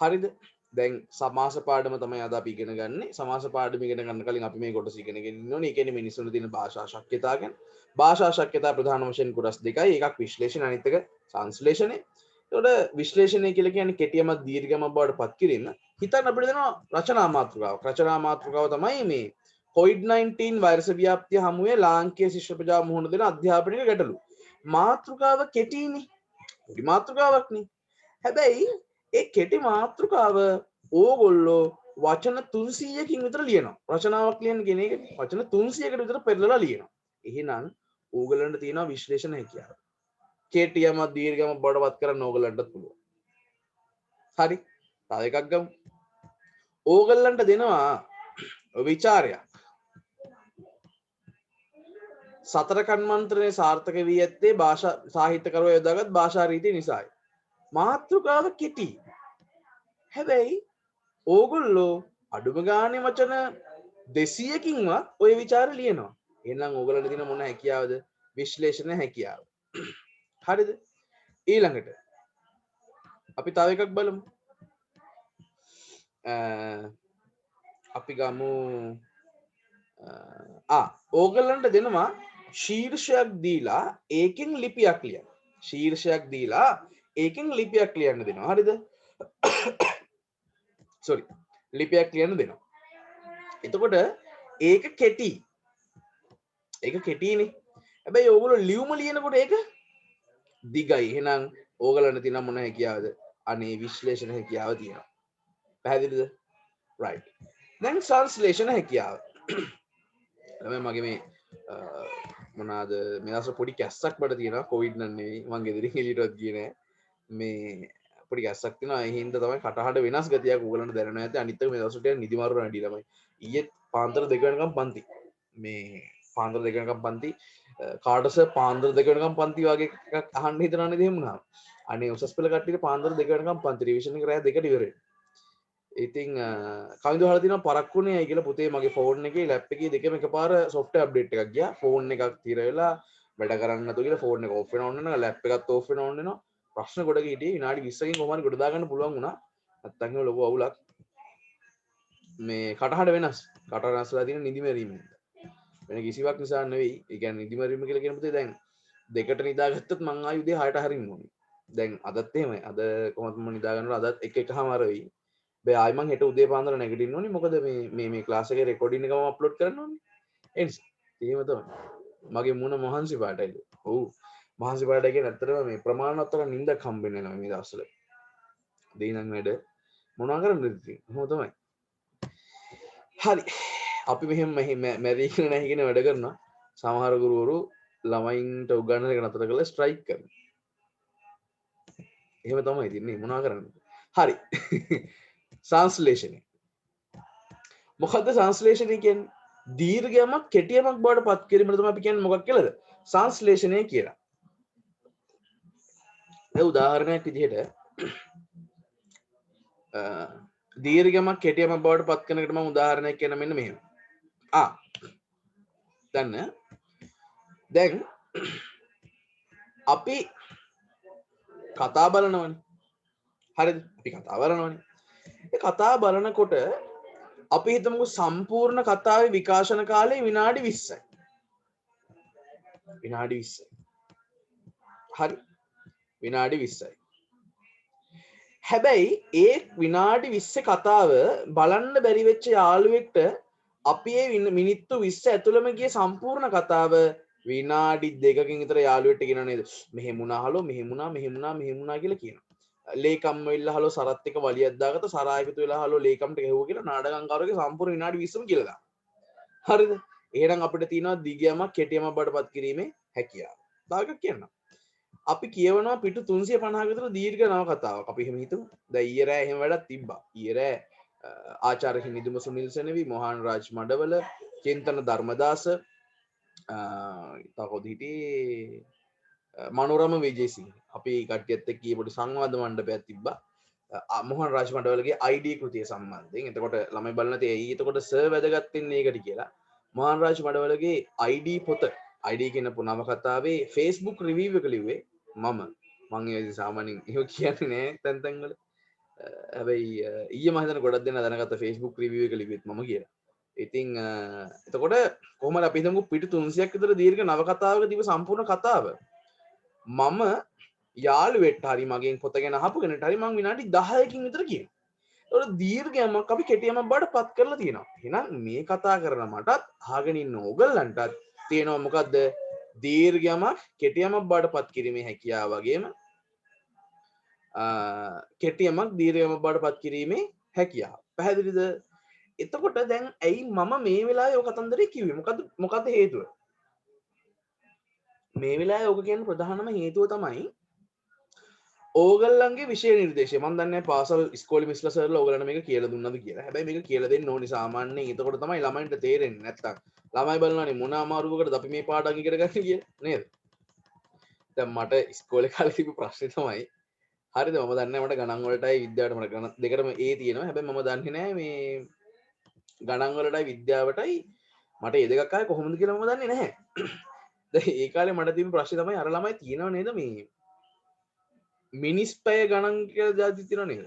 හරිද? දැන් සමාස පාඩම තමයි අද අපි ඉගෙන ගන්න. සමාස පාඩම ඉගෙන ගන්න කලින් අපි මේ කොටස ඉගෙන ගන්න ඕනේ. ඒ කියන්නේ මිනිස්සුන්ට තියෙන භාෂා ශක්්‍යතා ගැන. භාෂා ශක්්‍යතා ප්‍රධාන වශයෙන් කොටස් දෙකයි. එකක් විශ්ලේෂණ අනිත් එක සංශ්ලේෂණය. ඒකට විශ්ලේෂණය කියලා කියන්නේ කෙටියම දීර්ඝම බවට පත් කිරීම. හිතන්න අපිට දෙනවා රචනා මාතෘකාවක්. රචනා මාතෘකාව තමයි මේ COVID-19 වෛරස ව්‍යාප්තිය හමුවේ ලාංකීය ශිෂ්‍ය ප්‍රජාව මුහුණ දෙන අධ්‍යාපනික ගැටලු. මාතෘකාව කෙටිනේ. පොඩි මාතෘකාවක්නේ. හැබැයි ඒ කෙටි මාතෘකාව ඕගොල්ලෝ වචන 300කින් විතර ලියනවා. රචනාවක් ලියන්න කියන එක වචන 300කට විතර පෙරලලා ලියනවා. එහෙනම් ඕගලන්ට තියෙනවා විශ්ලේෂණ හැකියාව. කෙටියම දීර්ඝම බඩවත් කරන්න ඕගලන්ටත් පුළුවන්. හරි. තව එකක් ගමු. ඕගලන්ට දෙනවා විචාරයක්. සතර කන්මන්ත්‍රණය සාර්ථක වී ඇත්තේ භාෂා සාහිත්‍යකරුවා යොදාගත් භාෂා රීතිය නිසායි. මාතෘකාව කෙටි. හැබැයි ඕගොල්ලෝ අඩුම ගානේ වචන 200කින්වත් ওই ਵਿਚාර ලියනවා. එහෙනම් ඕගලන්ට තියෙන මොන හැකියාවද? විශ්ලේෂණ හැකියාව. හරිද? ඊළඟට අපි තව එකක් බලමු. අපි ගමු ඕගලන්ට දෙනවා ශීර්ෂයක් දීලා ඒකෙන් ලිපියක් ලියන්න. ශීර්ෂයක් දීලා ඒකෙන් ලිපියක් ලියන්න දෙනවා. හරිද? sorry. ලිපියක් ලියන්න දෙනවා. එතකොට ඒක කෙටි. ඒක කෙටිනේ. හැබැයි ඕගොල්ලෝ ලියුම ලියනකොට ඒක දිගයි. එහෙනම් ඕගලන්ට තියෙන මොන හැකියාවද? අනේ විශ්ලේෂණ හැකියාව තියෙනවා. පැහැදිලිද? right. දැන් සංශ්ලේෂණ හැකියාව. ළමයි මගේ මේ මොනවාද මේ දවස් පොඩි කැස්සක් බඩ තියෙනවා. කොවිඩ් නම් නෙවෙයි. මං ගෙදරින් එළියටවත් ගියේ නෑ. මේ පොඩි කැස්සක් තියෙනවා. ඒ හින්දා තමයි කටහඬ වෙනස් ගතියක් ඕගලන්ට දැනෙනවා ඇති. අනිත් එක මේ දවස් වලට නිදි මාරු වැඩි ළමයි. ඊයේ පාන්දර 2 වෙනකම් පන්ති. මේ පාන්දර 2 වෙනකම් පන්ති. කාටස පාන්දර 2 වෙනකම් පන්ති වගේ එකක් අහන්න හිතනවනේ එහෙම වුණා. අනේ උසස් පෙළ කට්ටියට පාන්දර 2 වෙනකම් පන්ති රිවිෂන් එක රෑ 2ට ඉවරයි. ඉතින් කවිඳු අහලා තියෙනවා පරක්කුනේ ඇයි කියලා පුතේ මගේ ෆෝන් එකේ ලැප් එකේ දෙකම එකපාර සොෆ්ට්වෙයාර් අප්ඩේට් එකක් ගියා. ෆෝන් එකක් තිර වෙලා වැඩ කරන්නේ නැතුව කියලා ෆෝන් එක ඕෆ් වෙන ඕන වෙනවා. ලැප් එකත් ඕෆ් වෙන ඕන වෙනවා. ප්‍රශ්න ගොඩක හිටියේ විනාඩි 20කින් කොහොම හරි ගොඩ දාගන්න පුළුවන් වුණා. නැත්තම් එහෙම ලොකු අවුලක්. මේ කටහඬ වෙනස්. කටහඬ වෙනස්ලා තියෙන නිදි මැරීම. වෙන කිසිවක් නිසා නෙවෙයි. ඒ කියන්නේ නිදි මැරීම කියලා කියන පුතේ දැන් දෙකට නිදාගත්තත් මං ආයි උදේ 6ට හරින්න ඕනේ. දැන් අදත් එහෙමයි. අද කොහොමද මම නිදා ගන්නවද? අදත් එකමාර වෙයි. බෑ ආයි මං හෙට උදේ පාන්දර නැගිටින්න ඕනේ. මොකද මේ ක්ලාස් එකේ රෙකෝඩින් එකම අප්ලෝඩ් කරන්න ඕනේ. ඒ නිසා එහෙම තමයි. මගේ මුණ මහන්සි පාටයි. ඔව්. මහන්සි පාටයි කියන්නේ ඇත්තටම මේ ප්‍රමාණවත් නිින්දක් හම්බෙන්නේ නැහැ මේ දවස්වල. දෙයිනම් වැඩ මොනවා කරන්නද ඉතින්? එහෙම තමයි. හරි. අපි මෙහෙම මැරීගෙන නැහිගෙන වැඩ කරනවා. සමහර ගුරුවරු ළමයින්ට උගන්වන එක නතර කරලා ස්ට්‍රයික් කරනවා. එහෙම තමයි ඉතින් මොනවා කරන්නේ. හරි. සංශ්ලේෂණය. මොකද්ද සංශ්ලේෂණය කියන්නේ? දීර්ඝයමක් කෙටියමක් බවට පත් කිරීම තමයි අපි කියන්නේ මොකක් කියලාද? සංශ්ලේෂණය කියලා. ඒ උදාහරණයක් විදිහට දීර්ඝයමක් කෙටියමක් බවට පත් කරන එකට මම උදාහරණයක් කියන මෙන්න මෙහෙම. දැන් අපි කතා බලනවනේ. හරිද? අපි කතා බලනවනේ. ඒ කතා බලනකොට අපි හිතමුකෝ සම්පූර්ණ කතාවේ විකාශන කාලය විනාඩි 20යි. විනාඩි 20යි. හරි. විනාඩි 20යි. හැබැයි ඒ විනාඩි 20 කතාව බලන්න බැරි වෙච්ච යාළුවෙක්ට අපි ඒ මිනිත්තු 20 ඇතුළම ගිය සම්පූර්ණ කතාව විනාඩි 2කින් විතර යාළුවෙක්ට කියනවා නේද? මෙහෙම වුණා හලෝ මෙහෙම වුණා කියලා කියනවා. ලේකම් වෙලා හලෝ සරත් එක වලියක් දාගත්ත සරා එකතු වෙලා හලෝ ලේකම්ට ගැහුවා කියලා නාටකංකාරගේ සම්පූර්ණ විනාඩි 20ම කියලා දානවා. හරිද? එහෙනම් අපිට තියෙනවා දිගයමක් කෙටියමක් බඩපත් කිරීමේ හැකියාව. තව එකක් කියන්නම්. අපි කියවනවා පිටු 350ක විතර දීර්ඝ නව කතාවක්. අපි එහෙම හිතමු. දැන් ඊයේ රෑ එහෙම වැඩක් තිබ්බා. ඊයේ රෑ ආචාර්ය හිමිදුම සුනිල් සෙනවි, මොහාන් රාජ් මඩවල, චින්තන ධර්මදාස, තව හිටියේ මනෝරම විජේසිංහ. අපි කට්ටියත් එක්ක පොඩි සංවාද මණ්ඩපයක් තිබ්බා. මොහන් රාජ් මඩවලගේ ID කෘතිය සම්බන්ධයෙන්. එතකොට ළමයි බලන තේ එතකොට සර් වැදගත් වෙන්නේ ඒකට කියලා. මොහන් රාජ් මඩවලගේ ID පොත ID කියන නවකතාවේ Facebook රිවිව් එක ලිව්වේ මම ඒ සාමාන්‍යයෙන් එහෙම කියන්නේ නෑ තැන් තැන් වල හැබැයි ඊයේ මම හිතන්නේ ගොඩක් දෙනා දැනගත්ත Facebook review එක ලිව්වෙත් මම කියලා. ඉතින් එතකොට කොහොමද අපි හිතමු පිටු 300ක් විතර දීර්ඝ නවකතාවක තිබු සම්පූර්ණ කතාව මම යාළුවෙක්ට හරි මගෙන් පොත ගැන අහපු කෙනෙක්ට හරි මම විනාඩි 10කින් විතර කියනවා. ඒකට දීර්ඝයමක් අපි කෙටියමක් බවට පත් කරලා තියෙනවා. එහෙනම් මේ කතා කරන මටත් අහගෙන ඉන්න ඕගොල්ලන්ටත් තියෙනවා මොකද්ද? දීර්ඝයමක් කෙටියමක් බවට පත් කිරීමේ හැකියාව වගේම කෙටියමක් දීර්ඝයමක් බවට පත් කිරීමේ හැකියාව. පැහැදිලිද? එතකොට දැන් ඇයි මම මේ වෙලාවේ ඔය කතන්දරේ කිව්වේ? මොකද්ද හේතුව? මේ වෙලාවේ ඔක කියන ප්‍රධානම හේතුව තමයි ඕගල්ලන්ගේ විෂය නිර්දේශය. මම දන්නේ පාසල් ඉස්කෝලේ මිස්ලා සර්ලා ඕගලන්ට මේක කියලා දුන්නද කියලා. හැබැයි මේක කියලා දෙන්න ඕනි සාමාන්‍යයෙන්. එතකොට තමයි ළමයින්ට තේරෙන්නේ. නැත්තම් ළමයි බලනවානේ මොන අමාරුවකටද අපි මේ පාඩම් ඉගෙන ගන්න කියලා නේද? දැන් මට ඉස්කෝලේ කාලේ තිබු ප්‍රශ්නේ තමයි හරිද මම දන්නේ මට ගණන් වලටයි විද්‍යාවට මට ගණන් දෙකටම A තියෙනවා. හැබැයි මම දන්නේ නැහැ මේ ගණන් වලටයි විද්‍යාවටයි මට ඒ දෙකක් ආයේ කොහොමද කියලා මම දන්නේ නැහැ. දැන් ඒ කාලේ මට තිබු ප්‍රශ්නේ තමයි අර ළමයි තියෙනව නේද මේ මිනිස් පැය ගණන් කියලා જાති තියෙනව නේද?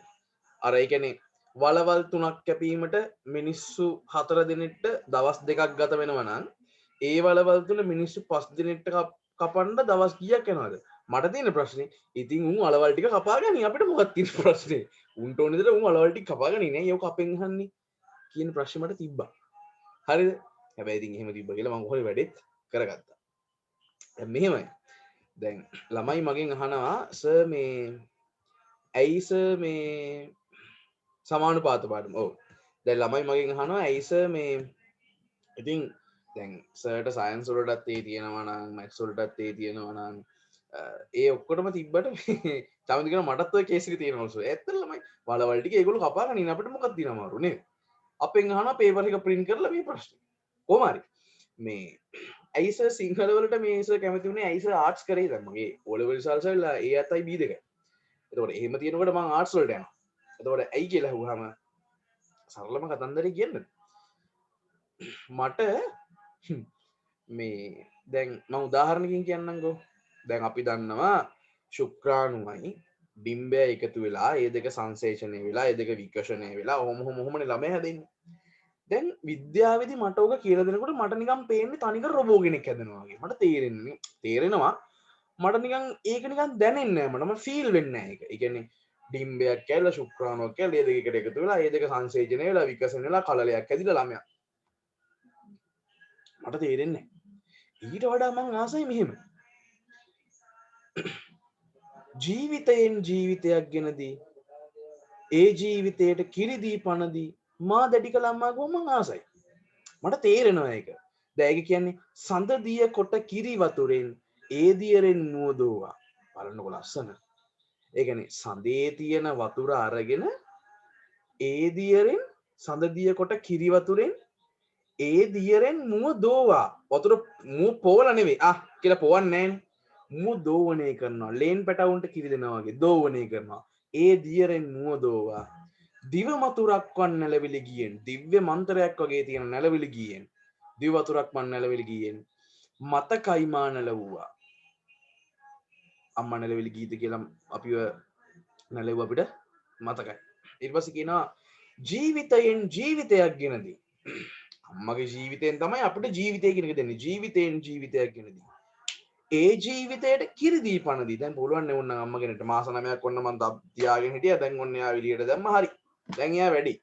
අර ඒ කියන්නේ වලවල් 3ක් කැපීමට මිනිස්සු 4 දිනෙකට දවස් 2ක් ගත වෙනවා නම් ඒ වලවල් තුන මිනිස්සු 5 දිනෙකට කපන්න දවස් කීයක් යනවද? මට තියෙන ප්‍රශ්නේ ඉතින් උන් වලවල් ටික කපාගනි අපිට මොකක්ද තියෙන ප්‍රශ්නේ? උන්ට ඕන විදිහට උන් වලවල් ටික කපාගනි නේ ඒක අපෙන් අහන්නේ කියන ප්‍රශ්නේ මට තිබ්බා. හරිද? හැබැයි ඉතින් එහෙම තිබ්බ කියලා මම කොහොමද වැඩෙත් කරගත්තා. දැන් මෙහෙමයි. දැන් ළමයි මගෙන් අහනවා සර් මේ ඇයි සර් මේ සමානුපාත පාඩම. ඔව්. දැන් ළමයි මගෙන් අහනවා ඇයි සර් මේ ඉතින් දැන් සර්ට සයන්ස් වලටත් ඒ තියෙනවා නම් මැත්ස් වලටත් ඒ තියෙනවා නම් ඒ ඔක්කොටම තිබ්බට තමයි කියන මටත් ඔය කේස් එක තියෙනවා සර්. ඇත්තට ළමයි වලවල් ටික ඒගොල්ලෝ කපාගෙන ඉන්න අපිට මොකක්ද තියෙන අමාරු නේද? අපෙන් අහනවා පේපර් එක print කරලා මේ ප්‍රශ්නේ. කොහොම හරි මේ ඇයි සර් සිංහල වලට මේ සර් කැමති වුණේ ඇයි සර් ආර්ට්ස් කරේ දැන් මගේ O level results වල A අතයි B දෙකයි. එතකොට එහෙම තියෙනකොට මම ආර්ට්ස් වලට යනවා. එතකොට ඇයි කියලා අහුවාම සරලම කතන්දරේ කියන්නද? මට මේ දැන් මම උදාහරණකින් කියන්නම්කෝ. දැන් අපි දන්නවා ශුක්‍රාණුමයි ඩිම්බය එකතු වෙලා ඒ දෙක සංසේචනය වෙලා ඒ දෙක විකර්ෂණය වෙලා ඔහොමනේ ළමයි හැදෙන්නේ. දැන් විද්‍යාවේදී මට ඕක කියලා දෙනකොට මට නිකන් පේන්නේ තනිකර රොබෝ කෙනෙක් හැදෙනවා වගේ. මට තේරෙනවා මට නිකන් ඒක නිකන් දැනෙන්නේ නැහැ මට ෆීල් වෙන්නේ නැහැ ඒක. ඒ කියන්නේ ඩිම්බයක් කැල්ල ශුක්‍රාණුවක් කැල්ල ඒ දෙකකට එකතු වෙලා ඒ දෙක සංසේචනය වෙලා විකර්ෂණය වෙලා කලලයක් හැදිලා ළමයා. මට තේරෙන්නේ නැහැ. ඊට වඩා මං ආසයි මෙහෙම. ජීවිතයෙන් ජීවිතයක් ගෙනදී ඒ ජීවිතයට කිරිදී පණදී මා දැඩි කළ අම්මාගෝ මං ආසයි. මට තේරෙනවා ඒක. දැන් ඒක කියන්නේ සඳ දිය කොට කිරි වතුරෙන් ඒ දියරෙන් නුවදෝවා. බලන්නකො ලස්සන. ඒ කියන්නේ සඳේ තියෙන වතුර අරගෙන ඒ දියරෙන් සඳ දිය කොට කිරි වතුරෙන් ඒ දියරෙන් මුව දෝවා. වතුර මුව පෝල නෙවෙයි. කියලා පොවන්නේ නැහැ. මුව දෝවණය කරනවා. ලේන් පැටවුන්ට කිරි දෙනවා වගේ දෝවණය කරනවා. ඒ දියරෙන් මුව දෝවා. දිව මතුරක් වන් නැලවිලි ගියෙන්. දිව්‍ය මන්ත්‍රයක් වගේ තියෙන නැලවිලි ගියෙන්. දිව වතුරක් වන් නැලවිලි ගියෙන්. මතකයි මා නැලවුවා. අම්මා නැලවිලි ගීත කියලා අපිව නැලෙව්ව අපිට මතකයි. ඊට පස්සේ කියනවා ජීවිතයෙන් ජීවිතයක් ගෙනදී අම්මගේ ජීවිතයෙන් තමයි අපිට ජීවිතය කියන එක දෙන්නේ. ජීවිතයෙන් ජීවිතයක් ගෙනදී ඒ ජීවිතයට කිරිදී පණදී. දැන් පුළුවන් නේ ඕන්න අම්ම කෙනෙක්ට මාස 9ක් ඔන්න මං තියාගෙන හිටියා. දැන් ඔන්න එයා එළියට දැම්ම හරි. දැන් එයා වැඩි.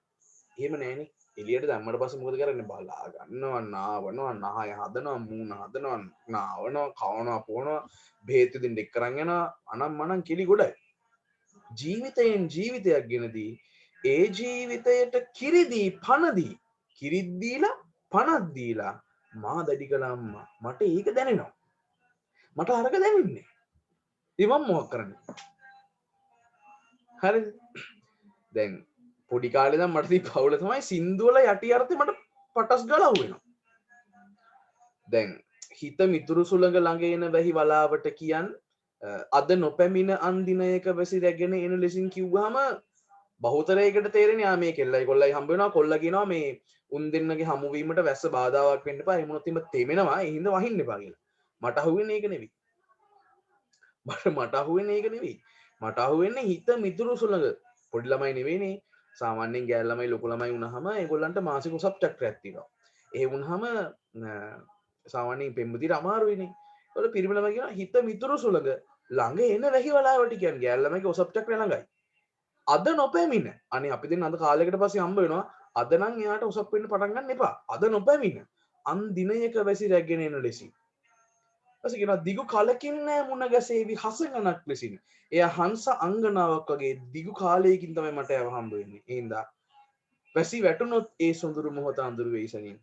එහෙම නෑනේ. එළියට දැම්මට පස්සේ මොකද කරන්නේ? බලා ගන්නවා, නාවනවා, නහය හදනවා, මූණ හදනවා, නාවනවා, කවනවා, පොනවා, බෙහෙත් දෙන්න එක් කරන් යනවා. අනම්මනම් කිලි ගොඩයි. ජීවිතයෙන් ජීවිතයක් ගෙනදී ඒ ජීවිතයට කිරිදී පණදී කිරිත් දීලා පණක් දීලා මා දැඩි කළ අම්මා. මට ඒක දැනෙනවා. මට අරක දැනෙන්නේ. ඉතින් මම මොකක් කරන්නේ? හරිද? දැන් පොඩි කාලේ ඉඳන් මට තිබ්බ පවුල තමයි සින්දු වල යටි අර්ථය මට පටස් ගාලා අහුවෙනවා. දැන් හිත මිතුරු සුළඟ ළඟ එන වැහි වලාවට කියන් අද නොපැමිණ අන්දිනයක වැසි රැගෙන එන ලෙසින් කිව්වහම බහුතරයකට තේරෙන්නේ ආ මේ කෙල්ලයි කොල්ලයි හම්බ වෙනවා කොල්ලා කියනවා මේ උන් දෙන්නගේ හමු වීමට වැස්ස බාධාවක් වෙන්න එපා එහෙම වුණොත් ඉම තෙමෙනවා ඒ හින්දා වහින්න එපා කියලා. මට අහුවෙන්නේ ඒක නෙවෙයි. මට අහුවෙන්නේ ඒක නෙවෙයි. මට අහුවෙන්නේ හිත මිතුරු සුළඟ පොඩි ළමයි නෙවෙයිනේ සාමාන්‍යයෙන් ගෑල් ළමයි ලොකු ළමයි වුණාම ඒගොල්ලන්ට මාසික සබ්ජෙක්ට් එකක් තියෙනවා ඒ වුණාම සාමාන්‍යයෙන් පෙම්වතියට අමාරුයිනේ ඒකට පිරිමි ළමයි කියන හිත මිතුරු සුළඟ ළඟ එන වැහි වලාවට කියන්නේ ගෑල් ළමයිගේ සබ්ජෙක්ට් එක ළඟයි අද නොපැමිණ අනේ අපි දෙන්න අද කාලයකට පස්සේ හම්බ වෙනවා අද නම් එයාට උසප් වෙන්න පටන් ගන්න එපා අද නොපැමිණ අන් දිනයක වැසි රැගෙන එන ලෙසින් ඊපස්සේ කියනවා දිගු කලකින් නෑ මුණ ගැසේවි හසඟනක් ලෙසින් එයා හංස අංගනාවක් වගේ දිගු කාලයකින් තමයි මට එයාව හම්බ වෙන්නේ ඒ හින්දා වැසි වැටුනොත් ඒ සොඳුරු මොහොත අඳුරු වෙයි සනින්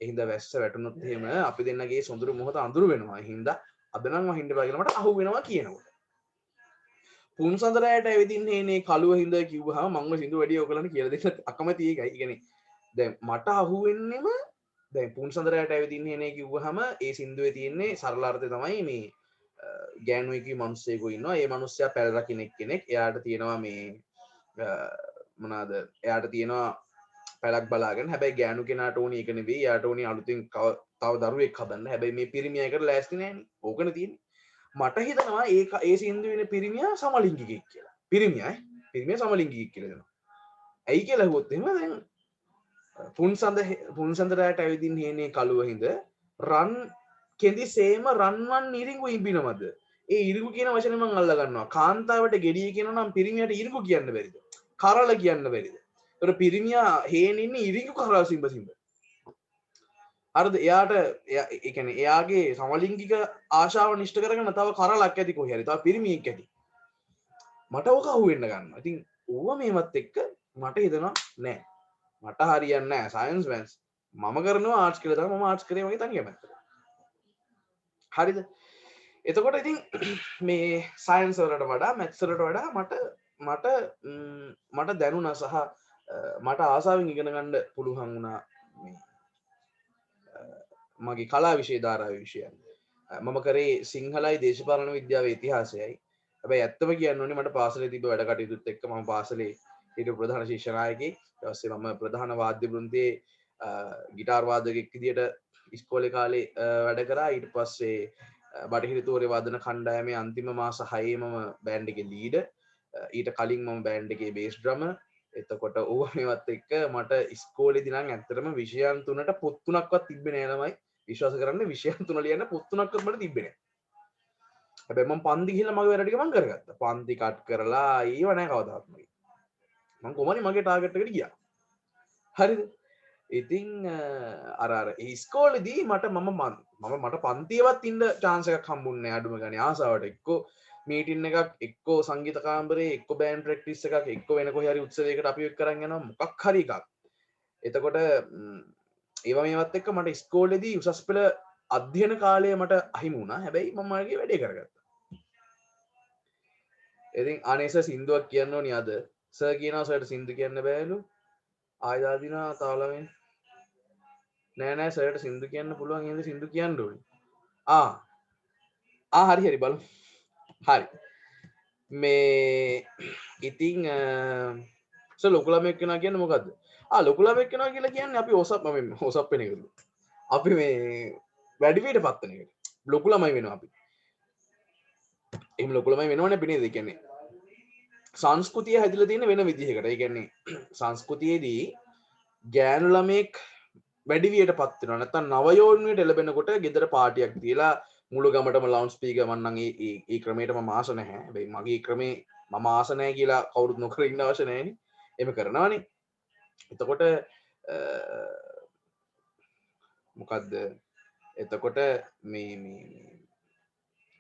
ඒ හින්දා වැස්ස වැටුනොත් එහෙම අපි දෙන්නගේ සොඳුරු මොහොත අඳුරු වෙනවා ඒ හින්දා අද නම් වහින්න බෑ කියලා මට අහු වෙනවා කියනකොට පුන්සඳරයට ඇවිදින්න එනේ කළුව හින්දා කිව්වහම මම සින්දු වැඩි ඔයගලන්ට කියලා දෙන්න අකමැති ඒකයි. ඒ කියන්නේ දැන් මට අහුවෙන්නෙම දැන් පුන්සඳරයට ඇවිදින්න එනේ කිව්වහම ඒ සින්දුවේ තියෙන්නේ සරල අර්ථය තමයි මේ ගෑනුවෙක්ගේ මිනිස්සෙකු ඉන්නවා. ඒ මිනිස්සයා පැල් රකින්න කෙනෙක්. එයාට තියෙනවා මේ මොනවාද? එයාට තියෙනවා පැලක් බලාගෙන. හැබැයි ගෑනු කෙනාට ඕනි ඒක නෙවෙයි. එයාට ඕනි අලුතින් තව දරුවෙක් හදන්න. හැබැයි මේ පිරිමියාකට ලෑස්ති නෑනේ. ඕකනේ තියෙන්නේ. මට හිතනවා ඒ සින්දුවේ ඉන්න පිරිමියා සමලිංගිකයෙක් කියලා. පිරිමියා සමලිංගිකයෙක් කියලා දෙනවා. ඇයි කියලා හුවොත් එහෙම දැන් පුන්සඳරයට ඇවිදින් හේනේ කළුව හිඳ රන් කෙඳි සේම රන්වන් ඉරිඟු ඉබිනවද? ඒ ඉරිඟු කියන වචනේ මම අල්ල ගන්නවා. කාන්තාවට ගෙඩිය කියනවා නම් පිරිමියාට ඉරිඟු කියන්න බැරිද? කරල කියන්න බැරිද? ඒතර පිරිමියා හේනේ ඉන්නේ ඉරිඟු කරල සිඹ. හරිද? එයාට ඒ කියන්නේ එයාගේ සමලිංගික ආශාව නිෂ්ඨ කරගෙන තව කරලක් ඇති කොහේ හරි. තව පිරිමියෙක් ඇති. මට ඕක අහුවෙන්න ගන්නවා. ඉතින් ඕව මේවත් එක්ක මට හිතෙනවා නෑ. මට හරියන්නේ නෑ සයන්ස් මෑන්ස්. මම කරනවා ආර්ට්ස් කියලා තමයි මම ආර්ට්ස් කරේ වගේ තනියම ඇත්තට. හරිද? එතකොට ඉතින් මේ සයන්ස් වලට වඩා මැත්ස් වලට වඩා මට දැනුණා සහ මට ආසාවෙන් ඉගෙන ගන්න පුළුවන් වුණා මේ මගේ කලා විෂය ධාරාවේ විෂයන්. මම කරේ සිංහලයි දේශපාලන විද්‍යාවේ ඉතිහාසයයි. හැබැයි ඇත්තම කියන්න ඕනේ මට පාසලේ තිබ්බ වැඩ කටයුතුත් එක්ක මම පාසලේ හිටපු ප්‍රධාන ශිෂ්‍ය නායකයෙක්. ඊට පස්සේ මම ප්‍රධාන වාද්‍ය වෘන්දයේ ගිටාර් වාදකයෙක් විදියට ඉස්කෝලේ කාලේ වැඩ කරා. ඊට පස්සේ බටහිර තෝරේ වාදන කණ්ඩායමේ අන්තිම මාස 6 මම බෑන්ඩ් එකේ ලීඩර්. ඊට කලින් මම බෑන්ඩ් එකේ බේස් ඩ්‍රමර්. එතකොට ඕව මේවත් එක්ක මට ඉස්කෝලේදී නම් ඇත්තටම විෂයන් 3ට පොත් 3ක්වත් තිබ්බේ නෑ ළමයි. විශ්වාස කරන්න විෂයන් 3 ලියන්න පොත් 3ක්වත් මට තිබ්බේ නෑ. හැබැයි මම පන්ති ගිහලා මගේ වැඩ ටික මම කරගත්තා. පන්ති කට් කරලා ඊව නෑ කවදාවත් මගේ. මම කොහොමද මගේ ටාගට් එකට ගියා. හරිද? ඉතින් අර ඉස්කෝලේදී මට පන්තියවත් ඉන්න chance එකක් හම්බුන්නේ නෑ අඩුම ගානේ ආසාවට. එක්කෝ මීටින් එකක්, එක්කෝ සංගීත කාමරේ, එක්කෝ බෑන්ඩ් ප්‍රැක්ටිස් එකක්, එක්කෝ වෙන කොහේ හරි උත්සවයකට අපි එක්ක කරන් යනවා මොකක් හරි එකක්. එතකොට ඒවා මේවත් එක්ක මට ඉස්කෝලේදී උසස් පෙළ අධ්‍යයන කාලය මට අහිමි වුණා. හැබැයි මම මගේ වැඩේ කරගත්තා. ඉතින් අනේ සර් සින්දුවක් කියන්න ඕනි අද. සර් කියනවා සර්ට සින්දු කියන්න බෑලු. ආයෙ දාදිනවා තාලවෙන්. නෑ සර්ට සින්දු කියන්න පුළුවන් එහෙනම් සින්දු කියන්න ඕනි. හරි බලමු. හරි. මේ ඉතින් සර් ලොකු ළමෙක් කෙනා කියන්නේ මොකද්ද? ලොකු ළමෙක් කෙනා කියලා කියන්නේ අපි ඔසප් වෙන එකද? අපි මේ වැඩිවියට පත් වෙන එකට. ලොකු ළමයි වෙනවා අපි. එහෙම ලොකු ළමයි වෙනවනේ අපි නේද? ඒ කියන්නේ සංස්කෘතිය හැදිලා තියෙන වෙන විදිහකට. ඒ කියන්නේ සංස්කෘතියේදී ගෑනු ළමෙක් වැඩිවියට පත් වෙනවා. නැත්නම් නව යෝනියට එළබෙනකොට ගෙදර පාටියක් තියලා මුළු ගමටම ලවුඩ් ස්පීකර් මම නම් ඒ ක්‍රමයට මම ආස නැහැ. හැබැයි මගේ ක්‍රමේ මම ආස නැහැ කියලා කවුරුත් නොකර ඉන්න අවශ්‍ය නැහැනේ. එහෙම කරනවානේ. එතකොට මොකද්ද? එතකොට මේ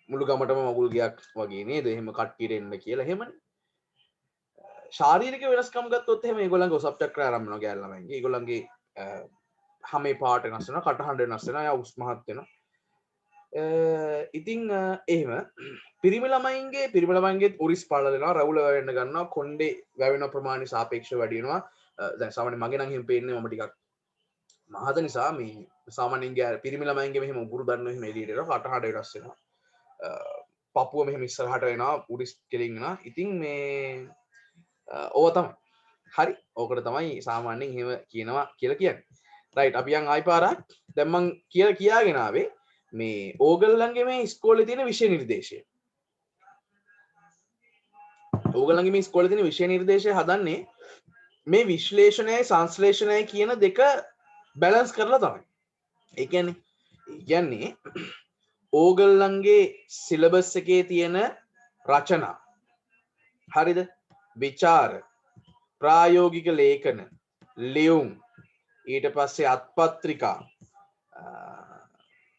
මුළු ගමටම මගුල් ගයක් වගේ නේද? එහෙම කට්ටියට එන්න කියලා එහෙමනේ. ශාරීරික වෙනස්කම් ගත්තොත් එහෙම ඒගොල්ලන්ගේ ඔසප් චක්‍රය ආරම්භ වෙනවා ගෑල් ළමයින්ගේ. ඒගොල්ලන්ගේ හැමේ පාට වෙනස් වෙනවා, කටහඬ වෙනස් වෙනවා, යා උස් මහත් වෙනවා. ඉතින් එහෙම පිරිමි ළමයින්ගේ උරිස් පළ වෙනවා, රවුල වැවෙන්න ගන්නවා, කොණ්ඩේ වැවෙන ප්‍රමාණය සාපේක්ෂව වැඩි වෙනවා. දැන් සාමාන්‍යයෙන් මගේ නම් එහෙම පේන්නේ මම ටිකක් මහත නිසා මේ සාමාන්‍යයෙන් පිරිමි ළමයින්ගේ මෙහෙම උගුරු දන්න එහෙම එළියට එනවා, කටහඬ වෙනස් වෙනවා. පපුව මෙහෙම ඉස්සරහට වෙනවා, උරිස් කෙලින් වෙනවා. ඉතින් මේ ඕව තමයි. හරි. ඕකට තමයි සාමාන්‍යයෙන් එහෙම කියනවා කියලා කියන්නේ. රයිට් අපි යන් ආයි පාරක්. දැන් මං කියාගෙන ආවේ මේ ඕගොල්ලන්ගේ මේ ඉස්කෝලේ තියෙන විෂය නිර්දේශය. ඕගොල්ලන්ගේ මේ ඉස්කෝලේ තියෙන විෂය නිර්දේශය හදන්නේ මේ විශ්ලේෂණයයි සංශ්ලේෂණයයි කියන දෙක බැලන්ස් කරලා තමයි. ඒ කියන්නේ ඕගොල්ලන්ගේ සිලබස් එකේ තියෙන රචනා හරිද? විචාර, ප්‍රායෝගික ලේඛන, ලියුම්, ඊට පස්සේ අත්පත්‍රිකා,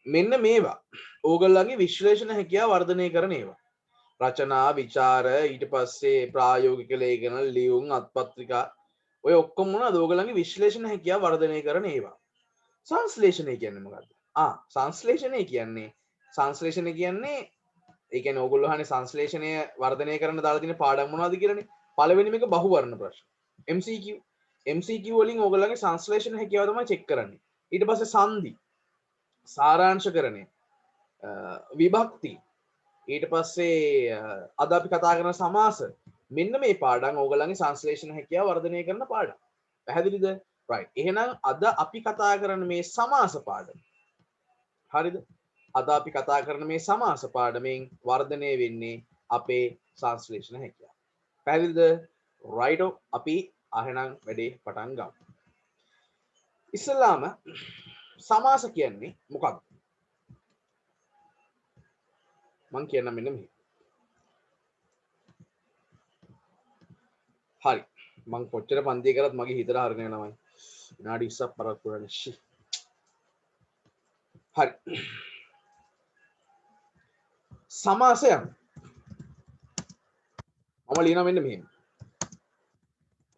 මෙන්න මේවා ඕගොල්ලන්ගේ විශ්ලේෂණ හැකියාව වර්ධනය කරන ඒවා. රචනා, විචාර, ඊට පස්සේ ප්‍රායෝගික ලේඛන, ලියුම්, අත්පත්‍රිකා, ඔය ඔක්කොම මොනවද? ඕගොල්ලන්ගේ විශ්ලේෂණ හැකියාව වර්ධනය කරන ඒවා. සංශ්ලේෂණය කියන්නේ මොකක්ද? සංශ්ලේෂණය කියන්නේ ඒ කියන්නේ ඕගොල්ලෝ අහන්නේ සංශ්ලේෂණය වර්ධනය කරන්න දාලා තියෙන පාඩම් මොනවද කියලානේ. පළවෙනිම එක බහුවර්ණ ප්‍රශ්න. MCQ. MCQ වලින් ඕගොල්ලන්ගේ සංශ්ලේෂණ හැකියාව තමයි චෙක් කරන්නේ. ඊට පස්සේ සංදි, සාරාංශකරණය, විභක්ති, ඊට පස්සේ අද අපි කතා කරන සමාස, මෙන්න මේ පාඩම් ඕගොල්ලන්ගේ සංශ්ලේෂණ හැකියාව වර්ධනය කරන පාඩම්. පැහැදිලිද? right. එහෙනම් අද අපි කතා කරන මේ සමාස පාඩම. හරිද? අද අපි කතා කරන මේ සමාස පාඩමෙන් වර්ධනය වෙන්නේ අපේ සංශ්ලේෂණ හැකියාව. පැහැදිලිද? right. අපි එහෙනම් වැඩේ පටන් ගමු. ඉස්සෙල්ලාම සමාස කියන්නේ මොකක්ද? මං කියන්න මෙන්න මෙහෙම. හරි. මං කොච්චර පන්තිය කරත් මගේ හිතට හරිනේ ළමයි. විනාඩි 20ක් පරක් පුරන්නේ. හරි. සමාසයන් මම ලියනවා මෙන්න මෙහෙම.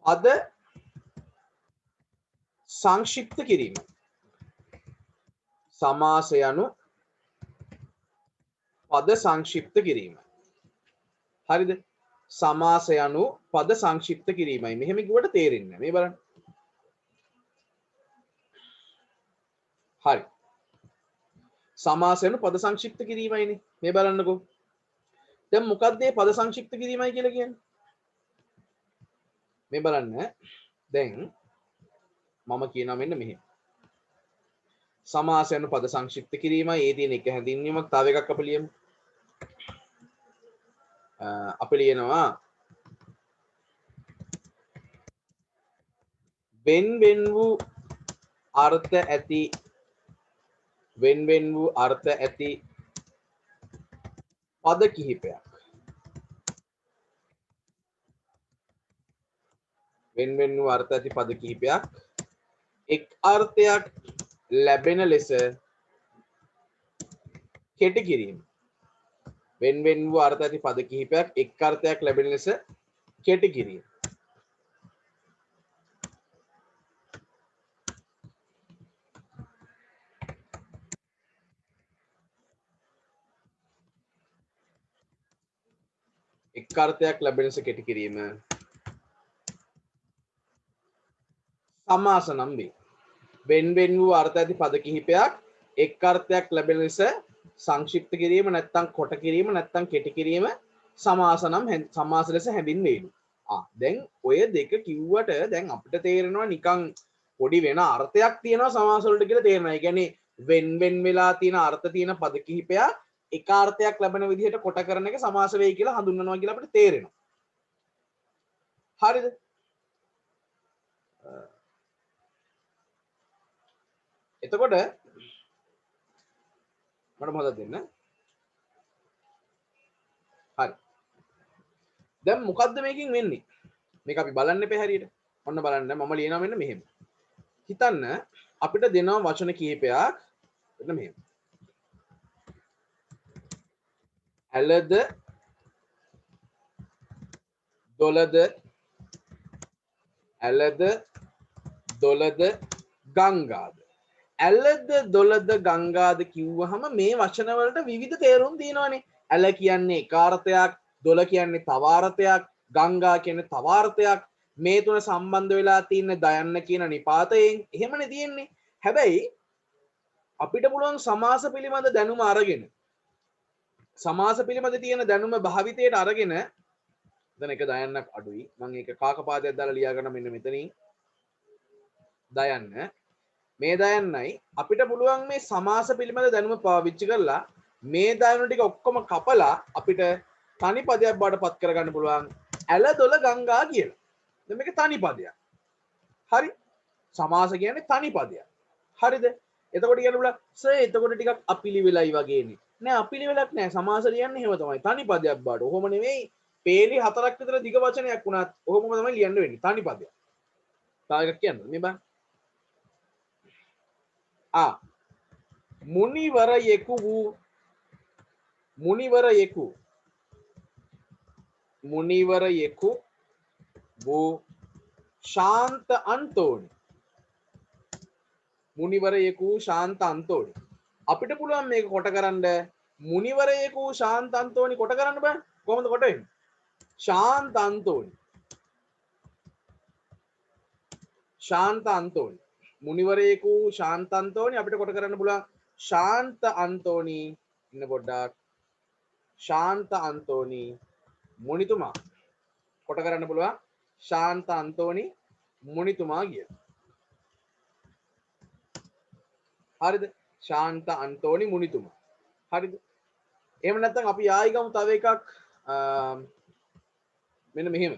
පද සංක්ෂිප්ත කිරීම. සමාස යනු පද සංක්ෂිප්ත කිරීම. හරිද? සමාස යනු පද සංක්ෂිප්ත කිරීමයි. මෙහෙම කිව්වට තේරෙන්නේ නැහැ. මේ බලන්න. හරි. සමාස යනු පද සංක්ෂිප්ත කිරීමයිනේ. මේ බලන්නකෝ. දැන් මොකක්ද මේ පද සංක්ෂිප්ත කිරීමයි කියලා කියන්නේ? මේ බලන්න. දැන් මම කියනවා මෙන්න මෙහෙම. සමාස යනු පද සංක්ෂිප්ත කිරීමයි. ඒ තියෙන එක හැඳින්වීමක්. තව එකක් අපි ලියමු. අපි ලියනවා වෙන් වූ අර්ථ ඇති පද කිහිපයක්. වෙන් වූ අර්ථ ඇති පද කිහිපයක් එක් අර්ථයක් ලැබෙන ලෙස කෙටි කිරීම. වෙන් වූ අර්ථ ඇති පද කිහිපයක් එක් අර්ථයක් ලැබෙන ලෙස කෙටි කිරීම. එක් අර්ථයක් ලැබෙන ලෙස කෙටි කිරීම සමාස නම් වේ. වෙන් වූ අර්ථ ඇති පද කිහිපයක් එක් අර්ථයක් ලැබෙන ලෙස සංක්ෂිප්ත කිරීම නැත්නම් කොට කිරීම නැත්නම් කෙටි කිරීම සමාස ලෙස හැඳින්වෙයි. දැන් ඔය දෙක කිව්වට දැන් අපිට තේරෙනවා නිකන් පොඩි වෙන අර්ථයක් තියෙනවා සමාස වලට කියලා තේරෙනවා. ඒ කියන්නේ වෙන් වෙලා තියෙන අර්ථ තියෙන පද කිහිපයක් එක අර්ථයක් ලැබෙන විදිහට කොට කරන එක සමාස වෙයි කියලා හඳුන්වනවා කියලා අපිට තේරෙනවා. හරිද? එතකොට මට මොකද දෙන්න? හරි. දැන් මොකද්ද මේකෙන් වෙන්නේ? මේක අපි බලන්න එපා හැරියට. ඔන්න බලන්න මම ලියනවා මෙන්න මෙහෙම. හිතන්න අපිට දෙනවා වචන කිහිපයක් මෙන්න මෙහෙම. ඇලද දොලද ගංගාද. ඇලද දොලද ගංගාද කිව්වහම මේ වචන වලට විවිධ තේරුම් තියෙනවානේ. ඇල කියන්නේ එක අර්ථයක්, දොල කියන්නේ තව අර්ථයක්, ගංගා කියන්නේ තව අර්ථයක්. මේ තුන සම්බන්ධ වෙලා තියෙන දයන්න කියන නිපාතයෙන් එහෙමනේ තියෙන්නේ. හැබැයි අපිට පුළුවන් සමාස පිළිබඳ දැනුම අරගෙන සමාස පිළිබඳ තියෙන දැනුම භාවිතයට අරගෙන දැන් එක දයන්නක් අඩුයි. මම ඒක කාකපාදයක් දාලා ලියා ගන්න මෙන්න මෙතනින්. දයන්න මේ දයන්නයි අපිට පුළුවන් මේ සමාස පිළිබඳ දැනුම පාවිච්චි කරලා මේ දයන්න ටික ඔක්කොම කපලා අපිට තනි පදයක් බවට පත් කරගන්න පුළුවන්. ඇල දොළ ගංගා කියලා. දැන් මේක තනි පදයක්. හරි. සමාස කියන්නේ තනි පදයක්. හරිද? එතකොට කියන්න බුණා සර් එතකොට ටිකක් අපිලිවෙලයි වගේනේ. නෑ අපිලිවෙලක් නෑ. සමාස ලියන්නේ එහෙම තමයි. තනි පදයක් බාට. ඔහොම නෙවෙයි. පේලි හතරක් විතර දිග වචනයක් වුණත් ඔහොම තමයි ලියන්න වෙන්නේ. තනි පදයක්. තව එකක් කියන්න. මේ බලන්න. මුනිවරයෙකු වූ ශාන්ත අන්තෝනි. මුනිවරයෙකු ශාන්ත අන්තෝනි. අපිට පුළුවන් මේක කොට කරන්න මුනිවරයෙකු ශාන්ත අන්තෝනි කොට කරන්න බෑ. කොහොමද කොට වෙන්නේ? ශාන්ත අන්තෝනි. ශාන්ත අන්තෝනි. මුනිවරයෙකු ශාන්ත අන්තෝනි අපිට කොට කරන්න පුළුවන් ශාන්ත අන්තෝනි. ඉන්න පොඩ්ඩක්. ශාන්ත අන්තෝනි මුනිතුමා කොට කරන්න පුළුවන් ශාන්ත අන්තෝනි මුනිතුමා කිය. හරිද? ශාන්ත අන්තෝනි මුනිතුමා. හරිද? එහෙම නැත්නම් අපි ආයි ගමු තව එකක් මෙන්න මෙහෙම.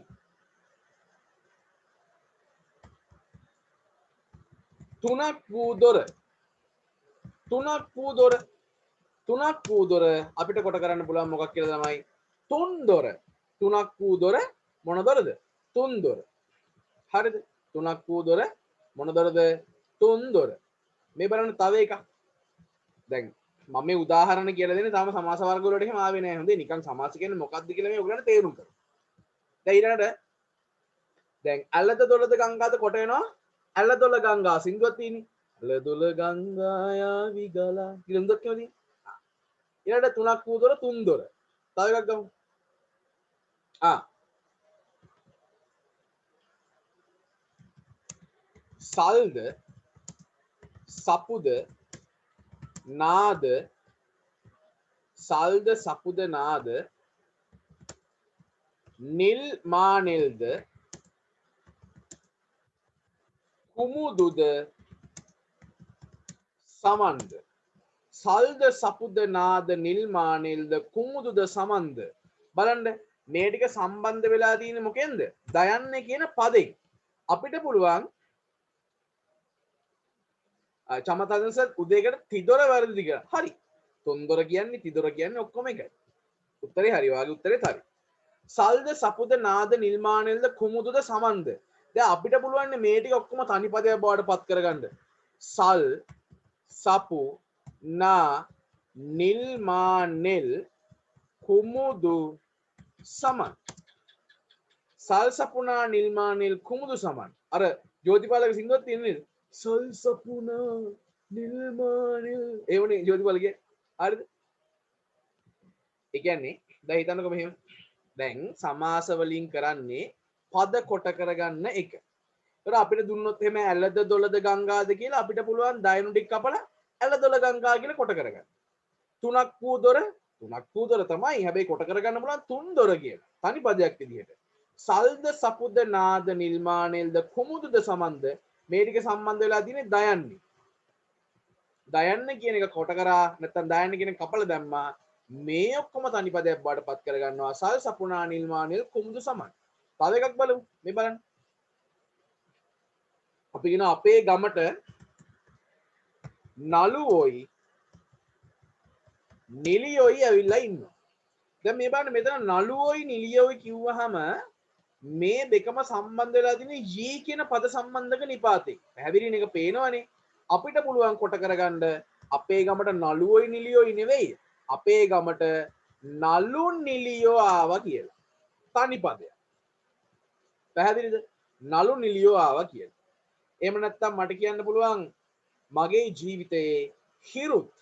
තුනක් වූ දොර අපිට කොට කරන්න පුළුවන් මොකක් කියලා තමයි තුන් දොර. තුනක් වූ දොර මොන දොරද? තුන් දොර. හරිද? තුනක් වූ දොර මොන දොරද? තුන් දොර. මේ බලන්න තව එකක්. දැන් මම මේ උදාහරණ කියලා දෙන්නේ තාම සමාස වර්ග වලට එහෙම ආවේ නැහැ. හොඳේ නිකන් සමාස කියන්නේ මොකක්ද කියලා මේ ඔයගලන්ට තේරුම් කරගන්න. දැන් ඊළඟට දැන් අලද දොලද ගංගාද කොට වෙනවා. අල දොල ගංගා සින්දුවක් තියෙන්නේ. අල දොල ගංගා යාවි ගලා කියලා හුඟක් කියවදී. ඊළඟට තුනක් වූ දොර තුන් දොර. තව එකක් ගමු. සල්ද සපුද නාද සල්ද සපුද නාද නිල් මානෙල්ද කුමුදුද සමන්ද. සල්ද සපුද නාද නිල් මානෙල්ද කුමුදුද සමන්ද. බලන්න මේ ටික සම්බන්ධ වෙලා තියෙන්නේ මොකෙන්ද? දයන්නේ කියන පදෙන්. අපිට පුළුවන් චමතදස උදේකට තිදොර වැරදිද කියලා. හරි. තුන්දොර කියන්නේ තිදොර කියන්නේ ඔක්කොම එකයි. උත්තරේ හරි. වාගේ උත්තරේත් හරි. සල්ද සපුද නාද නිල්මානෙල්ද කුමුදුද සමන්ද. දැන් අපිට පුළුවන් මේ ටික ඔක්කොම තනි පදයක් බවට පත් කරගන්න. සල් සපු නා නිල්මානෙල් කුමුදු සමන්. සල් සපුනා නිල්මානෙල් කුමුදු සමන්. අර ජෝතිපාලගේ සින්දුවක් තියෙන්නේ සල් සපුනා නිල්මානෙල් ඒවනේ ජෝතිපාලගේ. හරිද? ඒ කියන්නේ දැන් හිතන්නකෝ මෙහෙම. දැන් සමාස වලින් කරන්නේ පද කොට කරගන්න එක. ඒතර අපිට දුන්නොත් එහෙම ඇලද දොලද ගංගාද කියලා අපිට පුළුවන් දයනු ටික කපලා ඇල දොල ගංගා කියලා කොට කරගන්න. තුනක් වූ දොර තමයි. හැබැයි කොට කරගන්න පුළුවන් තුන් දොර කියලා. තනි පදයක් විදිහට. සල්ද සපුද නාද නිල්මානෙල්ද කුමුදුද සමන්ද මේ ටික සම්බන්ධ වෙලා තියෙන්නේ දයන්නේ. දයන්න කියන එක කොට කරා නැත්නම් දයන්න කියන කපල දැම්මා. මේ ඔක්කොම තනි පදයක් බවට පත් කරගන්නවා. සල් සපුනා නිල්මානෙල් කුමුදු සමන්. තව එකක් බලමු. මේ බලන්න. අපි කියන අපේ ගමට නළුවෝයි නිලියෝයි ඇවිල්ලා ඉන්නවා. දැන් මේ බලන්න මෙතන නළුවෝයි නිලියෝයි කිව්වහම මේ දෙකම සම්බන්ධ වෙලා තියෙන්නේ යි කියන පද සම්බන්ධක නිපාතේ. පැහැදිලින එක පේනවනේ. අපිට පුළුවන් කොට කරගන්න අපේ ගමට නළුවෝයි නිලියෝයි නෙවෙයි. අපේ ගමට නලු නිලියෝ ආවා කියලා. තනි පදයක්. පැහැදිලිද? නලු නිලියෝ ආවා කියලා. එහෙම නැත්නම් මට කියන්න පුළුවන් මගේ ජීවිතයේ හිරුත්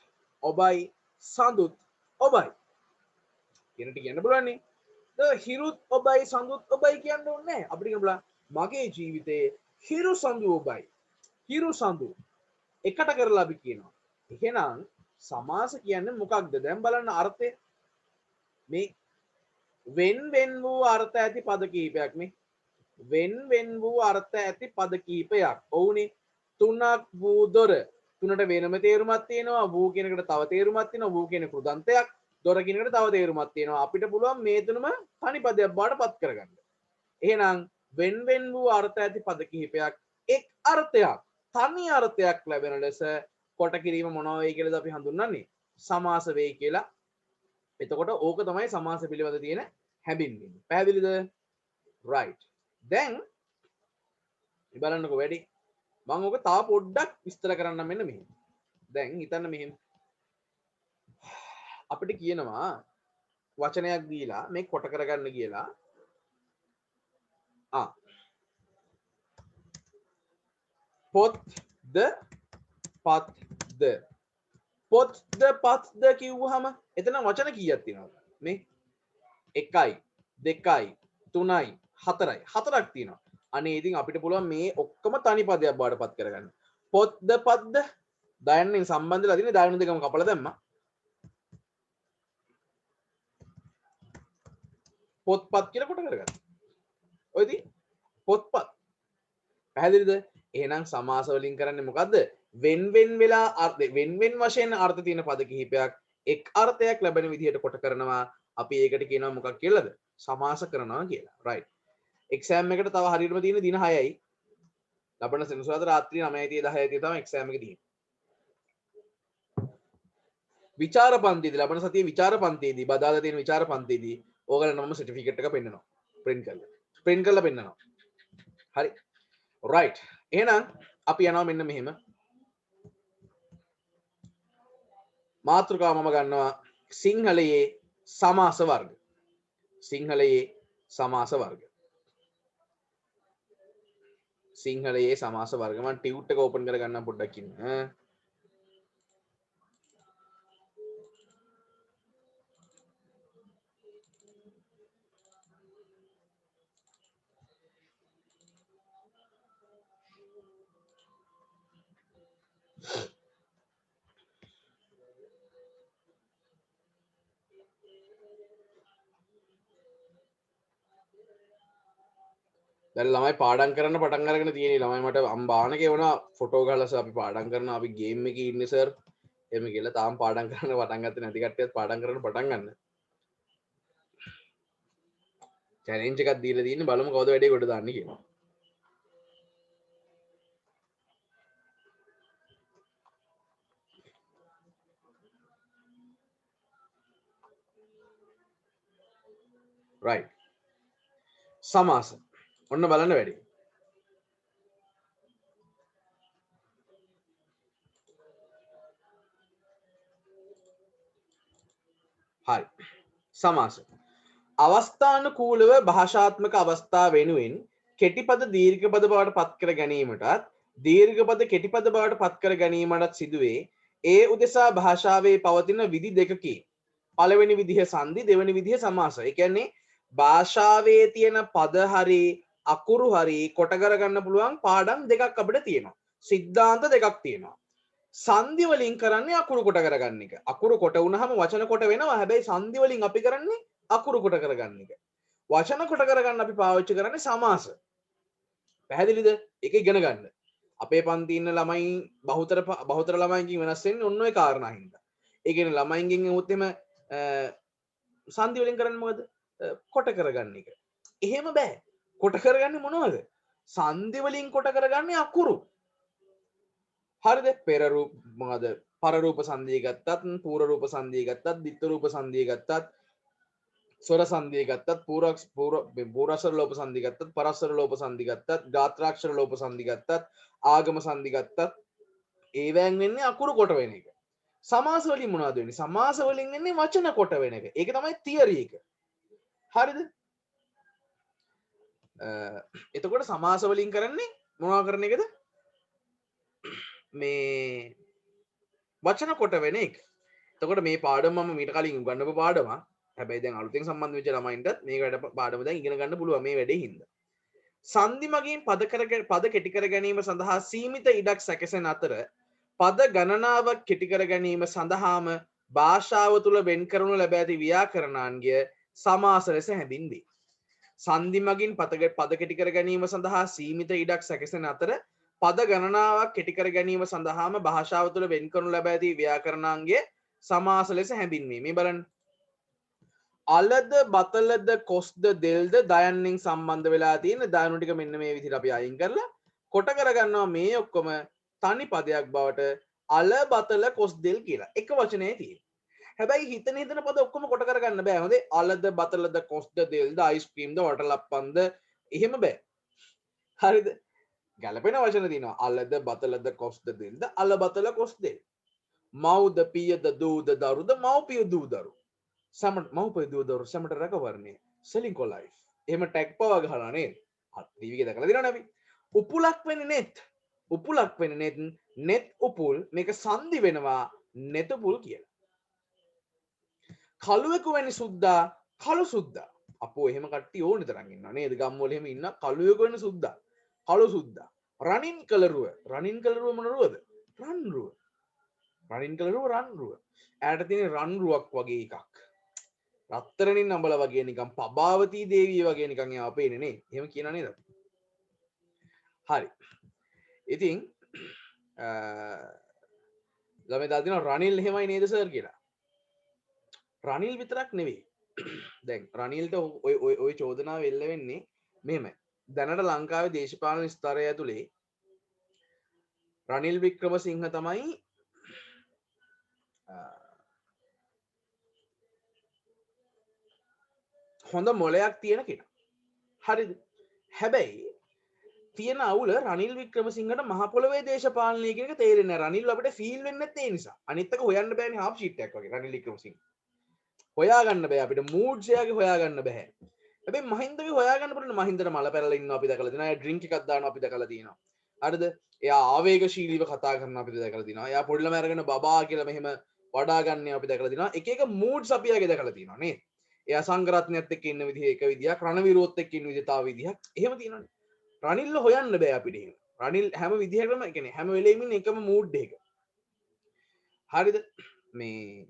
ඔබයි සඳුත් ඔබයි කියන ටික කියන්න පුළුවන් නේ. හිරුත් ඔබයි සඳුත් ඔබයි කියන්න ඕනේ නැහැ. අපිට කියන්න පුළුවන් මගේ ජීවිතයේ හිරු සඳු ඔබයි. හිරු සඳු එකට කරලා අපි කියනවා. එහෙනම් සමාස කියන්නේ මොකක්ද? දැන් බලන්න අර්ථය. මේ වෙන් වූ අර්ථ ඇති පද කීපයක් නේ. වෙන් වූ අර්ථ ඇති පද කීපයක්. ඔවුනේ. තුනක් වූ දොර. තුනට වෙනම තේරුමක් තියෙනවා. වූ කියනකට තව තේරුමක් තියෙනවා. වූ කියන කෘදන්තයක්. දොර කියනකට තව තේරුමක් තියෙනවා. අපිට පුළුවන් මේ තුනම තනි පදයක් බවට පත් කරගන්න. එහෙනම් වෙන් වූ අර්ථ ඇති පද කිහිපයක් එක් අර්ථයක් තනි අර්ථයක් ලැබෙන ලෙස කොට කිරීම මොනවා වෙයි කියලාද අපි හඳුන්වන්නේ සමාස වෙයි කියලා. එතකොට ඕක තමයි සමාස පිළිබඳ තියෙන හැඳින්වීම. පැහැදිලිද? right. දැන් බලන්නකො වැඩි. මම ඕක තා පොඩ්ඩක් විස්තර කරන්න මෙන්න මෙහෙම. දැන් හිතන්න මෙහෙම. අපිට කියනවා වචනයක් දීලා මේ කොට කරගන්න කියලා. පොත්ද පත්ද පොත්ද පත්ද කිව්වහම එතන වචන කීයක් තියෙනවද? මේ 1යි 2යි 3යි 4යි 4ක් තියෙනවා. අනේ ඉතින් අපිට පුළුවන් මේ ඔක්කොම තනි පදයක් බවට පත් කරගන්න. පොත්ද පත්ද දයන්නෙන් සම්බන්ධලා තියෙන දයන දෙකම කපලා දැම්මා. පොත්පත් කියලා කොට කරගන්න. ඔය ඉතින් පොත්පත්. පැහැදිලිද? එහෙනම් සමාස වලින් කරන්නේ මොකද්ද? වෙන් වෙලා අර්ථ වෙන් වශයෙන් අර්ථ තියෙන පද කිහිපයක් එක් අර්ථයක් ලැබෙන විදිහට කොට කරනවා. අපි ඒකට කියනවා මොකක් කියලාද? සමාස කරනවා කියලා. right. එක්සෑම් එකට තව හරියටම තියෙන දින 6යි. ලබන සෙනසුරාදා රාත්‍රී 9:10 10 තමයි එක්සෑම් එක තියෙන්නේ. විචාර පන්තියේදී ලබන සතියේ විචාර පන්තියේදී බදාදා තියෙන විචාර පන්තියේදී ඕගලන්ට මම සර්ටිෆිකේට් එක පෙන්නනවා. print කරලා පෙන්නනවා. හරි. right. එහෙනම් අපි යනවා මෙන්න මෙහෙම. මාතෘකාව මම ගන්නවා සිංහලයේ සමාස වර්ග. සිංහලයේ සමාස වර්ග. සිංහලයේ සමාස වර්ග. මම ටියුට් එක ඕපන් කරගන්නම් පොඩ්ඩක් ඉන්න. දැන් ළමයි පාඩම් කරන්න පටන් අරගෙන තියෙන්නේ. ළමයි මට අම්බාන කියවනවා ෆොටෝ ගහලා සර් අපි පාඩම් කරනවා අපි ගේම් එකේ ඉන්නේ සර්. එහෙම කියලා තාම පාඩම් කරන්න පටන් ගත්තේ නැති කට්ටියත් පාඩම් කරන්න පටන් ගන්න. චැලෙන්ජ් එකක් දීලා තියෙන්නේ බලමු කවුද වැඩේ කොට දාන්නේ කියලා. right. සමාස. ඔන්න බලන්න වැඩි. හරි. සමාස. අවස්ථානුකූලව භාෂාත්මක අවස්ථා වෙනුවෙන් කෙටිපද දීර්ඝපද බවට පත් කර ගැනීමටත් දීර්ඝපද කෙටිපද බවට පත් කර ගැනීමටත් සිදුවේ. ඒ උදෙසා භාෂාවේ පවතින විධි දෙකකි. පළවෙනි විදිහ සංදි, දෙවෙනි විදිහ සමාස. ඒ කියන්නේ භාෂාවේ තියෙන පද හරි අකුරු හරි කොට කරගන්න පුළුවන් පාඩම් දෙකක් අපිට තියෙනවා. සිද්ධාන්ත දෙකක් තියෙනවා. සංදි වලින් කරන්නේ අකුරු කොට කරගන්න එක. අකුරු කොට වුණාම වචන කොට වෙනවා. හැබැයි සංදි වලින් අපි කරන්නේ අකුරු කොට කරගන්න එක. වචන කොට කරගන්න අපි පාවිච්චි කරන්නේ සමාස. පැහැදිලිද? ඒක ඉගෙන ගන්න. අපේ පන්ති ඉන්න ළමයි බහුතර ළමයින්ගෙන් වෙනස් වෙන්නේ ඔන්න ඔය කාරණා හින්දා. ඒ කියන්නේ ළමයින්ගෙන් එමුත් එම සංදි වලින් කරන්නේ මොකද? කොට කරගන්න එක. එහෙම බෑ. කොට කරගන්නේ මොනවද? සංදි වලින් කොට කරගන්නේ අකුරු. හරිද? පෙර රූප මොකද? පර රූප සංදිය ගත්තත්, පූර්ව රූප සංදිය ගත්තත්, ditth රූප සංදිය ගත්තත්, ස්වර සංදිය ගත්තත්, පූර්වස්වර ලෝප සංදි ගත්තත්, පරස්වර ලෝප සංදි ගත්තත්, ගාත්‍රාක්ෂර ලෝප සංදි ගත්තත්, ආගම සංදි ගත්තත් ඒවෙන් වෙන්නේ අකුරු කොට වෙන එක. සමාස වලින් මොනවද වෙන්නේ? සමාස වලින් වෙන්නේ වචන කොට වෙන එක. ඒක තමයි තියරි එක. හරිද? එතකොට සමාස වලින් කරන්නේ මොනවා කරන එකද? මේ වචන කොට වෙන එක. එතකොට මේ පාඩම මම මීට කලින් උගන්වපු පාඩම. හැබැයි දැන් අලුතෙන් සම්බන්ධ වෙච්ච ළමයින්ට මේක වැඩ පාඩම දැන් ඉගෙන ගන්න පුළුවන් මේ වැඩේ හින්දා. සංදි මගින් පද කෙටි කර ගැනීම සඳහා සීමිත ඉඩක් සැකසෙන අතර පද ගණනාවක් කෙටි කර ගැනීම සඳහාම භාෂාව තුළ වෙන් කරනු ලැබ ඇති ව්‍යාකරණාන්ගය සමාස ලෙස හැඳින්වේ. සංදි මගින් පද කෙටි කර ගැනීම සඳහා සීමිත ඉඩක් සැකසෙන අතර පද ගණනාවක් කෙටි කර ගැනීම සඳහාම භාෂාව තුළ වෙන් කරනු ලැබ ඇති ව්‍යාකරණාන්ගය සමාස ලෙස හැඳින්වේ. මේ බලන්න. අලද බතලද කොස්ද දෙල්ද දයන්නෙන් සම්බන්ධ වෙලා තියෙන දයනු ටික මෙන්න මේ විදිහට අපි අයින් කරලා කොට කරගන්නවා මේ ඔක්කොම තනි පදයක් බවට අල බතල කොස් දෙල් කියලා එක වචනේ තියෙනවා. හැබැයි හිතන පද ඔක්කොම කොට කරගන්න බෑ. හොඳේ අලද බතලද කොස්ද දෙල්ද අයිස්ක්‍රීම්ද වටලප්පන්ද එහෙම බෑ. හරිද? ගැලපෙන වචන තියෙනවා. අලද බතලද කොස්ද දෙල්ද අල බතල කොස් දෙල්. මව්ද පියද දූද දරුද මව්පිය දූ දරු. සමට මව්පිය දූ දරු සමට රැකවරණය සෙලින්කෝ ලයිෆ්. එහෙම ටැග් පව ගහලා නේද? ටීවී එකේ දැකලා දිනවනේ අපි. උපුලක් වෙන්නේ නෙත්. උපුලක් වෙන්නේ නෙත් උපුල් මේක සංදි වෙනවා නෙතපුල් කියලා. කළුවෙකු වැනි සුද්දා කළු සුද්දා. අපෝ එහෙම කට්ටිය ඕනේ තරම් ඉන්නවා නේද? ගම්වල එහෙම ඉන්න කළුවෙකු වැනි සුද්දා කළු සුද්දා. රණින් කලරුව. රණින් කලරුව මොන රුවද? රන් රුව. රණින් කලරුව රන් රුව. ඈට තියෙන රන් රුවක් වගේ එකක්. රත්තරනින් අඹල වගේ නිකන් පබාවතී දේවිය වගේ නිකන් එයා අපේනේ නේ. එහෙම කියනා නේද? හරි. ඉතින් ළමයි දාලා දිනවා රනිල් එහෙමයි නේද සර් කියලා. රනිල් විතරක් නෙවෙයි. දැන් රනිල්ට ඔය චෝදනාව එල්ල වෙන්නේ මෙහෙමයි. දැනට ලංකාවේ දේශපාලන ස්තරය ඇතුලේ රනිල් වික්‍රමසිංහ තමයි හොඳ මොලයක් තියෙන කෙනා. හරිද? හැබැයි තියෙන අවුල රනිල් වික්‍රමසිංහට මහ පොළොවේ දේශපාලනය කියන එක තේරෙන්නේ නැහැ. රනිල් අපිට ෆීල් වෙන්නේ නැත්තේ ඒ නිසා. අනිත් එක හොයන්න බෑනේ හාෆ් ෂීට් එකක් වගේ රනිල් වික්‍රමසිංහ. හොයාගන්න බෑ අපිට මූඩ්ස් එයාගේ හොයාගන්න බෑ. හැබැයි මහින්දගේ හොයාගන්න පුළුවන්. මහින්දට මල පැරලා ඉන්නවා අපි දැකලා තියෙනවා. එයා ඩ්‍රින්ක් එකක් දානවා අපි දැකලා තියෙනවා. හරිද? එයා ආවේගශීලීව කතා කරනවා අපි දැකලා තියෙනවා. එයා පොඩි ළමයි අරගෙන බබා කියලා මෙහෙම වඩා ගන්න අපි දැකලා තියෙනවා. එක එක මූඩ්ස් අපි එයාගේ දැකලා තියෙනවා නේද? එයා සංගරත්නයත් එක්ක ඉන්න විදිහ එක විදිහක්, රණවිරුවත් එක්ක ඉන්න විදිහ තව විදිහක්. එහෙම තියෙනවානේ. රනිල්ව හොයන්න බෑ අපිට එහෙම. රනිල් හැම විදිහකටම ඒ කියන්නේ හැම වෙලෙම ඉන්නේ එකම මූඩ් එකක. හරිද? මේ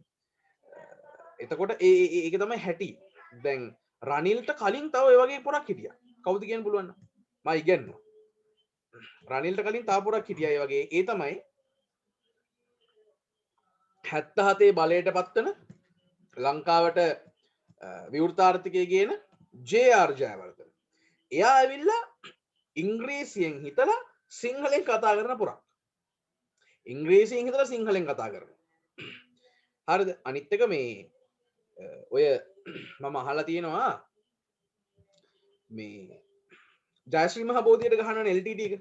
එතකොට ඒක තමයි හැටි. දැන් රනිල්ට කලින් තව ඒ වගේ පොරක් හිටියා. කවුද කියන්න පුළුවන්? මම ඉගෙනනවා. රනිල්ට කලින් තව පොරක් හිටියා ඒ වගේ. ඒ තමයි 77 බලයට පත්වන ලංකාවට විවෘතාර්ථිකය කියන ජේ.ආර්. ජයවර්ධන. එයා ඇවිල්ලා ඉංග්‍රීසියෙන් හිතලා සිංහලෙන් කතා කරන පොරක්. ඉංග්‍රීසියෙන් හිතලා සිංහලෙන් කතා කරනවා. හරිද? අනිත් එක මේ ඔය මම අහලා තියෙනවා මේ ජයශ්‍රී මහ බෝධියට ගහනවනේ LTT එක.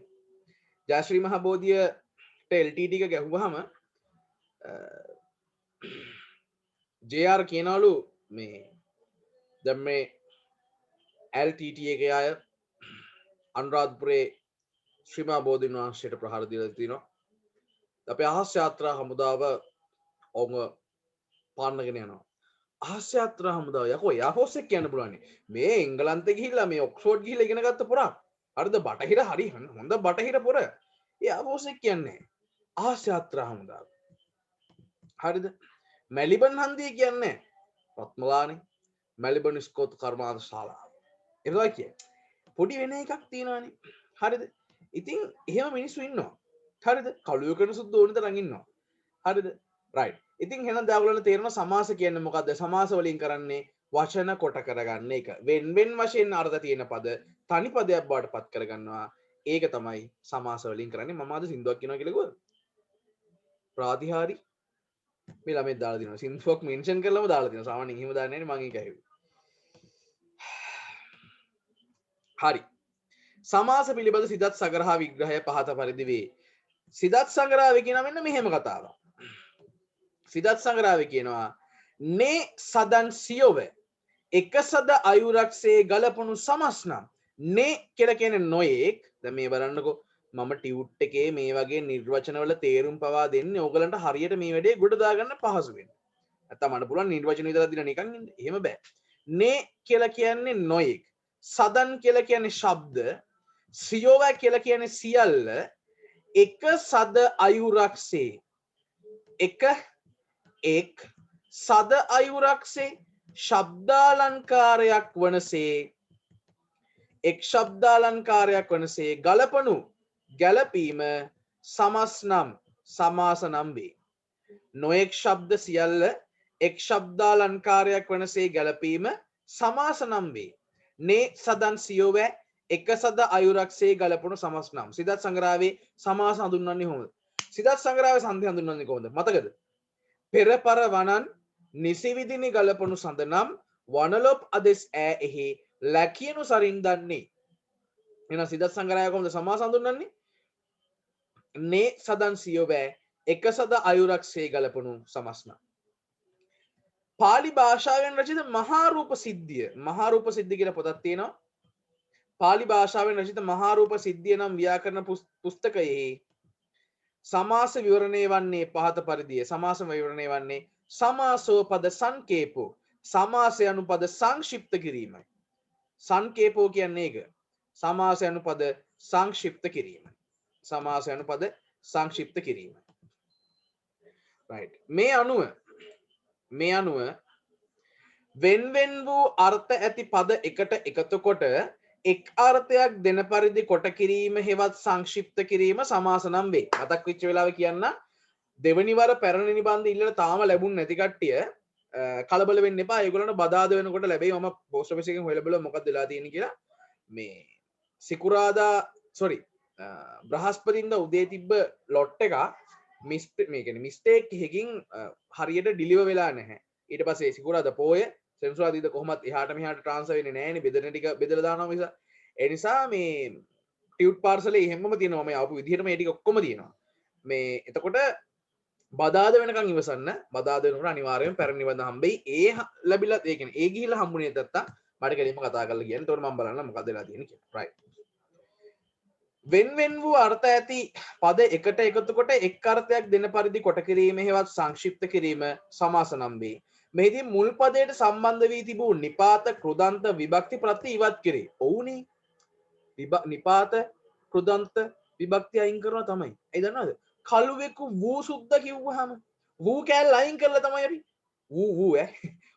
ජයශ්‍රී මහ බෝධියට LTT එක ගැහුවාම JR කියනවලු මේ දැන් මේ LTT එකේ අය අනුරාධපුරේ ශ්‍රී මහ බෝධීන් වහන්සේට ප්‍රහාර දීලා තිනවා. අපේ අහස් යාත්‍රා හමුදාව ඔවුන් පාන්නගෙන යනවා. අහස් යාත්‍රා හමුදාව යකෝ එයාෆෝස් එක කියන්න පුළුවන්. මේ එංගලන්තේ ගිහිල්ලා මේ ඔක්ස්ෆෝඩ් ගිහිල්ලා ඉගෙන ගත්ත පොරක්. හරිද? බටහිර හරි හොඳ බටහිර පොර. එයාෆෝස් එක කියන්නේ අහස් යාත්‍රා හමුදාව. හරිද? මැලිබන් හන්දිය කියන්නේ රත්මලානේ. මැලිබන් ස්කෝත් කර්මාන්ත ශාලාව. ඒක කිය. පොඩි වෙන එකක් තියෙනවානේ. හරිද? ඉතින් එහෙම මිනිස්සු ඉන්නවා. හරිද? කළුවකන සුද්ද ඕන තරම් ඉන්නවා. හරිද? රයිට්. ඉතින් එහෙනම් දැන් තේරෙනවා සමාස කියන්නේ මොකද්ද? සමාස වලින් කරන්නේ වචන කොට කරගන්න එක. වෙන වෙන වශයෙන් අර්ථ තියෙන පද තනි පදයක් බවට පත් කරගන්නවා. ඒක තමයි සමාස වලින් කරන්නේ. මම අද සින්දුවක් කියනවා කියලා කිව්වද? ප්‍රාතිහාරි මේ ළමයි දාලා දිනවා. සින්දුවක් මෙන්ෂන් කරලාම දාලා දිනවා. සාමාන්‍යයෙන් එහෙම දාන්නේ නැහැ නේ මම ඒක ඇහුවේ. හරි. සමාස පිළිබඳ සිදත් සංග්‍රහ විග්‍රහය පහත පරිදි වේ. සිදත් සංග්‍රහය කියන මෙන්න මෙහෙම කතාවක්. සිදත් සංග්‍රහය කියනවා නේ සදන් සියොව එක සද අයුරක්සේ ගලපුණු සමස් නම් නේ කියලා කියන්නේ නොයෙක්. දැන් මේ බලන්නකෝ මම ටියුට් එකේ මේ වගේ නිර්වචනවල තේරුම් පවා දෙන්නේ ඕගලන්ට හරියට මේ වැඩේ ගොඩ දාගන්න පහසු වෙන්න. නැත්තම් මට පුළුවන් නිර්වචන විතරක් දීලා නිකන් ඉන්න. එහෙම බෑ. නේ කියලා කියන්නේ නොයෙක්. සදන් කියලා කියන්නේ ශබ්ද. සියොව කියලා කියන්නේ සියල්ල. එක සද අයුරක්සේ එක එක් සද අයුරක්සේ ශබ්දාලංකාරයක් වනසේ එක් ශබ්දාලංකාරයක් වනසේ ගලපනු ගැලපීම සමස් නම් සමාස නම් වේ. නොඑක් ශබ්ද සියල්ල එක් ශබ්දාලංකාරයක් වනසේ ගැලපීම සමාස නම් වේ. නේ සදන් සියොවැ එක සද අයුරක්සේ ගලපුණු සමස් නම්. සිදත් සංග්‍රහයේ සමාස හඳුන්වන්නේ කොහොමද? සිදත් සංග්‍රහයේ සංධි හඳුන්වන්නේ කොහොමද? මතකද? පෙරපර වනන් නිසිවිදිනි ගලපනු සඳ නම් වනලොප් අදෙස් ඈ එහි ලැකියනු සරින් දන්නේ. එන සිදත් සංග්‍රහය කොහොමද සමාස හඳුන්වන්නේ? නේ සදන් සියොවැ එක සද අයුරක්සේ ගලපනු සමස් නම්. පාලි භාෂාවෙන් රචිත මහා රූප සිද්ධිය. මහා රූප සිද්ධිය කියලා පොතක් තියෙනවා. පාලි භාෂාවෙන් රචිත මහා රූප සිද්ධිය නම් ව්‍යාකරණ පුස්තකයේ සමාස විවරණය වන්නේ පහත පරිදිය. සමාස විවරණය වන්නේ සමාසෝ පද සංකේපෝ. සමාසය අනු පද සංක්ෂිප්ත කිරීමයි. සංකේපෝ කියන්නේ ඒක. සමාසය අනු පද සංක්ෂිප්ත කිරීම. සමාසය අනු පද සංක්ෂිප්ත කිරීම. right. මේ අනුව වෙන්වෙන් වූ අර්ථ ඇති පද එකට එකතු කොට එක් අර්ථයක් දෙන පරිදි කොට කිරීම හෙවත් සංක්ෂිප්ත කිරීම සමාස නම් වේ. මතක් වෙච්ච වෙලාව කියන්න දෙවනි වර පැරණි නිබන්ධ ඉල්ලලා තාම ලැබුණ නැති කට්ටිය කලබල වෙන්න එපා. ඒගොල්ලන්ට බදාද වෙනකොට ලැබෙයි. මම පෝස්ට් ඔෆිස් එකෙන් හොයලා බලුවා මොකක්ද වෙලා තියෙන්නේ කියලා. මේ සිකුරාදා බ්‍රහස්පතින්දා උදේ තිබ්බ ලොට් එක මේ කියන්නේ මිස්ටේක් එකකින් හරියට ඩිලිවර් වෙලා නැහැ. ඊට පස්සේ සිකුරාදා පෝය සෙන්සුරාදීද කොහොමත් එහාට මෙහාට ට්‍රාන්ස්ෆර් වෙන්නේ නැහැනේ. බෙදෙන ටික බෙදලා දානවා මිස. ඒ නිසා මේ ටියුට් පාර්සලේ එහෙමම තියෙනවා. මම ආපු විදිහට මේ ටික ඔක්කොම තියෙනවා. මේ එතකොට බදාද වෙනකන් ඉවසන්න. බදාද වෙනකොට අනිවාර්යයෙන් පැරණි නිබන්ධ හම්බෙයි. ඒ ලැබිලා ඒ කියන්නේ ඒ ගිහිල්ලා හම්බුනේ නැත්තම් මට කෙලින්ම කතා කරලා කියන්න. එතකොට මම බලන්න මොකද වෙලා තියෙන්නේ කියලා. right. වෙන්වෙන් වූ අර්ථ ඇති පද එකට එකතු කොට එක් අර්ථයක් දෙන පරිදි කොට කිරීම හෙවත් සංක්ෂිප්ත කිරීම සමාස නම් වේ. මෙහිදී මුල් පදයට සම්බන්ධ වී තිබූ නිපාත කෘදන්ත විභක්ති ප්‍රත්‍ය ඉවත් කෙරේ. ඔව්නේ. නිපාත කෘදන්ත විභක්ති අයින් කරනවා තමයි. ඒ දන්නවද? කළුවෙකු වූ සුද්ධ කිව්වහම වූ කෑල්ල අයින් කරලා තමයි අපි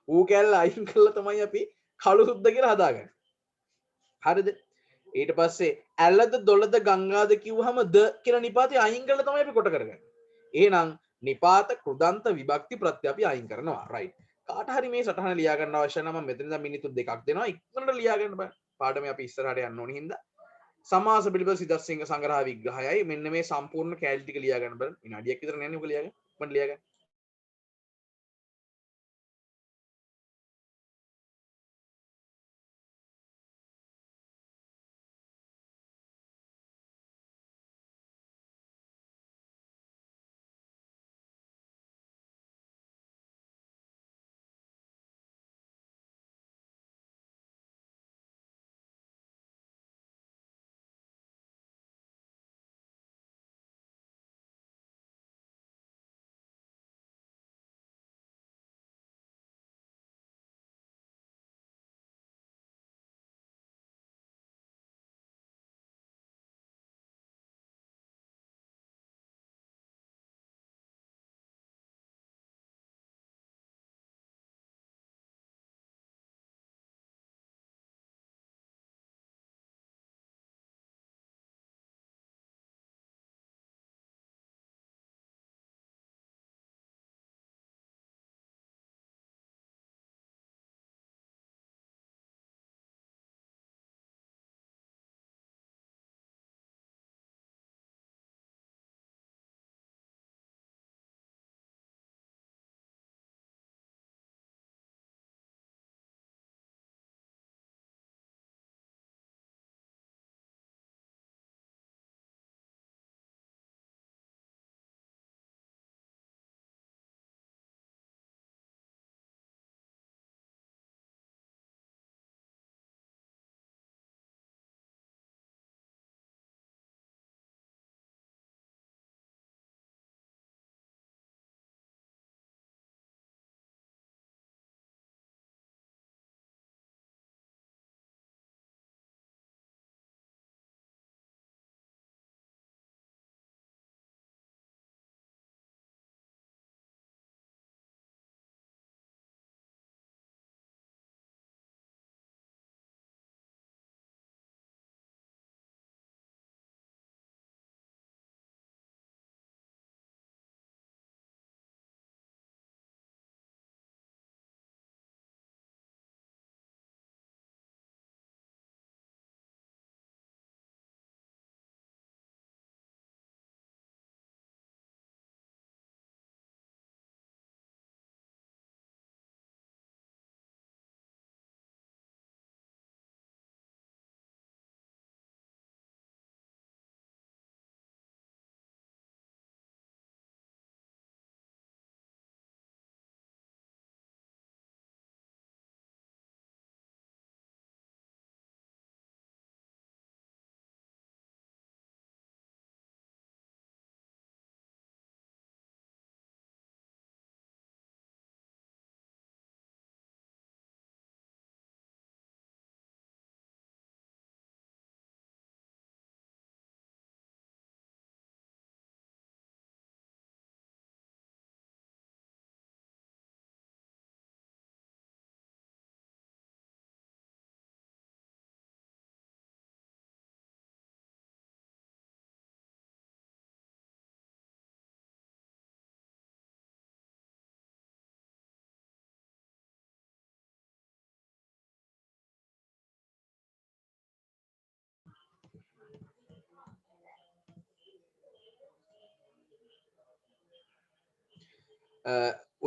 වූ කෑල්ල අයින් කරලා තමයි අපි කළු සුද්ධ කියලා හදාගන්නේ. හරිද? ඊට පස්සේ ඇල්ලද දොළද ගංගාද කිව්වහම ද කියලා නිපාතය අයින් කරලා තමයි අපි කොට කරගන්නේ. එහෙනම් නිපාත කෘදන්ත විභක්ති ප්‍රත්‍ය අපි අයින් කරනවා. right. කාට හරි මේ සටහන ලියා ගන්න අවශ්‍ය නම් මම මෙතන ඉඳන් මිනිත්තු දෙකක් දෙනවා. ඉක්මනට ලියා ගන්න බෑ. පාඩමේ අපි ඉස්සරහට යන්න ඕනේ හින්දා. සමාස පිළිබඳ සිදස් සංග්‍රහ විග්‍රහයයි මෙන්න මේ සම්පූර්ණ කැලේ ටික ලියා ගන්න බලන්න. විනාඩියක් විතර නෑනේ ඔක ලියා ගන්න. මම ලියා ගන්න.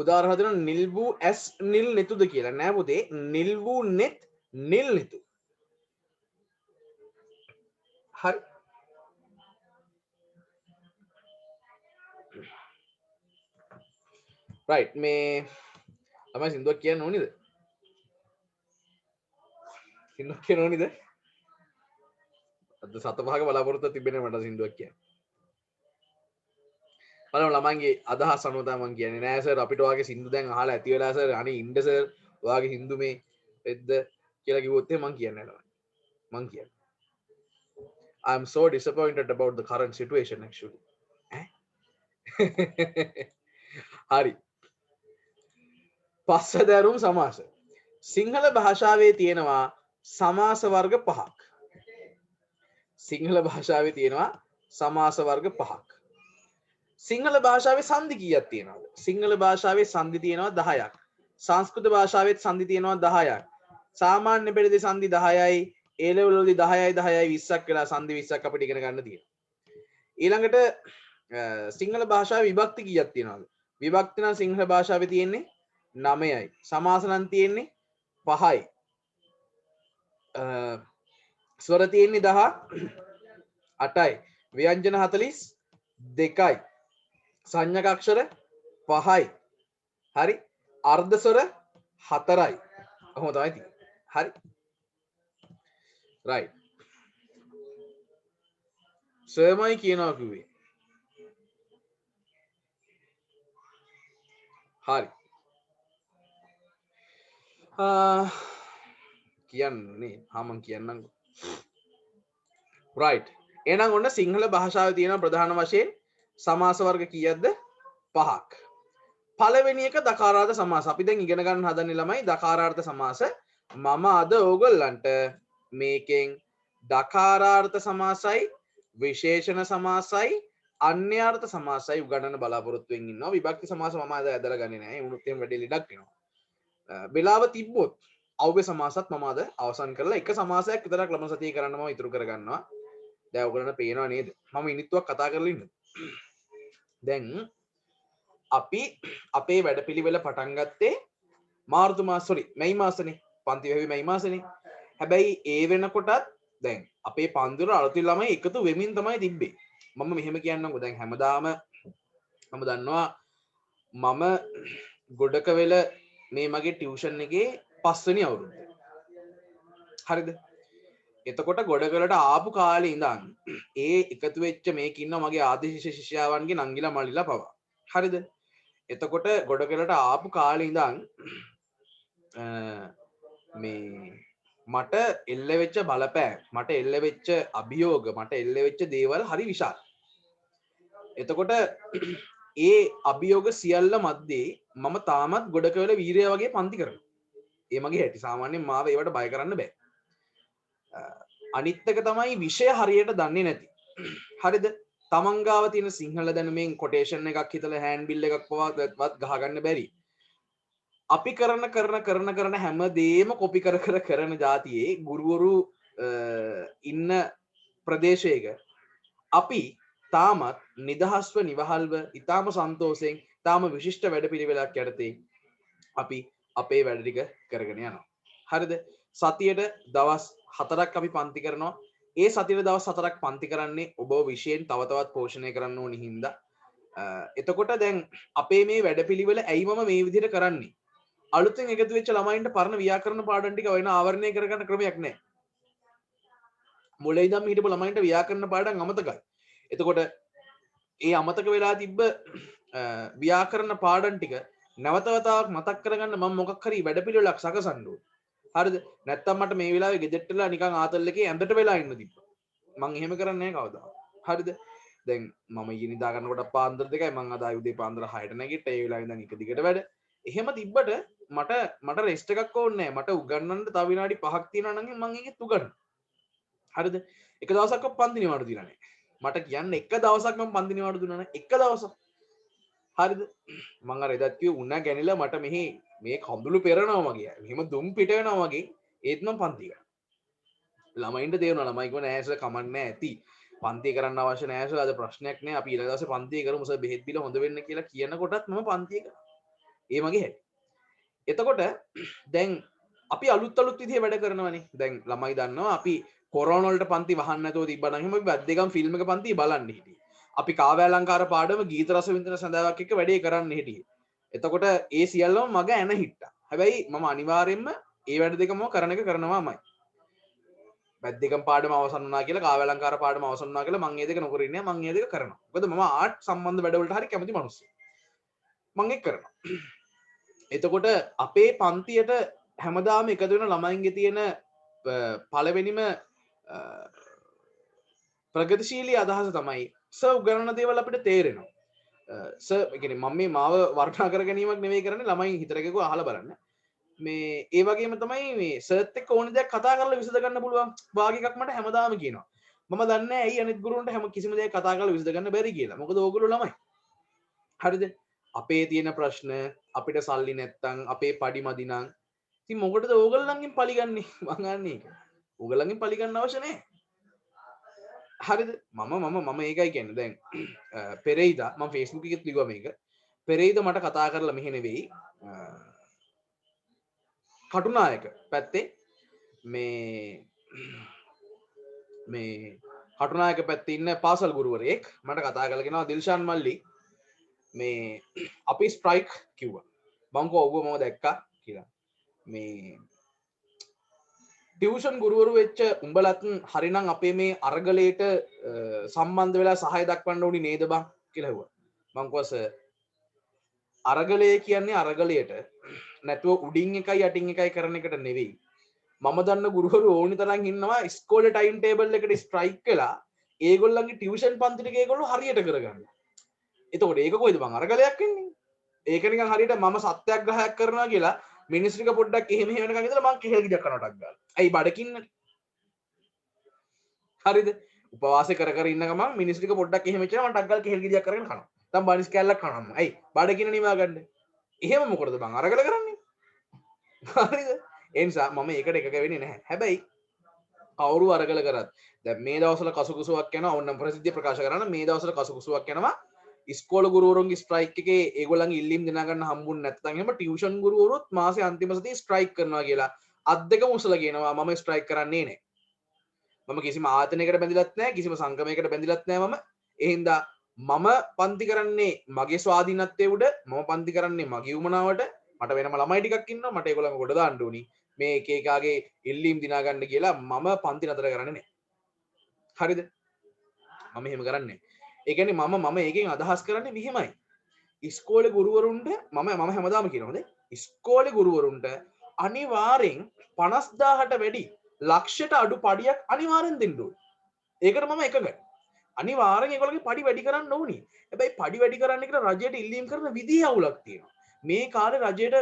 උදාහරණ දෙනවා නිල් වූ ඇස් නිල් නෙතුද කියලා. නෑ පුතේ, නිල් වූ නෙත් නිල් නෙතු. හරි. රයිට්, මේ ළමයි සින්දුවක් කියන්න ඕනිද? සින්දුවක් කියන්න ඕනිද? අද සත පහක බලාපොරොත්තු තිබෙන මට සින්දුවක් කියන්න. බලමු ළමයින්ගේ අදහස් අනුව තමයි මම කියන්නේ. නෑ සර් අපිට ඔයාගේ සින්දු දැන් අහලා ඇති වෙලා සර් අනේ ඉන්න සර් ඔයාගේ සින්දු මේ වෙද්ද කියලා කිව්වොත් මම කියන්නේ නැහැ ළමයි. මම කියන්නේ I am so disappointed about the current situation actually. හරි. පස්සදැරුම් සමාස. සිංහල භාෂාවේ තියෙනවා සමාස වර්ග 5ක්. සිංහල භාෂාවේ තියෙනවා සමාස වර්ග 5ක්. සිංහල භාෂාවේ සංදි කීයක් තියෙනවද? සිංහල භාෂාවේ සංදි තියෙනවා 10ක්. සංස්කෘත භාෂාවෙත් සංදි තියෙනවා 10ක්. සාමාන්‍ය පෙළේ සංදි 10යි. A level වලදී 10යි 10යි 20ක් වෙලා සංදි 20ක් අපිට ඉගෙන ගන්න තියෙනවා. ඊළඟට සිංහල භාෂාවේ විභක්ති කීයක් තියෙනවද? විභක්ති නම් සිංහල භාෂාවේ තියෙන්නේ 9යි. සමාස නම් තියෙන්නේ 5යි. ස්වර තියෙන්නේ 18යි. ව්‍යංජන 42යි. සංඥක අක්ෂර 5යි. හරි. අර්ධ ස්වර 4යි. කොහොම තමයි තියෙන්නේ. හරි. right. සර්මයි කියනවා කිව්වේ. හරි. කියන්නේ මම කියන්නම්. right. එහෙනම් ඔන්න සිංහල භාෂාවේ තියෙන ප්‍රධාන වශයෙන් සමාස වර්ග කීයක්ද? 5ක්. පළවෙනි එක දකාරාර්ථ සමාස. අපි දැන් ඉගෙන ගන්න හදන්නේ ළමයි දකාරාර්ථ සමාස. මම අද ඕගොල්ලන්ට මේකෙන් දකාරාර්ථ සමාසයි, විශේෂණ සමාසයි, අන්‍යාර්ථ සමාසයි උගන්නන්න බලාපොරොත්තු වෙමින් ඉන්නවා. විභක්ති සමාස මම අද ඇදලා ගන්නේ නැහැ. ඒ වුණත් එහෙම වැඩි ලඩක් වෙනවා. වෙලාව තිබ්බොත් අව්‍ය සමාසත් මම අද අවසන් කරලා එක සමාසයක් විතරක් ළම සතියේ කරන්න මම ඉතුරු කරගන්නවා. දැන් ඔයගොල්ලන්ට පේනවා නේද? මම ඉනිත්තුවක් කතා කරලා ඉන්නේ. දැන් අපි අපේ වැඩපිළිවෙල පටන් ගත්තේ මාර්තු මාස මැයි මාසනේ. පන්ති වැවි මැයි මාසනේ. හැබැයි ඒ වෙනකොටත් දැන් අපේ පන්තිවල අලුතින් ළමයි එකතු වෙමින් තමයි තිබ්බේ. මම මෙහෙම කියන්නම්කෝ. දැන් හැමදාම මම දන්නවා මම ගොඩක වෙල මේ මගේ ටියුෂන් එකේ 5 වෙනි අවුරුද්ද. හරිද? එතකොට ගොඩකලට ආපු කාලේ ඉඳන් ඒ එකතු වෙච්ච මේක ඉන්නවා මගේ ආදි ශිෂ්‍ය ශිෂ්‍යාවන්ගේ නංගිලා මල්ලිලා පවා. හරිද? එතකොට ගොඩකලට ආපු කාලේ ඉඳන් මේ මට එල්ල වෙච්ච බලපෑම්, මට එල්ල වෙච්ච අභියෝග, මට එල්ල වෙච්ච දේවල් හරි විශාල. එතකොට ඒ අභියෝග සියල්ල මැද්දේ මම තාමත් ගොඩකවල වීරයා වගේ පන්ති කරනවා. ඒ මගේ හැටි. සාමාන්‍යයෙන් මාව ඒවට බය කරන්න බෑ. අනිත් එක තමයි විෂය හරියට දන්නේ නැති. හරිද? තමන් ගාව තියෙන සිංහල දැනුමෙන් කොටේෂන් එකක් හිතලා හෑන්ඩ් බිල් එකක් පවත් ගහගන්න බැරි. අපි කරන හැම දේම කොපි කරන જાතියේ ගුරුවරු ඉන්න ප්‍රදේශයක අපි තාමත් නිදහස්ව නිවහල්ව ඊටාම සන්තෝෂයෙන් තාම විශිෂ්ට වැඩපිළිවෙලක් යටතේ අපි අපේ වැඩ ටික කරගෙන යනවා. හරිද? සතියට දවස් 4ක් අපි පන්ති කරනවා. ඒ සතියේ දවස් 4ක් පන්ති කරන්නේ ඔබ විශේෂයෙන් තව තවත් පෝෂණය කරන්න ඕනි හින්දා. එතකොට දැන් අපේ මේ වැඩපිළිවෙල ඇයි මම මේ විදිහට කරන්නේ? අලුතෙන් එකතු වෙච්ච ළමයින්ට පරණ ව්‍යාකරණ පාඩම් ටික වෙන ආවරණය කරගන්න ක්‍රමයක් නැහැ. මුලින් ඉඳන් හිටපු ළමයින්ට ව්‍යාකරණ පාඩම් අමතකයි. එතකොට ඒ අමතක වෙලා තිබ්බ ව්‍යාකරණ පාඩම් ටික නැවත වතාවක් මතක් කරගන්න මම මොකක් හරි වැඩපිළිවෙලක් සකසන්න ඕනේ. හරිද? නැත්තම් මට මේ වෙලාවේ ගෙදරටලා නිකන් ආතල් එකේ ඇඳට වෙලා ඉන්න තිබ්බා. මං එහෙම කරන්නේ නැහැ කවදාවත්. හරිද? දැන් මම ඊයේ නිදා ගන්නකොට පාන්දර 2යි මං අද උදේ පාන්දර 6ට නැගිට්ටා. ඒ වෙලාවේ ඉඳන් එක දිගට වැඩ. එහෙම තිබ්බට මට රෙස්ට් එකක් ඕනේ නැහැ. මට උගන්නන්න තව විනාඩි 5ක් තියෙනවා නම් මං ඒකෙත් උගන්වනවා. හරිද? එක දවසක් පන්ති නිවාඩු දීලා නැහැ. මට කියන්න එක දවසක් මම පන්ති නිවාඩු දුන්නා නැහැ. එක දවසක්. හරිද? මං අර එදත් කිව්ව උණා ගැනිලා මට මෙහි මේ කඳුළු පෙරනවා වගේ. මෙහෙම දුම් පිට වෙනවා වගේ ඒත් මම පන්ති ගන්නවා. ළමයින්ට තේරෙනවා ළමයි කිව්ව නෑ සර් කමක් නෑ ඇති. පන්ති කරන්න අවශ්‍ය නෑ සර් අද ප්‍රශ්නයක් නෑ අපි ඊළඟ දවසේ පන්ති කරමු සර් බෙහෙත් බිල හොඳ වෙන්න කියලා කියනකොටත් මම පන්ති කරනවා. ඒ මගේ හැටි. එතකොට දැන් අපි අලුත් විදිහේ වැඩ කරනවනේ. දැන් ළමයි දන්නවා අපි කොරෝනා වලට පන්ති වහන්න නැතුව තිබ්බනම් එහෙම අපි වැද්දේගම් ෆිල්ම් එක පන්ති බලන්න හිටියේ. අපි කාව්‍ය අලංකාර පාඩම ගීත රස වින්දන සඳහාවක් එක්ක වැඩේ කරන්න හිටියේ. එතකොට ඒ සියල්ලම මග ඇන හිට්ටා. හැබැයි මම අනිවාර්යෙන්ම ඒ වැඩ දෙකම කරන එක කරනවාමයි. වැද්දේගම් පාඩම අවසන් වුණා කියලා කාව්‍ය අලංකාර පාඩම අවසන් වුණා කියලා මම ඒ දෙක නොකර ඉන්නේ නැහැ. මම ඒ දෙක කරනවා. මොකද මම ආර්ට් සම්බන්ධ වැඩවලට හරි කැමති මිනිස්සෙක්. මම ඒක කරනවා. එතකොට අපේ පන්තියට හැමදාම එකතු වෙන ළමයින්ගේ තියෙන පළවෙනිම ප්‍රගතිශීලී අදහස තමයි සර් උගන්වන දේවල් අපිට තේරෙනවා. සර් කියන්නේ මම මේ මාව වර්ණනා කර ගැනීමක් නෙවෙයි කරන්නේ ළමයි හිතරකෙකව අහලා බලන්න. මේ ඒ වගේම තමයි මේ සර්ත් එක්ක ඕන දෙයක් කතා කරලා විසඳ ගන්න පුළුවන් වාගේ එකක් මට හැමදාම කියනවා. මම දන්නේ නැහැ ඇයි අනිත් ගුරුවරුන්ට හැම කිසිම දෙයක් කතා කරලා විසඳ ගන්න බැරි කියලා. මොකද ඕගොල්ලෝ ළමයි. හරිද? අපේ තියෙන ප්‍රශ්න අපිට සල්ලි නැත්තම් අපේ පඩි මදි නම් ඉතින් මොකටද ඕගොල්ලන්ගෙන් පරිගන්නේ? මං අහන්නේ ඒක. ඕගොල්ලන්ගෙන් පරිගන්න අවශ්‍ය නැහැ. හරිද? මම ඒකයි කියන්නේ. දැන් පෙරේදා මම Facebook එකෙත් ලිව්වා මේක. පෙරේදා මට කතා කරලා මෙහෙ නෙවෙයි. කටුනායක පැත්තේ මේ කටුනායක පැත්තේ ඉන්න පාසල් ගුරුවරයෙක් මට කතා කරලා කියනවා දිල්ෂාන් මල්ලි මේ අපි ස්ට්‍රයික් කිව්වා. මං කෝ ඔව් මම දැක්කා කියලා. මේ ටියුෂන් ගුරුවරු වෙච්ච උඹලත් හරිනම් අපේ මේ අරගලයට සම්බන්ධ වෙලා සහාය දක්වන්න ඕනි නේද බං කියලා ඇහුවා. මං කිව්වා සර් අරගලය කියන්නේ අරගලයට නැතුව උඩින් එකයි යටින් එකයි කරන එකට නෙවෙයි. මම දන්න ගුරුවරු ඕනි තරම් ඉන්නවා ඉස්කෝලේ ටයිම් ටේබල් එකට ස්ට්‍රයික් කළා ඒගොල්ලන්ගේ ටියුෂන් පන්ති ටික ඒගොල්ලෝ හරියට කරගන්න. එතකොට ඒක කොයිද බං අරගලයක් වෙන්නේ? ඒක නිකන් හරියට මම සත්‍යග්‍රහයක් කරනවා කියලා මිනිස්සු ටික පොඩ්ඩක් එහෙම වෙනකන් ඉඳලා මං කෙහෙල් ගෙඩියක් කනවටක් ගාලා. ඇයි බඩකින්නනේ? හරිද? උපවාසය කර කර ඉන්න ගමන් මිනිස්සු ටික පොඩ්ඩක් එහෙම වෙච්චා මං ටක් ගාලා කෙහෙල් ගෙඩියක් කරගෙන කනවා. දැන් බනිස් කෑල්ලක් කනවා. ඇයි බඩකින්න නිවා ගන්න. එහෙම මොකටද බං අරගල කරන්නේ? හරිද? ඒ නිසා මම ඒකට එකක වෙන්නේ නැහැ. හැබැයි කවුරු අරගල කරත් දැන් මේ දවස්වල කසුකුසුවක් යනවා. ඕන්නම් ප්‍රසිද්ධිය ප්‍රකාශ කරන්න මේ දවස්වල කසුකුසුවක් යනවා. ඉස්කෝල ගුරුවරුන්ගේ ස්ට්‍රයික් එකේ ඒගොල්ලන්ගේ ඉල්ලීම් දෙනා ගන්න හම්බුනේ නැත්නම් එහෙම ටියුෂන් ගුරුවරුත් මාසේ අන්තිම සතියේ ස්ට්‍රයික් කරනවා කියලා අත් දෙකම උසලා කියනවා මම ස්ට්‍රයික් කරන්නේ නැහැ. මම කිසිම ආයතනයකට බැඳිලත් නැහැ කිසිම සංගමයකට බැඳිලත් නැහැ මම. ඒ හින්දා මම පන්ති කරන්නේ මගේ ස්වාධීනත්වයේ උඩ මම පන්ති කරන්නේ මගේ උමනාවට මට වෙනම ළමයි ටිකක් ඉන්නවා මට ඒගොල්ලන්ව කොට දාන්න ඕනි. මේ එක එකාගේ ඉල්ලීම් දිනා ගන්න කියලා මම පන්ති නතර කරන්නේ නැහැ. හරිද? මම එහෙම කරන්නේ නැහැ. ඒ කියන්නේ මම ඒකෙන් අදහස් කරන්නේ මෙහෙමයි. ඉස්කෝලේ ගුරුවරුන්ට මම හැමදාම කියනවාද ඉස්කෝලේ ගුරුවරුන්ට අනිවාර්යෙන් 50000ට වැඩි ලක්ෂයට අඩු පඩියක් අනිවාර්යෙන් දෙන්න ඕනේ. ඒකට මම එකඟයි. අනිවාර්යෙන් ඒගොල්ලෝගේ පඩි වැඩි කරන්න ඕනි. හැබැයි පඩි වැඩි කරන්න කියලා රජයට ඉල්ලීම් කරන විදිහ අවුලක් තියෙනවා. මේ කාලේ රජයට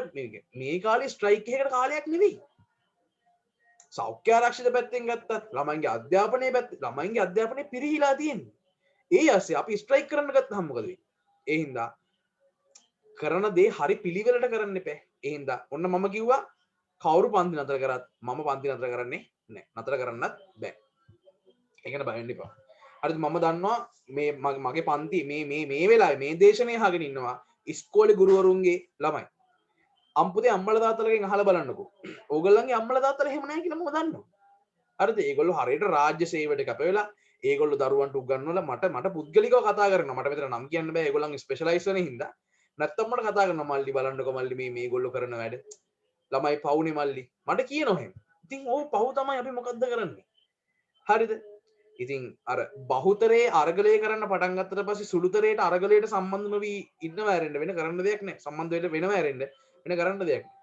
මේ කාලේ ස්ට්‍රයික් එකකට කාලයක් නෙවෙයි. සෞඛ්‍ය ආරක්ෂිත පැත්තෙන් ගත්තත් ළමයින්ගේ අධ්‍යාපනය පිරිහිලා තියෙන්නේ. ඒ ඇස්සේ අපි ස්ට්‍රයික් කරන්න ගත්තහම මොකද වෙන්නේ? ඒ හින්දා කරන දේ හරි පිළිවෙලට කරන්න එපා. ඒ හින්දා ඔන්න මම කිව්වා කවුරු පන්ති නතර කරත් මම පන්ති නතර කරන්නේ නැහැ. නතර කරන්නත් බෑ. ඒකට බය වෙන්න එපා. හරිද? මම දන්නවා මේ මගේ පන්ති මේ වෙලාවේ මේ දේශනේ අහගෙන ඉන්නවා ඉස්කෝලේ ගුරුවරුන්ගේ ළමයි. අම්පුතේ අම්මලා තාත්තලාගෙන් අහලා බලන්නකෝ. ඕගොල්ලන්ගේ අම්මලා තාත්තලා එහෙම නැහැ කියලා මම දන්නවා. හරිද? ඒගොල්ලෝ හරියට රාජ්‍ය සේවයට කැප වෙලා ඒගොල්ලෝ දරුවන්ට උගන්වලා මට පුද්ගලිකව කතා කරනවා. මට මෙතන නම් කියන්න බෑ. ඒගොල්ලන් ස්පෙෂලායිස් වෙන හින්දා. නැත්තම් මට කතා කරනවා මල්ලි බලන්නකෝ මල්ලි මේගොල්ලෝ කරන වැඩ. ළමයි පවුනේ මල්ලි. මට කියනවා එහෙම. ඉතින් ඕ පව් තමයි අපි මොකද්ද කරන්නේ? හරිද? ඉතින් අර බහුතරේ අරගලය කරන්න පටන් ගත්තට පස්සේ සුළුතරේට අරගලයට සම්බන්ධ නොවි ඉන්නවා ඇරෙන්න වෙන කරන්න දෙයක් නැහැ. සම්බන්ධ වෙන්න වෙනවා ඇරෙන්න වෙන කරන්න දෙයක් නැහැ.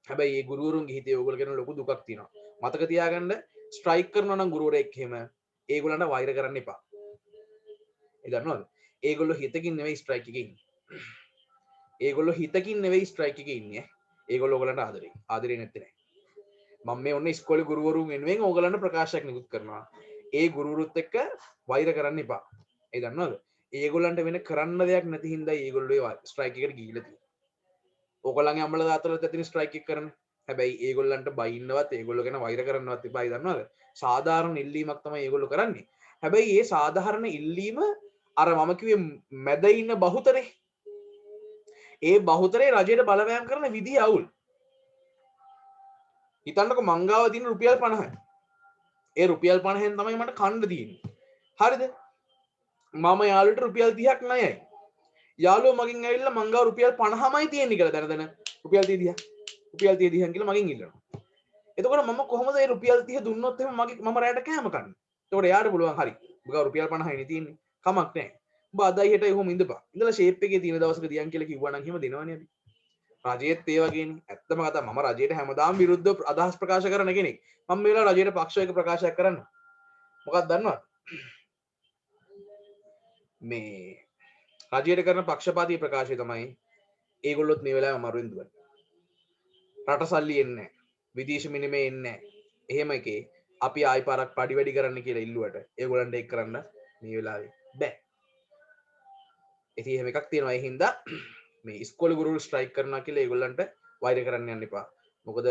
හැබැයි මේ ගුරුවරුන්ගේ හිතේ ඕගොල්ලෝ කරන ලොකු දුකක් තියෙනවා. මතක තියාගන්න ස්ට්‍රයික් කරනවා නම් ගුරුවරයෙක් එහෙම ඒගොල්ලන්ට වෛර කරන්න එපා. ඒ දන්නවද? ඒගොල්ලෝ හිතකින් නෙවෙයි ස්ට්‍රයික් එකේ ඉන්නේ. ඒගොල්ලෝ හිතකින් නෙවෙයි ස්ට්‍රයික් එකේ ඉන්නේ. ඒගොල්ලෝ ඕගලන්ට ආදරේ නැත්තේ නෑ. මම මේ ඔන්න ඉස්කෝලේ ගුරුවරුන් වෙනුවෙන් ඕගලන්ට ප්‍රකාශයක් නිකුත් කරනවා. ඒ ගුරුවරුත් එක්ක වෛර කරන්න එපා. ඒ දන්නවද? ඒගොල්ලන්ට වෙන කරන්න දෙයක් නැති හින්දා ඒගොල්ලෝ ස්ට්‍රයික් එකට ගිහිල්ලා තියෙන්නේ. ඕගොල්ලන්ගේ අම්මලා තාත්තලාත් ඇතින් ස්ට්‍රයික් එක කරන්නේ. හැබැයි ඒගොල්ලන්ට බයින්නවත් ඒගොල්ලෝ ගැන වෛර කරන්නවත් එපායි දන්නවද? සාධාරණ ඉල්ලීමක් තමයි ඒගොල්ලෝ කරන්නේ. හැබැයි මේ සාධාරණ ඉල්ලීම අර මම කිව්වේ මැද ඉන්න බහුතරේ ඒ බහුතරේ රජයට බලපෑම් කරන විදිහ අවුල්. හිතන්නකො මංගාව තියෙන රුපියල් 50යි. ඒ රුපියල් 50ෙන් තමයි මට කන්න තියෙන්නේ. හරිද? මම යාළුවට රුපියල් 30ක් ණයයි. යාළුවා මගෙන් ඇවිල්ලා මංගාව රුපියල් 50මයි තියෙන්නේ කියලා දැන රුපියල් 30 රුපියල් 30 කියලා මගෙන් ඉල්ලනවා. එතකොට මම කොහොමද මේ රුපියල් 30 දුන්නොත් එහෙම මම රැයට කෑම කන්නේ? එතකොට එයාට පුළුවන් හරි. මගාව රුපියල් 50යි නේ තියෙන්නේ. කමක් නැහැ. ඔබ අදයි හෙටයි කොහොම ඉඳපන්. ඉඳලා ෂේප් එකේ තියෙන දවසක දියන් කියලා කිව්වා නම් එහෙම දෙනවනේ අපි. රජයේත් ඒ වගේනේ. ඇත්තම කතා මම රජයට හැමදාම විරුද්ධව අදහස් ප්‍රකාශ කරන කෙනෙක්. මම මේ වෙලාව රජයට පක්ෂයක ප්‍රකාශයක් කරන්න. මොකක්ද දන්නවද? මේ රජයට කරන පක්ෂපාතී ප්‍රකාශය තමයි ඒගොල්ලොත් මේ වෙලාවේ අමාරුවෙන් දුවන්නේ. රට සල්ලි එන්නේ නැහැ. විදේශ විනිමය එන්නේ නැහැ. එහෙම එකේ අපි ආයි පාරක් පඩි වැඩි කරන්න කියලා ඉල්ලුවට ඒගොල්ලන්ට ඒක කරන්න මේ වෙලාවේ බෑ. ඉතින් එහෙම එකක් තියෙනවා. ඒ හින්දා මේ ඉස්කෝලේ ගුරුවරු ස්ට්‍රයික් කරනවා කියලා ඒගොල්ලන්ට වෛර කරන්න යන්න එපා. මොකද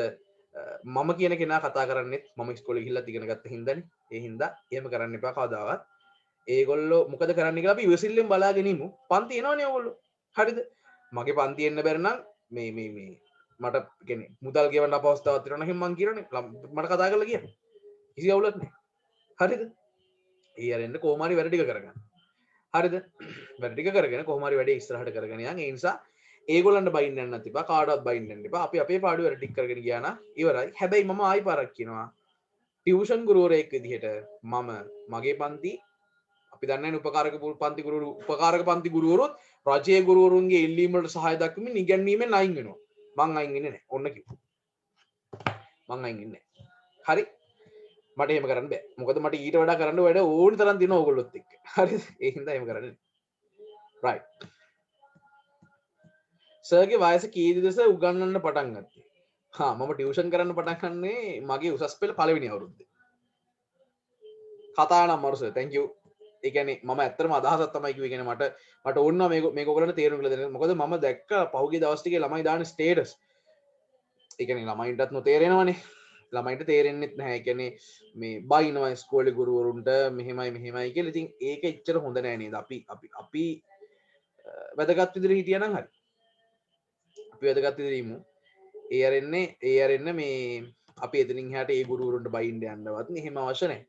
මම කියන කෙනා කතා කරන්නේ මම ඉස්කෝලේ ගිහිල්ලා ඉගෙන ගත්ත හින්දානේ. ඒ හින්දා එහෙම කරන්න එපා කවදාවත්. ඒගොල්ලෝ මොකද කරන්නේ කියලා අපි ඉවසිල්ලෙන් බලාගෙන ඉමු. පන්ති එනවනේ ඕගොල්ලෝ. හරිද? මගේ පන්ති එන්න බැර නම් මේ මට කියන්නේ මුදල් ගෙවන්න අපහසුතාවක් තියෙනවා නම් එහෙනම් මං කියනනේ මට කතා කරලා කියන්න. කිසි අවුලක් නැහැ. හරිද? ඒ අරින්න කොහොම හරි වැඩ ටික කරගන්න. හරිද? වැඩ ටික කරගෙන කොහොම හරි වැඩේ ඉස්සරහට කරගෙන යන්. ඒ නිසා ඒගොල්ලන්ට බයින්න යන්න නැතිපා. කාටවත් බයින්න යන්න එපා. අපි අපේ පාඩුව වැඩ ටික කරගෙන ගියා නම් ඉවරයි. හැබැයි මම ආයි පාරක් කියනවා. ටියුෂන් ගුරුවරයෙක් විදිහට මම මගේ පන්ති අපි දන්නේ උපකාරක පන්ති ගුරුවරු උපකාරක පන්ති ගුරුවරුත් රජයේ ගුරුවරුන්ගේ ඉල්ලීම් වලට සහාය දක්වමින් ඉගැන්වීමෙන් අයින් වෙනවා. මං අයින් වෙන්නේ නැහැ. ඔන්න කිව්වා. මං අයින් වෙන්නේ නැහැ. හරි? මට එහෙම කරන්න බෑ. මොකද මට ඊට වඩා කරන්න වැඩ ඕනි තරම් තියෙනවා ඕගොල්ලොත් එක්ක. හරිද? ඒ හින්දා එහෙම කරන්නේ. right. සර්ගේ වයස කීයද සර් උගන්වන්න පටන් ගත්තේ? හා මම ටියුෂන් කරන්න පටන් ගන්නේ මගේ උසස් පෙළ පළවෙනි අවුරුද්දේ. කතා නම් මරු සර්. thank you. ඒ කියන්නේ මම ඇත්තටම අදහසක් තමයි කිව්වේ. කියන්නේ මට ඕනවා මේක ඔයගොල්ලන්ට තේරුම් කියලා දෙන්න. මොකද මම දැක්ක පහුගිය දවස් ටිකේ ළමයි දාන ස්ටේටස්. ඒ කියන්නේ ළමයින්ටත් නොතේරෙනවනේ. ළමයින්ට තේරෙන්නෙත් නැහැ. ඒ කියන්නේ මේ බයිනවා ඉස්කෝලේ ගුරුවරුන්ට මෙහෙමයි කියලා. ඉතින් ඒක එච්චර හොඳ නෑ නේද? අපි වැදගත් විදිහට හිටියනම් හරි. අපි වැදගත් විදිහට ඉමු. ඒ අරෙන්න මේ අපි එතනින් එහාට ඒ ගුරුවරුන්ට බයින්න යන්නවත් එහෙම අවශ්‍ය නැහැ.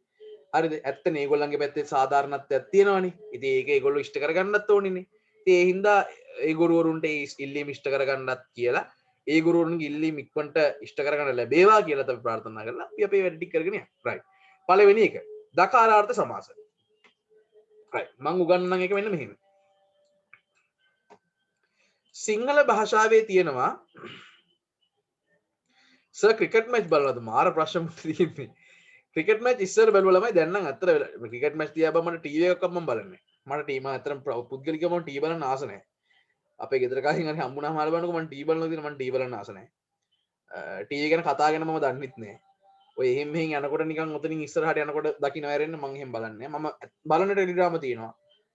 හරිද? ඇත්තනේ ඒගොල්ලන්ගේ පැත්තේ සාධාරණත්වයක් තියෙනවනේ. ඉතින් ඒක ඒගොල්ලෝ ඉෂ්ට කරගන්නත් ඕනේනේ. ඉතින් ඒ හින්දා ඒ ගුරුවරුන්ට ඒ ඉල්ලීම් ඉෂ්ට කරගන්නත් කියලා ඒ ගුරුවරුන්ගේ ඉල්ලීම් ඉක්මනට ඉෂ්ට කරගන්න ලැබේවා කියලා අපි ප්‍රාර්ථනා කරලා අපි අපේ වැඩ ටික කරගෙන යනවා. රයිට්. පළවෙනි එක දකාරාර්ථ සමාස. රයිට්. මම උගන්වන්න එක මෙන්න මෙහෙම. සිංහල භාෂාවේ තියෙනවා සර් ක්‍රිකට් මැච් බලනවද? මාර ප්‍රශ්න තියෙන්නේ. ක්‍රිකට් මැච් ඉස්සර බැලුවා ළමයි දැන් නම් අතර ක්‍රිකට් මැච් දිහා බලන්න මට ටීවී එකක් මම බලන්නේ. මට ටීම අතරම පුද්ගලිකව මම ටීවී බලන්න ආස නැහැ. අපේ ගෙදර කාගෙන් හරි හම්බුනහම මාර බලනකොට මම ටීවී බලනවා කියන මම ටීවී බලන්න ආස නැහැ. ටීවී ගැන කතා ගැන මම දන්නෙත් නැහැ. ඔය එහෙම මෙහෙන් යනකොට නිකන් ඔතනින් ඉස්සරහට යනකොට දකින්න වැරෙන්න මම එහෙම බලන්නේ නැහැ. මම බලන ටෙලිග්‍රාම තියෙනවා.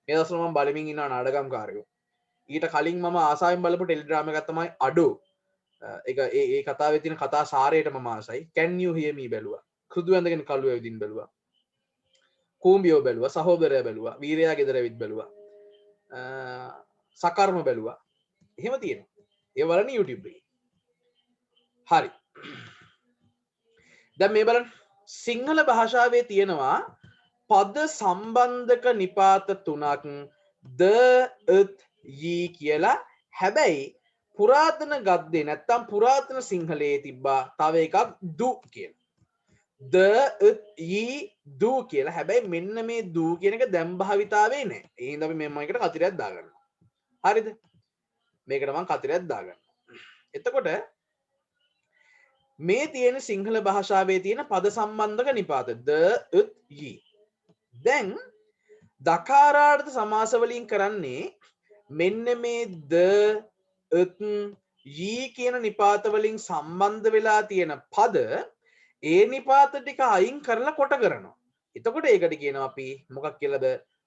මේ දවස්වල මම බලමින් ඉන්නවා නාඩගම්කාරයෝ. ඊට කලින් මම ආසාවෙන් බලපු ටෙලිග්‍රාම එකක් තමයි අඩෝ. ඒක ඒ කතාවේ තියෙන කතා සාරයට මම ආසයි. Can you hear me බැලුවා. කෘදු ඇඳගෙන කළු ඇවිදින් බැලුවා. කූම්බියෝ බැලුවා. සහෝදරයා බැලුවා. වීරයා ගෙදර ඇවිත් බැලුවා. සකර්ම බැලුවා. එහෙම තියෙනවා. ඒ බලන්න YouTube එකේ. හරි. දැන් මේ බලන්න සිංහල භාෂාවේ තියෙනවා පද සම්බන්ධක නිපාත තුනක් ද ත් යී කියලා. හැබැයි පුරාතන ගද්දේ නැත්තම් පුරාතන සිංහලයේ තිබ්බා තව එකක් දු කියලා. ද යී දු කියලා. හැබැයි මෙන්න මේ දු කියන එක දැන් භාවිතාවේ නැහැ. ඒ හින්දා අපි මෙන්න මේකට කතිරයක් දාගන්නවා. හරිද? මේකට මම කතිරයක් දාගන්නවා. එතකොට මේ තියෙන සිංහල භාෂාවේ තියෙන පද සම්බන්ධක නිපාත ද ත් යී. දැන් දකාරාර්ථ සමාස වලින් කරන්නේ මෙන්න මේ ද ත් යී කියන නිපාත වලින් සම්බන්ධ වෙලා තියෙන පද ඒ නිපාත ටික අයින් කරලා කොට කරනවා. එතකොට ඒකට කියනවා අපි මොකක් කියලාද?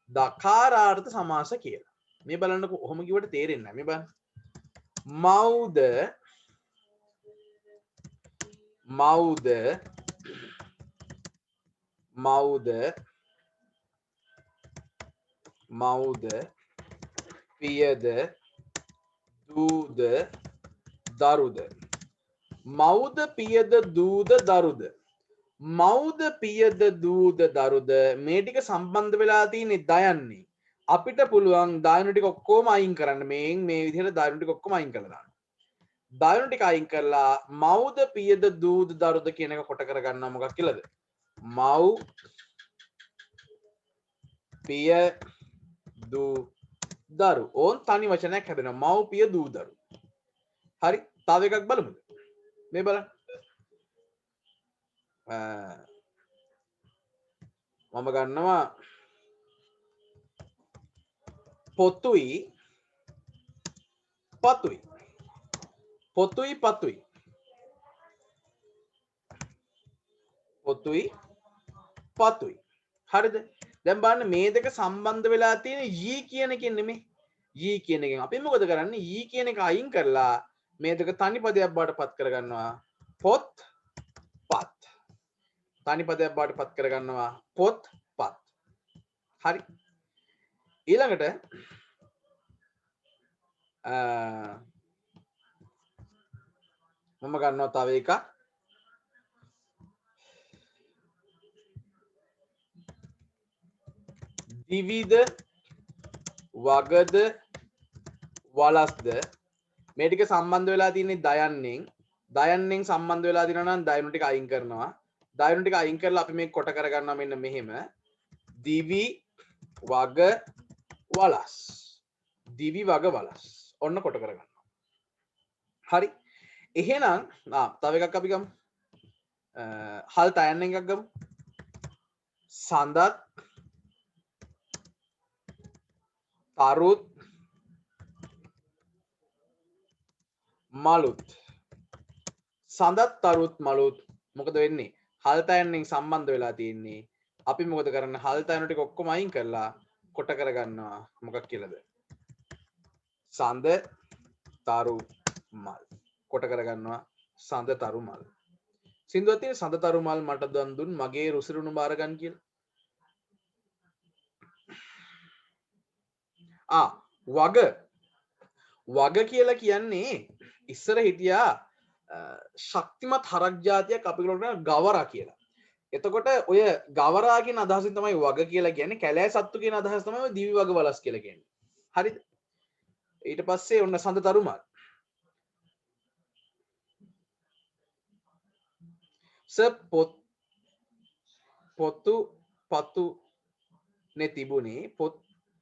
දකාරාර්ථ සමාස කියලා. මේ බලන්නකො ඔහොම කිව්වට තේරෙන්නේ නැහැ. මේ බලන්න. මව්ද පියද දූද දරුද මව්ද පියද දූද දරුද මව්ද පියද දූද දරුද මේ ටික සම්බන්ධ වෙලා තියෙන්නේ දයන්නේ අපිට පුළුවන් දායනු ටික ඔක්කොම අයින් කරන්න මේ විදිහට දායනු ටික ඔක්කොම අයින් කරලා දාන්න දායනු ටික අයින් කරලා මව්ද පියද දූද දරුද කියන එක කොට කරගන්නවා මොකක් කියලාද මව් පිය දූ දරු ඕන් තනි වචනයක් හැදෙනවා මව් පිය දූ දරු හරි තව එකක් බලමුද මේ බලන්න මම ගන්නවා පොතුයි පතුයි පොතුයි පතුයි පොතුයි පතුයි හරිද දැන් බලන්න මේ දෙක සම්බන්ධ වෙලා තියෙන යි කියන එකෙන් නෙමෙයි යි කියන එකෙන් අපි මොකද කරන්නේ යි කියන එක අයින් කරලා මේ දෙක තනි පදයක් බවට පත් කරගන්නවා පොත් පත් තනි පදයක් බවට පත් කරගන්නවා පොත් පත් හරි ඊළඟට මම ගන්නවා තව එකක් දිවිද වගද වලස්ද මේ ටික සම්බන්ධ වෙලා තියෙන්නේ දයන්නෙන් සම්බන්ධ වෙලා තියෙනවා නම් දයනු ටික අයින් කරනවා දයනු ටික අයින් කරලා අපි මේක කොට කරගන්නවා මෙන්න මෙහෙම දිවි වග වලස් දිවි වග වලස් ඔන්න කොට කරගන්නවා හරි එහෙනම් තව එකක් අපි ගමු හල් තයන්න එකක් ගමු සඳත් තරුත් මලුත් සඳත් තරුත් මලුත් මොකද වෙන්නේ හල් තයන්නෙන් සම්බන්ධ වෙලා තියෙන්නේ අපි මොකද කරන්නේ හල් තයන ටික ඔක්කොම අයින් කරලා කොට කරගන්නවා මොකක් කියලාද සඳ තරු මල් කොට කරගන්නවා සඳ තරු මල් සින්දුවක් තියෙන සඳ තරු මල් මට දන් දුන් මගේ රුසිරුණු බාර ගන්න කියලා වග කියලා කියන්නේ ඉස්සර හිටියා ශක්තිමත් හරක් ජාතියක් අපි කරන ගවරා කියලා. එතකොට ඔය ගවරා කියන අදහසින් තමයි වග කියලා කියන්නේ කැලෑ සත්තු කියන අදහස තමයි දිවි වග වලස් කියලා කියන්නේ. හරිද? ඊට පස්සේ ඔන්න සඳ තරුමල්. පොතු පතු නේ තිබුණේ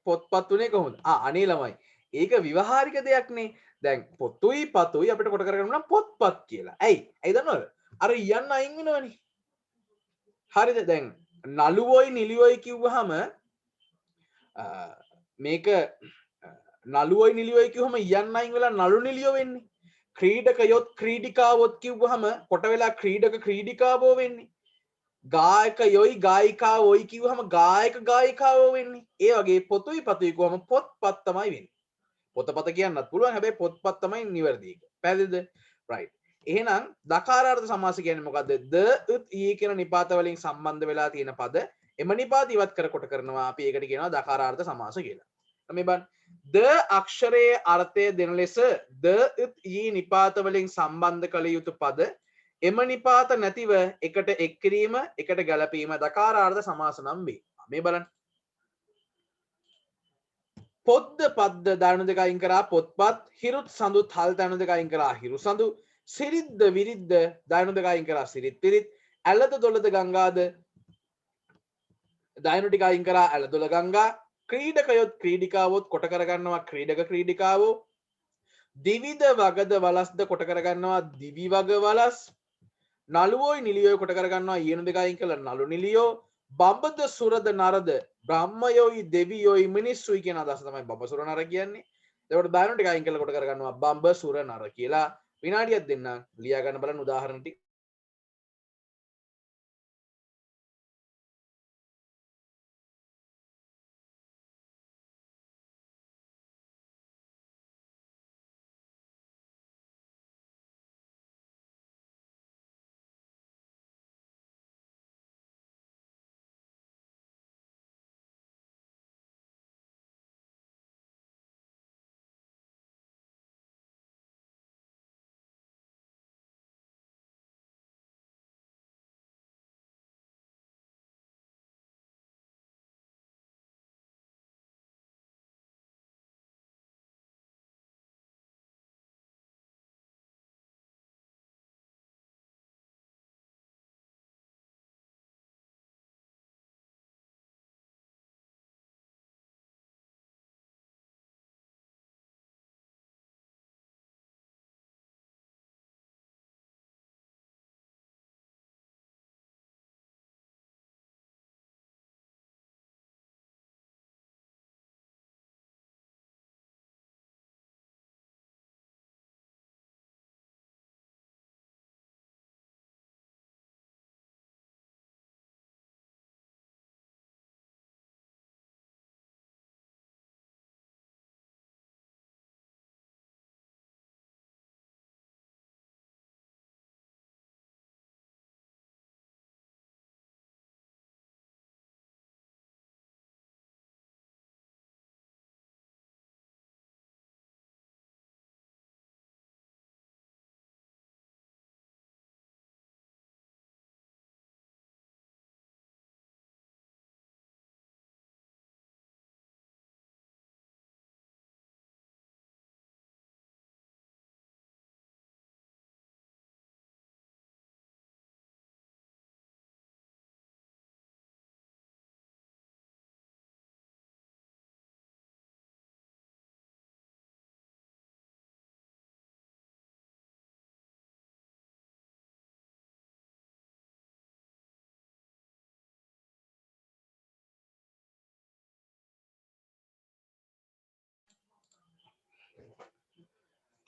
පොත්පත්තුනේ කොහොමද? අනේ ළමයි. ඒක විවහාරික දෙයක්නේ. දැන් පොතුයි පතුයි අපිට කොට කරගන්න නම් පොත්පත් කියලා. ඇයි දන්නවද? අර යන්න අයින් වෙනවනේ. හරිද? දැන් නළුවොයි නිලියොයි කිව්වහම මේක නළුවොයි නිලියොයි කිව්වහම යන්න අයින් වෙලා නළු නිලියෝ වෙන්නේ. ක්‍රීඩකයොත් ක්‍රීඩිකාවොත් කිව්වහම කොට වෙලා ක්‍රීඩක ක්‍රීඩිකාවෝ වෙන්නේ. ගායකයොයි ගායිකාවොයි කිව්වහම ගායක ගායිකාවෝ වෙන්නේ. ඒ වගේ පොතුයි පතුයි කිව්වම පොත්පත් තමයි වෙන්නේ. පොතපත කියන්නත් පුළුවන් හැබැයි පොත්පත් තමයි නිවැරදි එක. පැහැදිලිද? right. එහෙනම් දකාරාර්ථ සමාස කියන්නේ මොකද්ද? ද උත් ඊ කියන නිපාත වලින් සම්බන්ධ වෙලා තියෙන පද එම නිපාත ඉවත් කර කොට කරනවා. අපි ඒකට කියනවා දකාරාර්ථ සමාස කියලා. මේ බලන්න. ද අක්ෂරයේ අර්ථය දෙන ලෙස ද උත් ඊ නිපාත වලින් සම්බන්ධ කළ යුතු පද එම නිපාත නැතිව එකට එක් කිරීම එකට ගැලපීම දකාරාර්ථ සමාස නම් වේ. මේ බලන්න. පොද්ද පද්ද දයනු දෙක අයින් කරා පොත්පත් හිරුත් සඳුත් හල් දයනු දෙක අයින් කරා හිරු සඳු සිරිද්ද විරිද්ද දයනු දෙක අයින් කරා සිරිත් පිරිත් ඇලද දොළද ගංගාද දයනු ටික අයින් කරා ඇල දොළ ගංගා ක්‍රීඩකයොත් ක්‍රීඩිකාවොත් කොට කරගන්නවා ක්‍රීඩක ක්‍රීඩිකාවෝ දිවිද වගද වලස්ද කොට කරගන්නවා දිවි වග වලස් නළුවෝයි නිලියෝයි කොට කරගන්නවා ඊයනු දෙක අයින් කළා නළු නිලියෝ බඹද සුරද නරද බ්‍රහ්මයෝයි දෙවියෝයි මිනිස්සුයි කියන අදහස තමයි බඹ සුර නර කියන්නේ. එතකොට බයනෝ ටික අයින් කරලා කොට කරගන්නවා බඹ සුර නර කියලා. විනාඩියක් දෙන්නම් ලියා ගන්න බලන්න උදාහරණ ටික.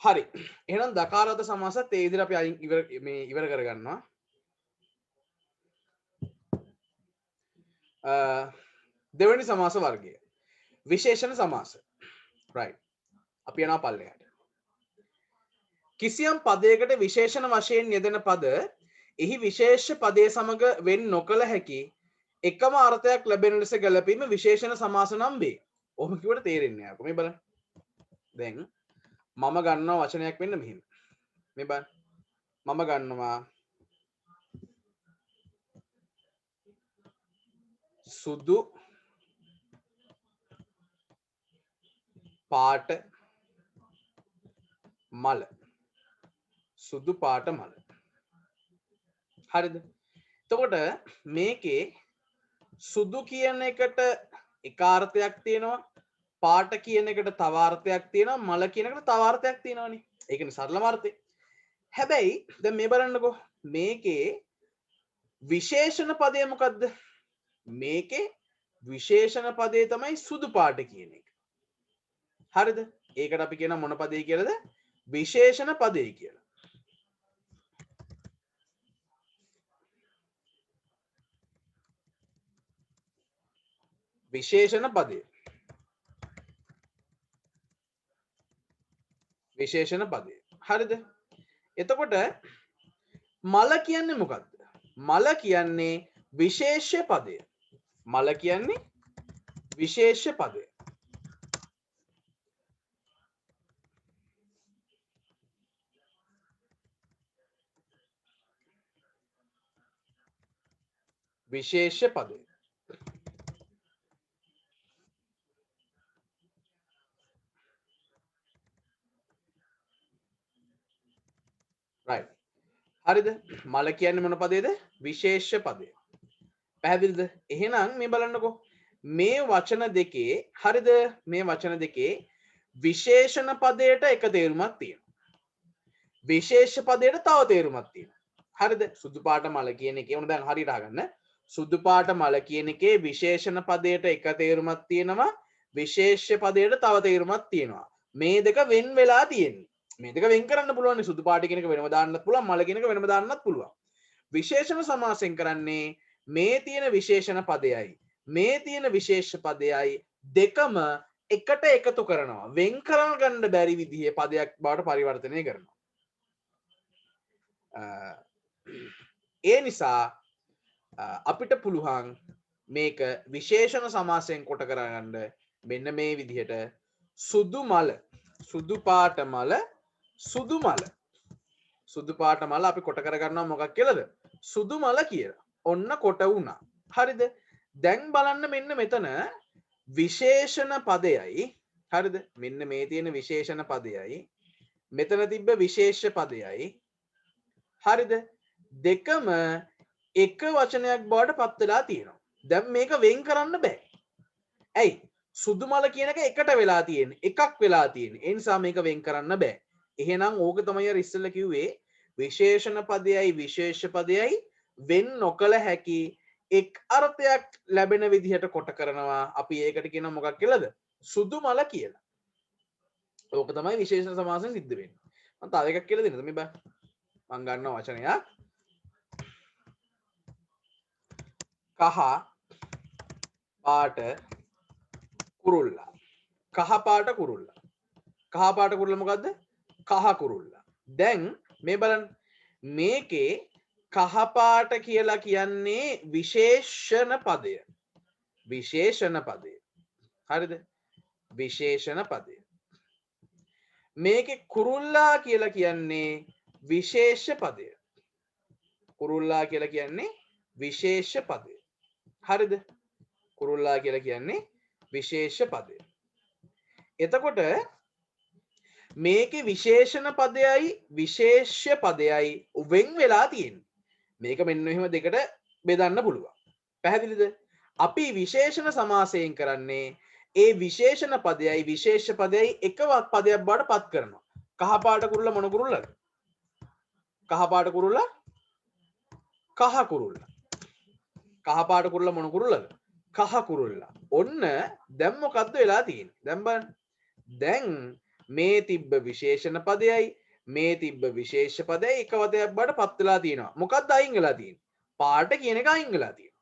හරි එහෙනම් දකාරත සමාසත් ඒ විදිහට අපි අයින් ඉවර කරගන්නවා දෙවෙනි සමාස වර්ගය විශේෂණ සමාස right අපි යනවා පල්ලෙහාට කිසියම් පදයකට විශේෂණ වශයෙන් යෙදෙන පද එහි විශේෂ පදයේ සමග වෙන් නොකළ හැකි එකම අර්ථයක් ලැබෙන ලෙස ගැලපීම විශේෂණ සමාස නම් වේ. ඔහොම කිව්වට තේරෙන්නේ නැහැ. මේ බලන්න. දැන් මම ගන්නවා වචනයක් වෙන්න මෙහෙම. මේ බලන්න. මම ගන්නවා සුදු පාට මල. සුදු පාට මල. හරිද? එතකොට මේකේ සුදු කියන එකට එක අර්ථයක් තියෙනවා පාට කියන එකට තව අර්ථයක් තියෙනවා මල කියන එකට තව අර්ථයක් තියෙනවානේ. ඒකනේ සරලම අර්ථය. හැබැයි දැන් මේ බලන්නකෝ මේකේ විශේෂණ පදය මොකද්ද? මේකේ විශේෂණ පදේ තමයි සුදු පාට කියන එක. හරිද? ඒකට අපි කියන මොන පදේ කියලාද? විශේෂණ පදේ කියලා. විශේෂණ පදය. විශේෂණ පදය. හරිද? එතකොට මල කියන්නේ මොකද්ද? මල කියන්නේ විශේෂ පදය. මල කියන්නේ විශේෂ පදය. විශේෂ පදය. right හරිද මල කියන්නේ මොන පදේද විශේෂ පදය පැහැදිලිද එහෙනම් මේ බලන්නකෝ මේ වචන දෙකේ හරිද මේ වචන දෙකේ විශේෂණ පදයට එක තේරුමක් තියෙනවා විශේෂ පදයට තව තේරුමක් තියෙනවා හරිද සුදු පාට මල කියන එකේ උන දැන් හරියට අහගන්න සුදු පාට මල කියන එකේ විශේෂණ පදයට එක තේරුමක් තියෙනවා විශේෂ පදයට තව තේරුමක් තියෙනවා මේ දෙක වෙන් වෙලා තියෙන්නේ මේ දෙක වෙන් කරන්න පුළුවන් සුදු පාට කියන එක වෙනම දාන්නත් පුළුවන් මල කියන එක වෙනම දාන්නත් පුළුවන් විශේෂණ සමාසයෙන් කරන්නේ මේ තියෙන විශේෂණ පදයයි මේ තියෙන විශේෂ පදයයි දෙකම එකට එකතු කරනවා වෙන් කරන්න ගන්න බැරි විදිහේ පදයක් බවට පරිවර්තනය කරනවා ඒ නිසා අපිට පුළුවන් මේක විශේෂණ සමාසයෙන් කොට කරගන්න මෙන්න මේ විදිහට සුදු මල සුදු පාට මල සුදු මල සුදු පාට මල අපි කොට කරගන්නවා මොකක් කියලාද සුදු මල කියලා. ඔන්න කොට වුණා. හරිද? දැන් බලන්න මෙන්න මෙතන විශේෂණ පදයයි හරිද? මෙන්න මේ තියෙන විශේෂණ පදයයි මෙතන තිබ්බ විශේෂ පදයයි හරිද? දෙකම එක වචනයක් බවට පත් වෙලා තියෙනවා. දැන් මේක වෙන් කරන්න බෑ. ඇයි? සුදු මල කියන එක එකට වෙලා තියෙන්නේ. එකක් වෙලා තියෙන්නේ. ඒ නිසා මේක වෙන් කරන්න බෑ. එහෙනම් ඕක තමයි අර ඉස්සෙල්ලා කිව්වේ විශේෂණ පදයයි විශේෂ පදයයි වෙන් නොකළ හැකි එක් අර්ථයක් ලැබෙන විදිහට කොට කරනවා අපි ඒකට කියනවා මොකක් කියලාද සුදු මල කියලා. ඕක තමයි විශේෂණ සමාසයෙන් සිද්ධ වෙන්නේ. මම තව එකක් කියලා දෙන්නද මේ බෑ. මම ගන්නවා වචනයක් කහ පාට කුරුල්ලා. කහ පාට කුරුල්ලා. කහ පාට කුරුල්ලා මොකද්ද? කහ කුරුල්ලා. දැන් මේ බලන්න මේකේ කහ පාට කියලා කියන්නේ විශේෂණ පදය. විශේෂණ පදය. හරිද? විශේෂණ පදය. මේකේ කුරුල්ලා කියලා කියන්නේ විශේෂ පදය. කුරුල්ලා කියලා කියන්නේ විශේෂ පදය. හරිද? කුරුල්ලා කියලා කියන්නේ විශේෂ පදය. එතකොට මේකේ විශේෂණ පදයයි විශේෂ පදයයි වෙන් වෙලා තියෙන්නේ. මේක මෙන්න මෙහෙම දෙකට බෙදන්න පුළුවන්. පැහැදිලිද? අපි විශේෂණ සමාසයෙන් කරන්නේ ඒ විශේෂණ පදයයි විශේෂ පදයයි එකවත් පදයක් බවට පත් කරනවා. කහ පාට කුරුල්ල මොන කුරුල්ලද? කහ පාට කුරුල්ල කහ කුරුල්ල. කහ පාට කුරුල්ල මොන කුරුල්ලද? කහ කුරුල්ල. ඔන්න දැන් මොකද්ද වෙලා තියෙන්නේ? දැන් බලන්න. දැන් මේ තිබ්බ විශේෂණ පදයයි මේ තිබ්බ විශේෂ පදයයි එක වදයක් බවට පත් වෙලා තියෙනවා. මොකක්ද අයින් වෙලා තියෙන්නේ? පාට කියන එක අයින් වෙලා තියෙනවා.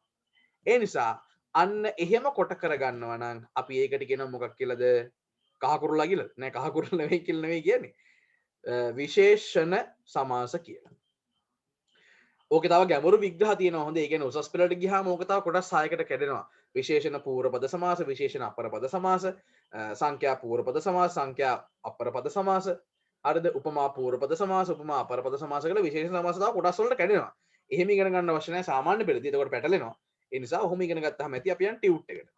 ඒ නිසා අන්න එහෙම කොට කරගන්නවා නම් අපි ඒකට කියනවා මොකක් කියලාද? කහකුරුල්ලා කියලා. නෑ කහකුරුල්ලා නෙවෙයි කියලා නෙවෙයි කියන්නේ. විශේෂණ සමාස කියලා. ඕකේ තව ගැඹුරු විග්‍රහ තියෙනවා. හොඳ ඒ කියන්නේ උසස් පෙළට ගියාම ඕක තව කොටස් 6කට කැඩෙනවා. විශේෂණ පූර්වපද සමාස, විශේෂණ අපරපද සමාස, සංඛ්‍යා පූර්වපද සමාස, සංඛ්‍යා අපරපද සමාස, හරිද? උපමා පූර්වපද සමාස, උපමා අපරපද සමාස කියලා විශේෂණ සමාස තව කොටස් වලට කැඩෙනවා. එහෙම ඉගෙන ගන්න අවශ්‍ය නැහැ සාමාන්‍ය පෙළදී. එතකොට පැටලෙනවා. ඒ නිසා ඔහොම ඉගෙන ගත්තාම ඇති අපි යන ටියුට් එකට.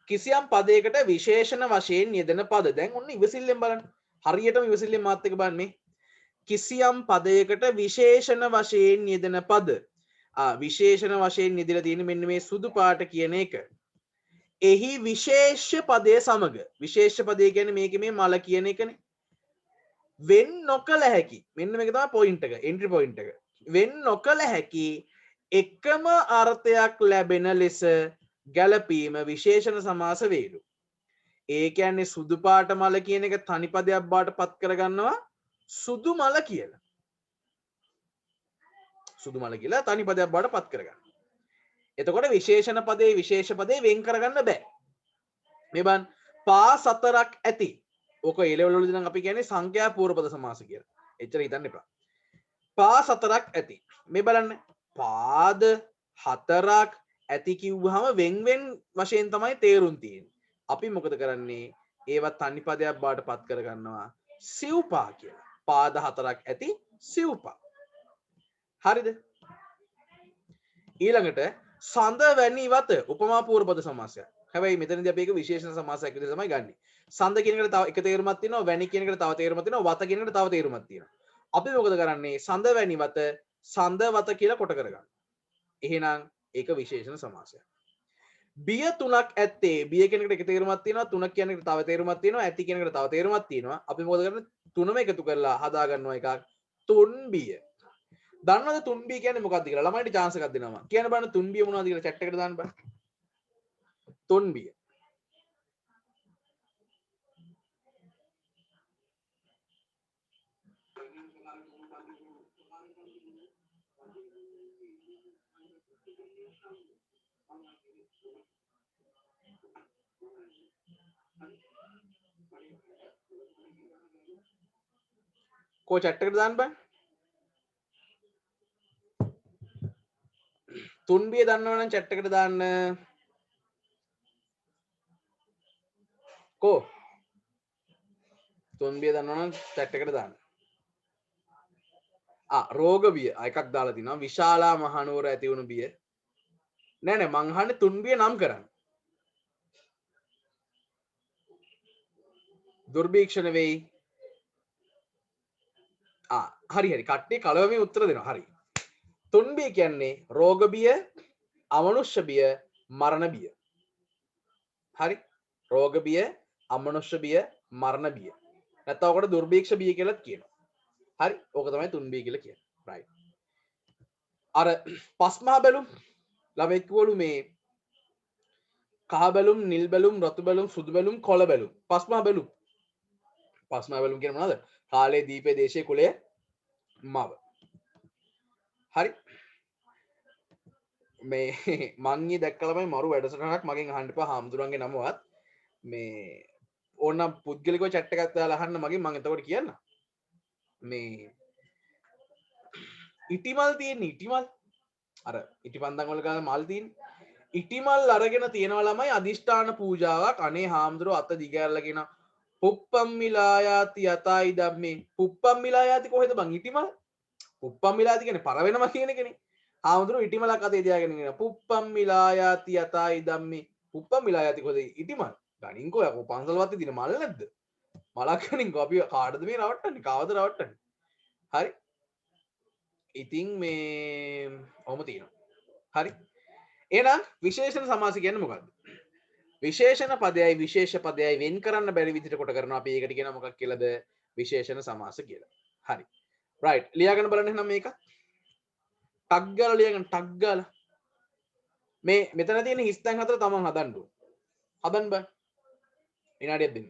කිසියම් පදයකට විශේෂණ වශයෙන් යෙදෙන පද. දැන් ඔන්න ඉවසිල්ලෙන් බලන්න. හරියටම ඉවසිල්ලෙන් මාත් එක්ක බලන්න මේ. කිසියම් පදයකට විශේෂණ වශයෙන් යෙදෙන පද. විශේෂණ වශයෙන් යෙදලා තියෙන මෙන්න මේ සුදු පාට කියන එක. එහි විශේෂ පදය සමග විශේෂ පදය කියන්නේ මේකේ මේ මල කියන එකනේ. වෙන් නොකළ හැකි. මෙන්න මේක තමයි පොයින්ට් එක. එන්ට්‍රි පොයින්ට් එක. වෙන් නොකළ හැකි එකම අර්ථයක් ලැබෙන ලෙස ගැලපීම විශේෂණ සමාස වේලු. ඒ කියන්නේ සුදු පාට මල කියන එක තනි පදයක් බවට පත් කරගන්නවා සුදු මල කියලා. සුදු මල කියලා තනි පදයක් බවට පත් කරගන්න. එතකොට විශේෂණ පදේ විශේෂ පදේ වෙන් කරගන්න බෑ. මේ බන් පා සතරක් ඇති. ඕක ඒ ලෙවල් වලදී නම් අපි කියන්නේ සංඛ්‍යා පූර්වපද සමාස කියලා. එච්චර හිතන්න එපා. පා සතරක් ඇති. මේ බලන්න. පාද හතරක් ඇති කිව්වහම වෙන් වෙන් වශයෙන් තමයි තේරුම් තියෙන්නේ. අපි මොකද කරන්නේ? ඒවත් තනි පදයක් බවට පත් කරගන්නවා සිව්පා කියලා. පාද හතරක් ඇති සිව්පා. හරිද? ඊළඟට සඳ වැනි වත උපමා පූර්වපද සමාසයක්. හැබැයි මෙතනදී අපි ඒක විශේෂණ සමාසයක් විදිහට තමයි ගන්නෙ. සඳ කියන එකට තව එක තේරුමක් තියෙනවා, වැනි කියන එකට තව තේරුමක් තියෙනවා, වත කියන එකට තව තේරුමක් තියෙනවා. අපි මොකද කරන්නේ? සඳ වැනි වත සඳ වත කියලා කොට කරගන්න. එහෙනම් ඒක විශේෂණ සමාසයක්. බිය තුනක් ඇත්තේ බිය කියන එකට එක තේරුමක් තියෙනවා, තුනක් කියන එකට තව තේරුමක් තියෙනවා, ඇති කියන එකට තව තේරුමක් තියෙනවා. අපි මොකද කරන්නේ? තුනම එකතු කරලා හදා ගන්නවා එකක් තුන් බිය. දන්නවද තුන්බිය කියන්නේ මොකක්ද කියලා? ළමයින්ට chance එකක් දෙනවා. කියන්න බලන්න තුන්බිය මොනවද කියලා chat එකට දාන්න බෑ. තුන්බිය. කෝ chat එකට දාන්න බෑ. තුන්බිය දන්නවනම් chat එකට දාන්න. කෝ තුන්බිය දන්නවනම් chat එකට දාන්න. රෝග බිය එකක් දාලා තිනවා. විශාලා මහනුවර ඇති වුණු බිය. නෑ නෑ මං අහන්නේ තුන්බිය නම් කරන්න. දුර්භීක්ෂණ වෙයි. හරි හරි කට්ටිය කලවමේ උත්තර දෙනවා. හරි. තුන්බිය කියන්නේ රෝග බිය, අමනුෂ්‍ය බිය, මරණ බිය. හරි. රෝග බිය, අමනුෂ්‍ය බිය, මරණ බිය. නැත්නම් ඔකට දුර්භීක්ෂ බිය කියලාත් කියනවා. හරි. ඕක තමයි තුන්බිය කියලා කියන්නේ. right. අර පස්මහා බැලුම් ළමෙක් කිව්වලු මේ කහ බැලුම්, නිල් බැලුම්, රතු බැලුම්, සුදු බැලුම්, කොළ බැලුම්. පස්මහා බැලුම්. පස්මහා බැලුම් කියන්නේ මොනවද? කාලේ දීපේ දේශේ කුලයේ මව. හරි. මේ මං ඊ දැක්කලමයි මරු වැඩසටහනක් මගෙන් අහන්න එපා හාමුදුරන්ගේ නමවත් මේ ඕනම් පුද්ගලිකව chat එකක් දාලා අහන්න මගෙන් මං එතකොට කියන්න. මේ ඉටිමල් තියෙන ඉටිමල් අර ඉටිපන්දන් වල ගාන මල් තියෙන ඉටිමල් අරගෙන තියෙනවා ළමයි අදිෂ්ඨාන පූජාවක් අනේ හාමුදුරුවෝ අත දිගෑරලා කියන පුප්පම්මිලායාති යතයි ධම්මේ පුප්පම්මිලායාති කොහෙද බං ඉටිමල් පුප්පම්මිලාති කියන්නේ පර වෙනවා කියන එකනේ හාමුදුරුවෝ ඉටිමලක් අතේ තියාගෙන ඉන්න පුප්පම්මිලායාති යතයි ධම්මේ පුප්පම්මිලායාති කොහෙද ඉටිමල් ගණින්කෝ යකෝ පන්සල් වත්තේ දින මල් නැද්ද මලක් ගණින්කෝ අපි කාටද මේ රවට්ටන්නේ කවද රවට්ටන්නේ හරි ඉතින් මේ ඔහොම තියෙනවා හරි එහෙනම් විශේෂණ සමාස කියන්නේ මොකක්ද විශේෂණ පදයයි විශේෂ පදයයි වෙන් කරන්න බැරි විදිහට කොට කරනවා අපි ඒකට කියනවා මොකක් කියලාද විශේෂණ සමාස කියලා හරි රයිට් ලියාගෙන බලන්න එහෙනම් මේක ටග් ගාලා ලියාගෙන ටග් ගාලා මේ මෙතන තියෙන හිස් තැන් හතර තමන් හදන්න ඕන හදන්න බෑ විනාඩියක් දෙන්න.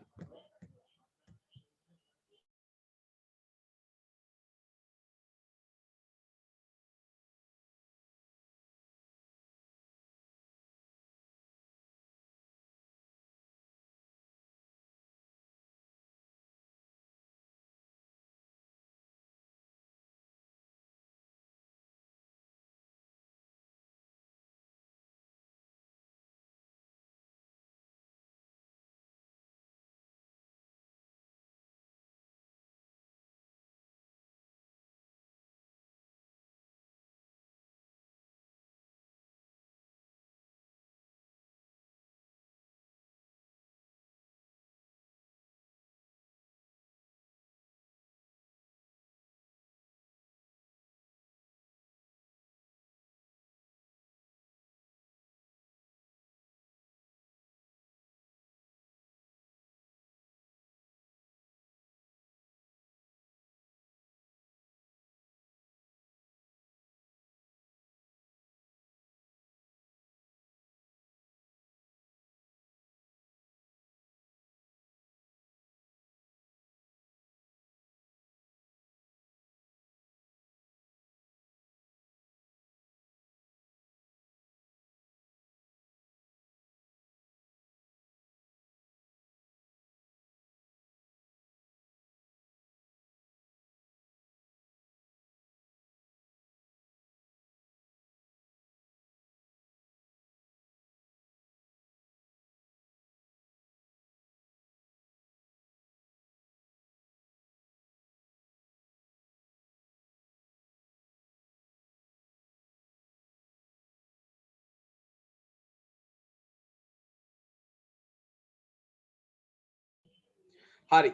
හරි.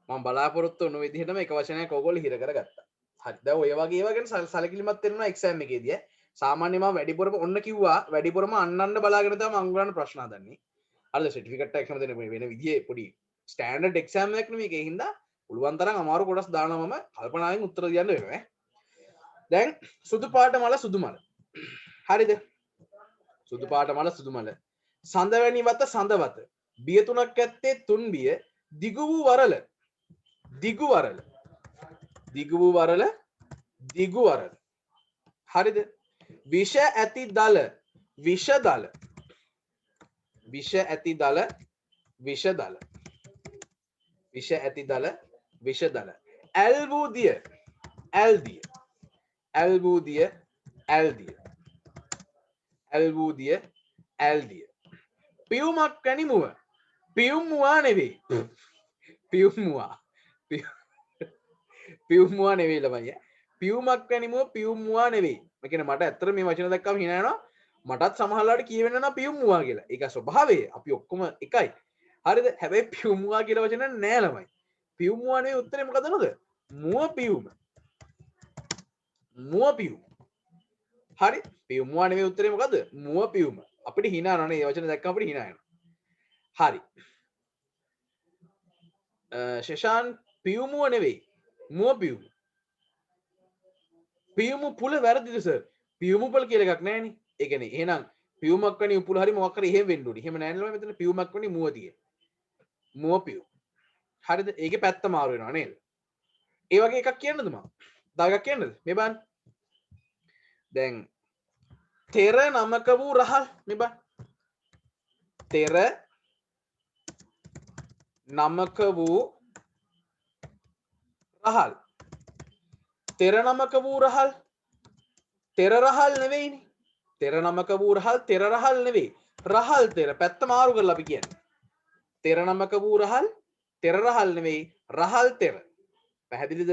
මම බලාපොරොත්තු වුණු විදිහටම එක වචනයක් ඕගොල්ලෝ හිර කරගත්තා. හරි. දැන් ඔය වගේ ඒවා ගැන සැලකිලිමත් වෙනවා එක්සෑම් එකේදී. සාමාන්‍යයෙන් මම වැඩිපුරම ඔන්න කිව්වා වැඩිපුරම අන්නන්න බලාගෙන තමයි මම උගලන්න ප්‍රශ්න හදන්නේ. අරද සර්ටිෆිකේට් එකක් හැම දෙන වෙන විදිහේ පොඩි ස්ටෑන්ඩඩ් එක්සෑම් එකක් නෙමෙයි. ඒකින් හින්දා පුළුවන් තරම් අමාරු කොටස් දානවා මම කල්පනාවෙන් උත්තර දෙන්න වෙනවා. දැන් සුදු පාට මල සුදු මල. හරිද? සුදු පාට මල සුදු මල. සඳවැනි වත සඳවත. බිය තුනක් ඇත්තේ තුන් බිය. දිගු වූ වරල. දිගු වරල. දිගු වූ වරල. දිගු වරල. හරිද? විෂ ඇති දල. විෂ දල. විෂ ඇති දල. විෂ දල. විෂ ඇති දල. විෂ දල. ඇල් වූ දිය. ඇල් දිය. ඇල් වූ දිය. ඇල් දිය. ඇල් වූ දිය. ඇල් දිය. පියුමක් වැනි මුව. පියුම් මුවා නෙවෙයි. පියුම් මුවා. පියුම් මුවා නෙවෙයි ළමයි. පියුමක් වැනි මුව පියුම් මුවා නෙවෙයි. ඒ කියන්නේ මට ඇත්තට මේ වචන දැක්කම hina යනවා. මටත් සමහරවිට කියවෙන්න නම් පියුම් මුවා කියලා. ඒක ස්වභාවය. අපි ඔක්කොම එකයි. හරිද? හැබැයි පියුම් මුවා කියලා වචන නෑ ළමයි. පියුම් මුවා නෙවෙයි උත්තරේ මොකද නේද? මුව පියුම. මුව පියුම. හරි? පියුම් මුවා නෙවෙයි උත්තරේ මොකද? මුව පියුම. අපිට hina යනවා නේ. මේ වචන දැක්කම අපිට hina යනවා. හරි. ශෂාන් පියුමුව නෙවෙයි මුව පියුම. පියුමු පුල වැරදිද සර්? පියුමු පුල කියලා එකක් නැහැ නේ. ඒ කියන්නේ එහෙනම් පියුමක් වැනි උපුල හරි මොකක් හරි එහෙම වෙන්න ඕනේ. එහෙම නැහැ නේද මෙතන පියුමක් වැනි මුව තියෙන්නේ. මුව පියුම. හරිද? ඒකේ පැත්ත මාරු වෙනවා නේද? ඒ වගේ එකක් කියන්නද මම? තව එකක් කියන්නද? මේ බලන්න. දැන් තෙර නමක වූ රහල් මේ බලන්න. තෙර නමක වූ රහල්. තෙර නමක වූ රහල්. තෙර රහල් නෙවෙයිනේ. තෙර නමක වූ රහල් තෙර රහල් නෙවෙයි. රහල් තෙර පැත්ත මාරු කරලා අපි කියන්නේ. තෙර නමක වූ රහල් තෙර රහල් නෙවෙයි රහල් තෙර. පැහැදිලිද?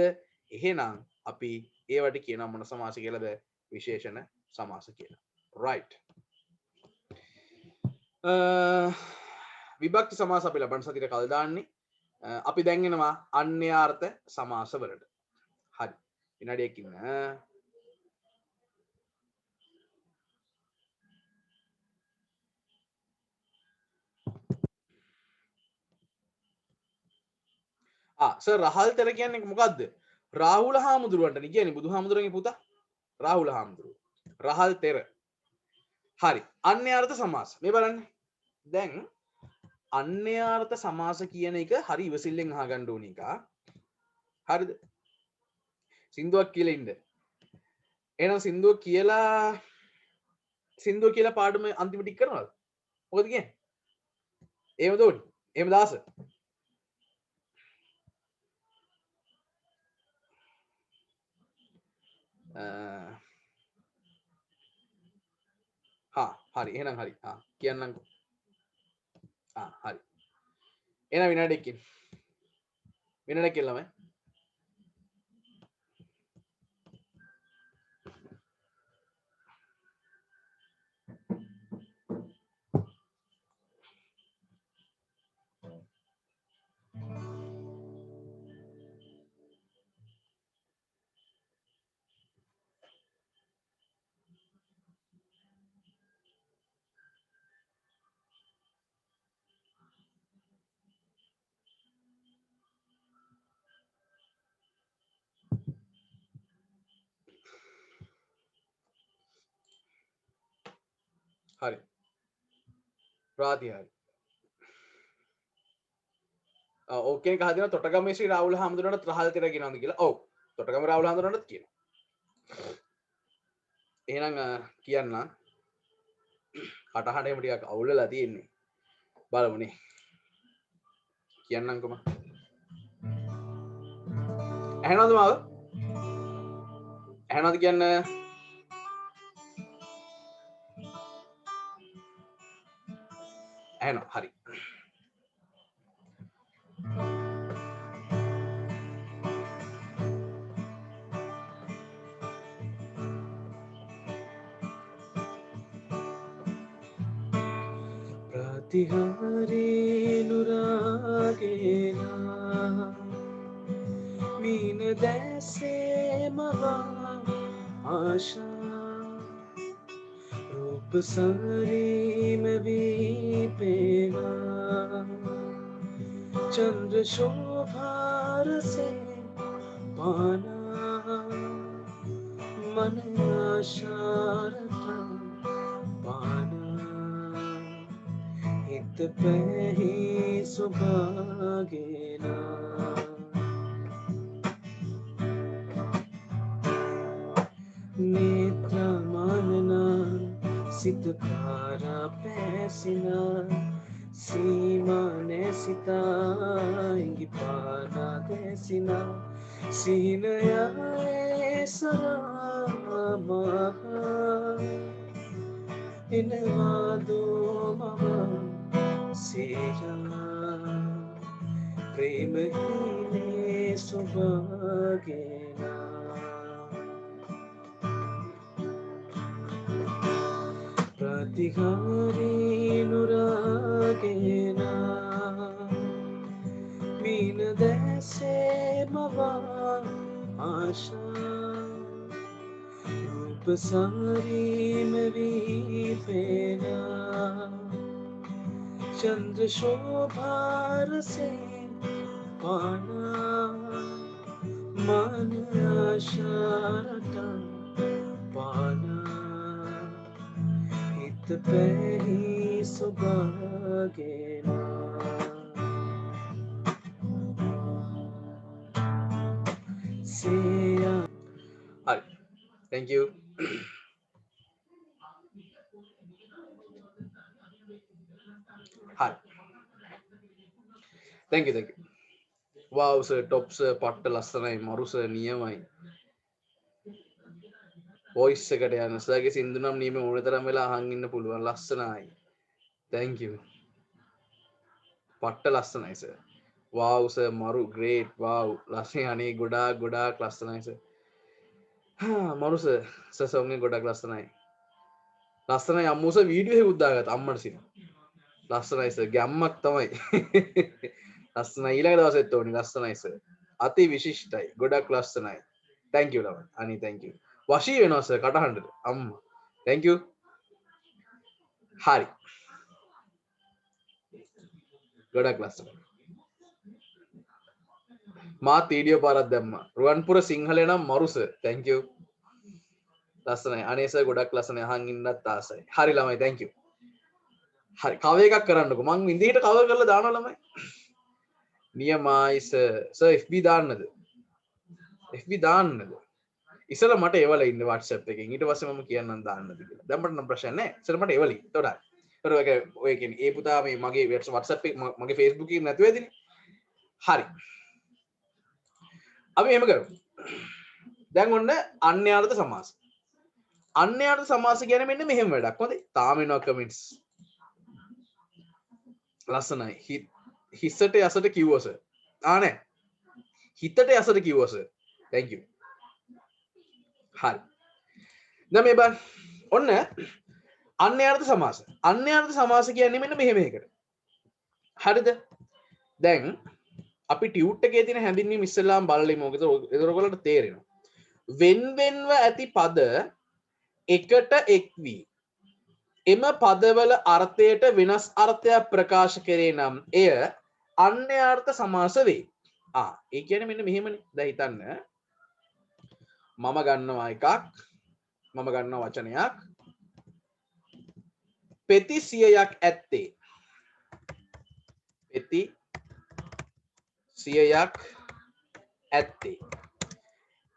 එහෙනම් අපි ඒවට කියනවා මොන සමාස කියලාද? විශේෂණ සමාස කියලා. right. විභක්ති සමාස අපි ලබන සතියේ කල් දාන්නේ. අපි දැන් එනවා අන්‍යාර්ථ සමාස වලට. හරි. විනාඩියක් ඉන්න. සර් රහල් තෙර කියන්නේ මොකද්ද? රාහුල හාමුදුරුවන්ට නේ කියන්නේ බුදුහාමුදුරන්ගේ පුතා රාහුල හාමුදුරුව. රහල් තෙර. හරි. අන්‍යාර්ථ සමාස. මේ බලන්න. දැන් අන්‍යාර්ථ සමාස කියන එක හරි ඉවසිල්ලෙන් අහගන්න ඕන එක. හරිද? සින්දුවක් කියලා ඉන්න. එහෙනම් සින්දුව කියලා පාඩම අන්තිම ටික කරනවද? මොකද කියන්නේ? එහෙමද ඕනි? එහෙම දාස. හරි එහෙනම් හරි. කියන්නම්කෝ. හරි. එහෙනම් විනාඩියකින්. විනාඩියක් කියලාමයි. හරි. ප්‍රාතිහාරි. ඕකේ කහදින තොටගම ශ්‍රී රාහුල හාමුදුරන්ට රහල් තෙර කියනවාද කියලා. ඔව්. තොටගම රාහුල හාමුදුරන්ටත් කියනවා. එහෙනම් කියන්න කටහඬ එහෙම ටිකක් අවුල්ලා තියෙන්නේ. බලමුනේ. කියන්නම්කම. ඇහෙනවද මාව? ඇහෙනවද කියන්න? ඇහෙනවා. හරි. ප්‍රතිහාරේ නුරාගේලා මීන දැසේ මවා ආශා රූප සරීම වීපේවා චන්ද්‍ර ශෝභාරසේ පානා මන ආශාරත පානා හිත පැහි සුභාගේනා नेत्रमानना सितकारा पैसिना सीमाने सिताएंगी पाना देसिना सीनयाए सरामा इनवादो महा सेजना प्रेम हीने सुभागेना प्रतिहारी नुरागेना मीन दैसे मवा आशा रूप सारी में वीपेना चंद्र शोभार से पाना मन आशा पाना हित पैरी सुभागेना सेया Hi, thank you. Hi, thank you. Wow, sir, top sir, පට්ට ලස්සනයි, මරු sir නියමයි. voice එකට යන සර්ගේ සින්දු නම් නියම ඕන තරම් වෙලා අහන් ඉන්න පුළුවන් ලස්සනයි. Thank you. පට්ට ලස්සනයි sir. Wow sir, මරු great. Wow, ලස්සනයි අනේ ගොඩාක් ලස්සනයි sir. මරු sir, song එක ගොඩක් ලස්සනයි. ලස්සනයි අම්මෝ sir වීඩියෝ එකක් උදාගත්තා අම්මට සින. ලස්සනයි sir, ගැම්මක් තමයි. ලස්සනයි ඊළඟ දවසෙත් ඕනි ලස්සනයි sir. අති විශිෂ්ටයි. ගොඩක් ලස්සනයි. Thank you ලවන්. අනි thank you. වශී වෙනවා sir කටහඬට. අම්මා. Thank you. හරි. ගොඩක් ලස්සනයි. මාත් වීඩියෝ පාරක් දැම්මා. රුවන්පුර සිංහලේ නම් මරු sir. Thank you. ලස්සනයි. අනේ sir ගොඩක් ලස්සනයි. අහන් ඉන්නත් ආසයි. හරි ළමයි thank you. හරි කව එකක් කරන්නකෝ මං ඉන්දියට කව කරලා දානවා ළමයි නියමයි සර් FB දාන්නද FB දාන්නද ඉස්සෙල්ලා මට එවල ඉන්න WhatsApp එකෙන් ඊට පස්සේ මම කියන්නම් දාන්නද කියලා දැන් මට නම් ප්‍රශ්න නැහැ ඉස්සෙල්ලා මට එවලි එතකොට ඔය කියන්නේ ඒ පුතා මේ මගේ WhatsApp එක මගේ Facebook එකේ නැතුව ඇදිනේ හරි අපි එහෙම කරමු දැන් ඔන්න අන්‍යාර්ථ සමාස අන්‍යාර්ථ සමාස කියන්නේ මෙන්න මෙහෙම වැඩක් හොඳේ තාම එනවා කමෙන්ට්ස් ලස්සනයි හිසට යසට කිව්වස නෑ හිතට යසට කිව්වස thank you හරි දැන් මේ බලන්න ඔන්න අන්‍යාර්ථ සමාස කියන්නේ මෙන්න මෙහෙම එකකට හරිද දැන් අපි ටියුට් එකේ තියෙන හැඳින්වීම ඉස්සෙල්ලාම බලලා මොකද ඒතර ඔයගොල්ලන්ට තේරෙනවා වෙන් වෙන්ව ඇති පද එකට එක් වී එම පදවල අර්ථයට වෙනස් අර්ථයක් ප්‍රකාශ කරේ නම් එය අන්‍යාර්ථ සමාස වේ. ඒ කියන්නේ මෙන්න මෙහෙමනේ. දැන් හිතන්න මම ගන්නවා එකක් මම ගන්නවා වචනයක් පෙති 100ක් ඇත්තේ පෙති 100ක් ඇත්තේ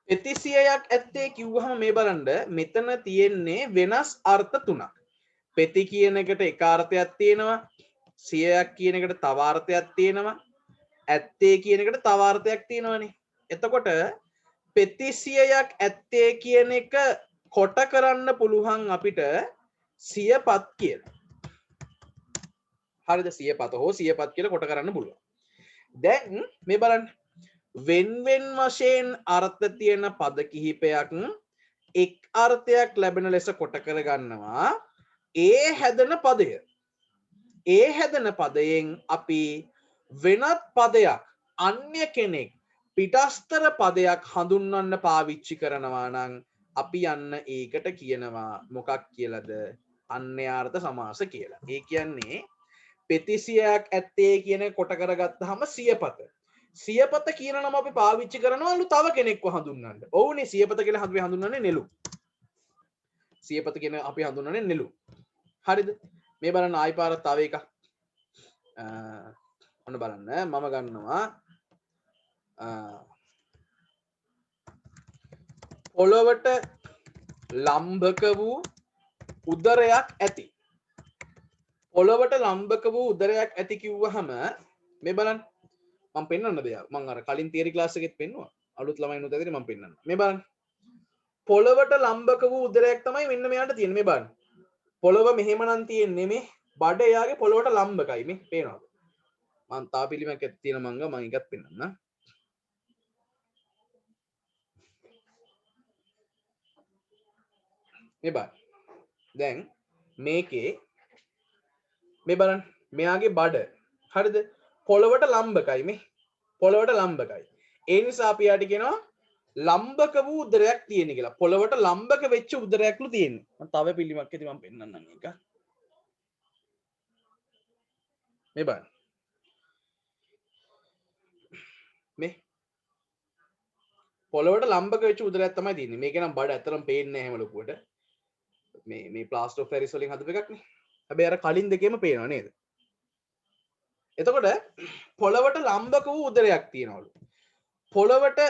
පෙති 100ක් ඇත්තේ කිව්වහම මේ බලන්න මෙතන තියෙන්නේ වෙනස් අර්ථ තුනක් පෙති කියන එකට එක අර්ථයක් තියෙනවා 100ක් කියන එකට තව අර්ථයක් තියෙනවා ඇත්තේ කියන එකට තව අර්ථයක් තියෙනවනේ එතකොට පෙති 100ක් ඇත්තේ කියන එක කොට කරන්න පුළුවන් අපිට 100 පත් කියලා හරිද 100 පත හෝ 100 පත් කියලා කොට කරන්න පුළුවන් දැන් මේ බලන්න වෙන් වෙන් වශයෙන් අර්ථ තියෙන පද කිහිපයක් එක් අර්ථයක් ලැබෙන ලෙස කොට කර ගන්නවා ඒ හැදෙන පදයෙන් අපි වෙනත් පදයක් අන්‍ය කෙනෙක් පිටස්තර පදයක් හඳුන්වන්න පාවිච්චි කරනවා නම් අපි යන්න ඒකට කියනවා මොකක් කියලාද අන්‍යාර්ථ සමාස කියලා. ඒ කියන්නේ පෙති 100ක් ඇත්තේ කියන කොට කරගත්තාම 100 පත. 100 පත කියන නම අපි පාවිච්චි කරනවලු තව කෙනෙක්ව හඳුන්වන්න. ඔව්නේ 100 පත කියලා අපි හඳුන්වන්නේ නෙළු. 100 පත කියන අපි හඳුන්වන්නේ නෙළු. හරිද මේ බලන්න ආයි පාරක් තව එකක් ඔන්න බලන්න මම ගන්නවා පොළොවට ලම්භක වූ උදරයක් ඇති පොළොවට ලම්භක වූ උදරයක් ඇති කිව්වහම මේ බලන්න මම පෙන්වන්න දෙයක් මම අර කලින් තියරි ක්ලාස් එකෙත් පෙන්නුවා අලුත් ළමයිනුත් ඇදිනේ මම පෙන්වන්න මේ බලන්න පොළොවට ලම්භක වූ උදරයක් තමයි මෙන්න මෙයාට තියෙන්නේ මේ බලන්න පොළොව මෙහෙම නම් තියෙන්නේ මේ බඩ එයාගේ පොළොවට ලම්භකයි මේ පේනවද මම තා පිළිමයක් ඇත් තියෙන මංග මම එකක් පෙන්නන්න මේ බලන්න දැන් මේකේ මේ බලන්න මෙයාගේ බඩ හරිද පොළොවට ලම්භකයි මේ පොළොවට ලම්භකයි ඒ නිසා අපි යාට කියනවා ලම්භක වූ උදරයක් තියෙන කියලා පොළොවට ලම්භක වෙච්ච උදරයක්ලු තියෙන්නේ මම තව පිළිමයක් ඇති මම පෙන්නන්නම් එක මේ බලන්න මේ පොළොවට ලම්භක වෙච්ච උදරයක් තමයි තියෙන්නේ මේක නම් බඩ ඇතරම් පේන්නේ නැහැ හැම ලොකුවට මේ ප්ලාස්ටර් ඔෆ් පැරිස් වලින් හදපු එකක් නේ හැබැයි අර කලින් දෙකේම පේනවා නේද එතකොට පොළොවට ලම්භක වූ උදරයක් තියෙනවලු පොළොවට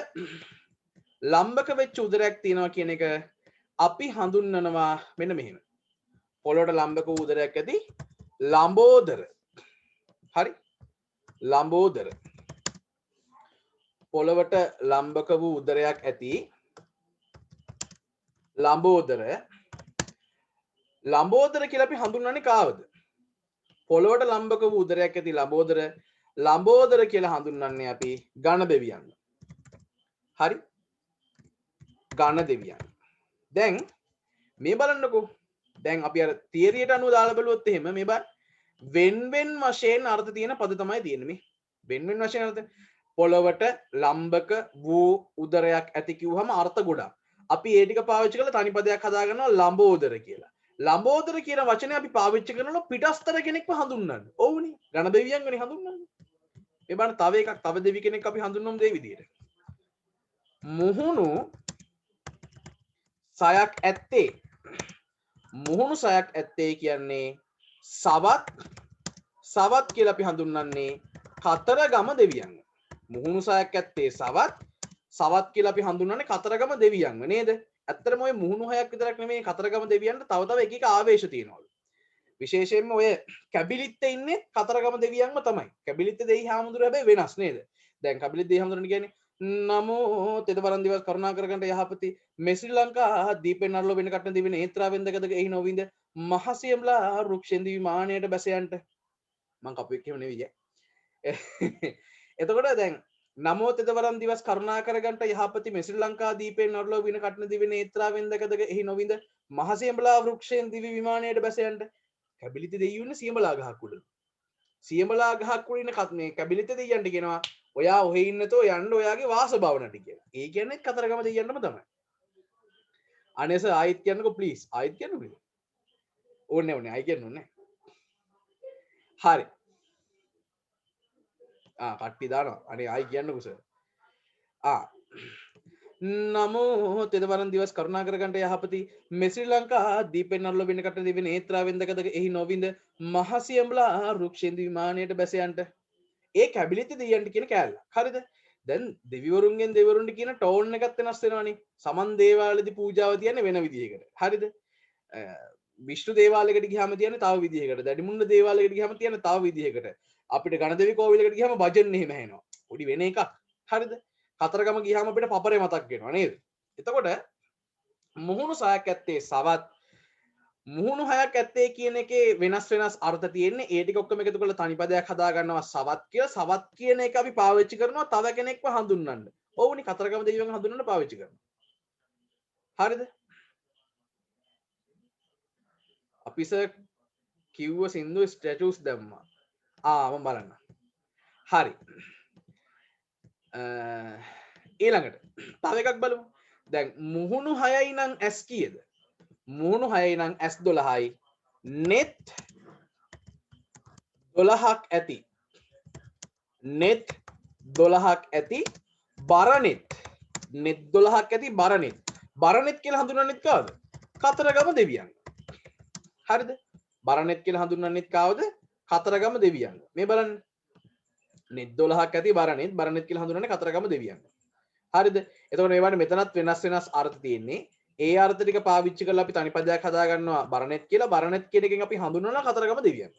ලම්භක වෙච්ච උදරයක් තියෙනවා කියන එක අපි හඳුන්වනවා මෙන්න මෙහෙම පොළොවට ලම්භක වූ උදරයක් ඇති ලම්බෝදර හරි ලම්බෝදර පොළොවට ලම්භක වූ උදරයක් ඇති ලම්බෝදර ලම්බෝදර කියලා අපි හඳුන්වන්නේ කාවද පොළොවට ලම්භක වූ උදරයක් ඇති ලම්බෝදර කියලා හඳුන්වන්නේ අපි ඝන දෙවියන් හරි ඝන දෙවියන් දැන් මේ බලන්නකෝ දැන් අපි අර තියරියට අනුව දාලා බලුවොත් එහෙම මේ බා වෙන් වෙන් වශයෙන් අර්ථ තියෙන පද තමයි තියෙන්නේ මේ වෙන් වෙන් වශයෙන් අර්ථ පොළොවට ලම්භක වූ උදරයක් ඇති කිව්වම අර්ථ ගොඩක් අපි ඒ ටික පාවිච්චි කරලා තනි පදයක් හදා ගන්නවා ලම්බෝදර කියලා ලම්බෝදර කියන වචනේ අපි පාවිච්චි කරනවා පිටස්තර කෙනෙක්ව හඳුන්වන්න ඕනේ ඝන දෙවියන් වෙනේ හඳුන්වන්නේ මේ බලන්න තව එකක් තව දෙවි කෙනෙක් අපි හඳුන්වමු මේ විදිහට මුහුණු සයක් ඇත්තේ මුහුණු සයක් ඇත්තේ කියන්නේ සවත් කියලා අපි හඳුන්වන්නේ කතරගම දෙවියන්ව. මුහුණු සයක් ඇත්තේ සවත් කියලා අපි හඳුන්වන්නේ කතරගම දෙවියන්ව නේද? ඇත්තටම ওই මුහුණු හයක් විතරක් නෙමෙයි කතරගම දෙවියන්ට තව තව එක එක ආවේශ තියෙනවා. විශේෂයෙන්ම ඔය කැබිලිත්තේ ඉන්නේ කතරගම දෙවියන්ම තමයි. කැබිලිත්තේ දෙවි හාමුදුරුවෝ හැබැයි වෙනස් නේද? දැන් කැබිලිත් දෙවි හාමුදුරුවෝ කියන්නේ නමෝ තෙදවරන් දිවස් කරුණා කරගන්ට යහපති මේ ශ්‍රී ලංකා දීපෙන් අරලෝ වෙන කටන දිවෙන ඒත්‍රාවෙන්දකදක එහි නොවින්ද මහසියම්ලා රුක්ෂෙන් දිවි මානයට බැසයන්ට මං කපුවෙක් එහෙම නෙවෙයි එතකොට දැන් නමෝ තෙදවරන් දිවස් කරුණා කරගන්ට යහපති මේ ශ්‍රී ලංකා දීපෙන් අරලෝ වෙන කටන දිවෙන ඒත්‍රාවෙන්දකදක එහි නොවින්ද මහසියම්ලා වෘක්ෂයෙන් දිවි විමානයට බැසයන්ට කැබිලිති දෙයියුන්න සියඹලා ගහක් උඩ සියඹලා ගහක් උඩ ඉන්න මේ කැබිලිති දෙයියන්ට කියනවා ඔයා ඔහෙ ඉන්නතෝ යන්න ඔයාගේ වාස භවනට කියලා. ඒ කියන්නේ කතරගම දෙයියන්ටම තමයි. අනේස ආයිත් කියන්නකෝ ප්ලීස්. ආයිත් කියන්න බෑ. ඕනේ ආයි කියන්න ඕනේ. හරි. කට්ටි දානවා. අනේ ආයි කියන්නකෝ සර්. නමෝ තෙදවරන් දිවස් කරුණා කරගන්ට යහපති මේ ශ්‍රී ලංකා දීපෙන් අරලෝ වෙන කට දිවෙන ඒත්‍රාවෙන්දකදක එහි නොවින්ද මහසියම්ලා රුක්ෂෙන් විමානයට බැසයන්ට ඒ කැබිලිති දෙයියන්ට කියන කෑල්ල. හරිද? දැන් දෙවිවරුන්ගෙන් දෙවිවරුන්ට කියන ටෝන් එකත් වෙනස් වෙනවනේ. සමන් දේවාලෙදි පූජාව තියන්නේ වෙන විදිහකට. හරිද? විෂ්ණු දේවාලයකට ගියාම තියන්නේ තව විදිහකට. දැඩිමුන්න දේවාලයකට ගියාම තියන්නේ තව විදිහකට. අපිට ගණදෙවි කෝවිලකට ගියාම භජන් එහෙම ඇහෙනවා. පොඩි වෙන එකක්. හරිද? කතරගම ගියාම අපිට පපරේ මතක් වෙනවා නේද? එතකොට මුහුණු සයක් ඇත්තේ සවත් මුහුණු හයක් ඇත්තේ කියන එකේ වෙනස් වෙනස් අර්ථ තියෙන්නේ. ඒ ටික ඔක්කොම එකතු කරලා තනි පදයක් හදා ගන්නවා සවත් කියලා. සවත් කියන එක අපි පාවිච්චි කරනවා තව කෙනෙක්ව හඳුන්වන්න. ඕවනි කතරගම දෙවියන් හඳුන්වන්න පාවිච්චි කරනවා. හරිද? අපි සර් කිව්ව සින්දු ස්ටැටස් දැම්මා. මම බලන්න. හරි. ඊළඟට තව එකක් බලමු. දැන් මුහුණු 6යි නම් S කීයද? මුහුණු 6යි නම් S 12යි. net 12ක් ඇති. net 12ක් ඇති බරනෙත්. net 12ක් ඇති බරනෙත්. බරනෙත් කියලා හඳුන්වන්නෙත් කාවද? කතරගම දෙවියන්. හරිද? බරනෙත් කියලා හඳුන්වන්නෙත් කාවද? කතරගම දෙවියන්. මේ බලන්න. net 12ක් ඇති බරනෙත් කියලා හඳුන්වන්නේ කතරගම දෙවියන්. හරිද? එතකොට මේ වගේ මෙතනත් වෙනස් අර්ථ තියෙන්නේ. ඒ අර්ථ ටික පාවිච්චි කරලා අපි තනි පදයක් හදා ගන්නවා බරනෙත් කියලා. බරනෙත් කියන එකෙන් අපි හඳුන්වනවා කතරගම දෙවියන්.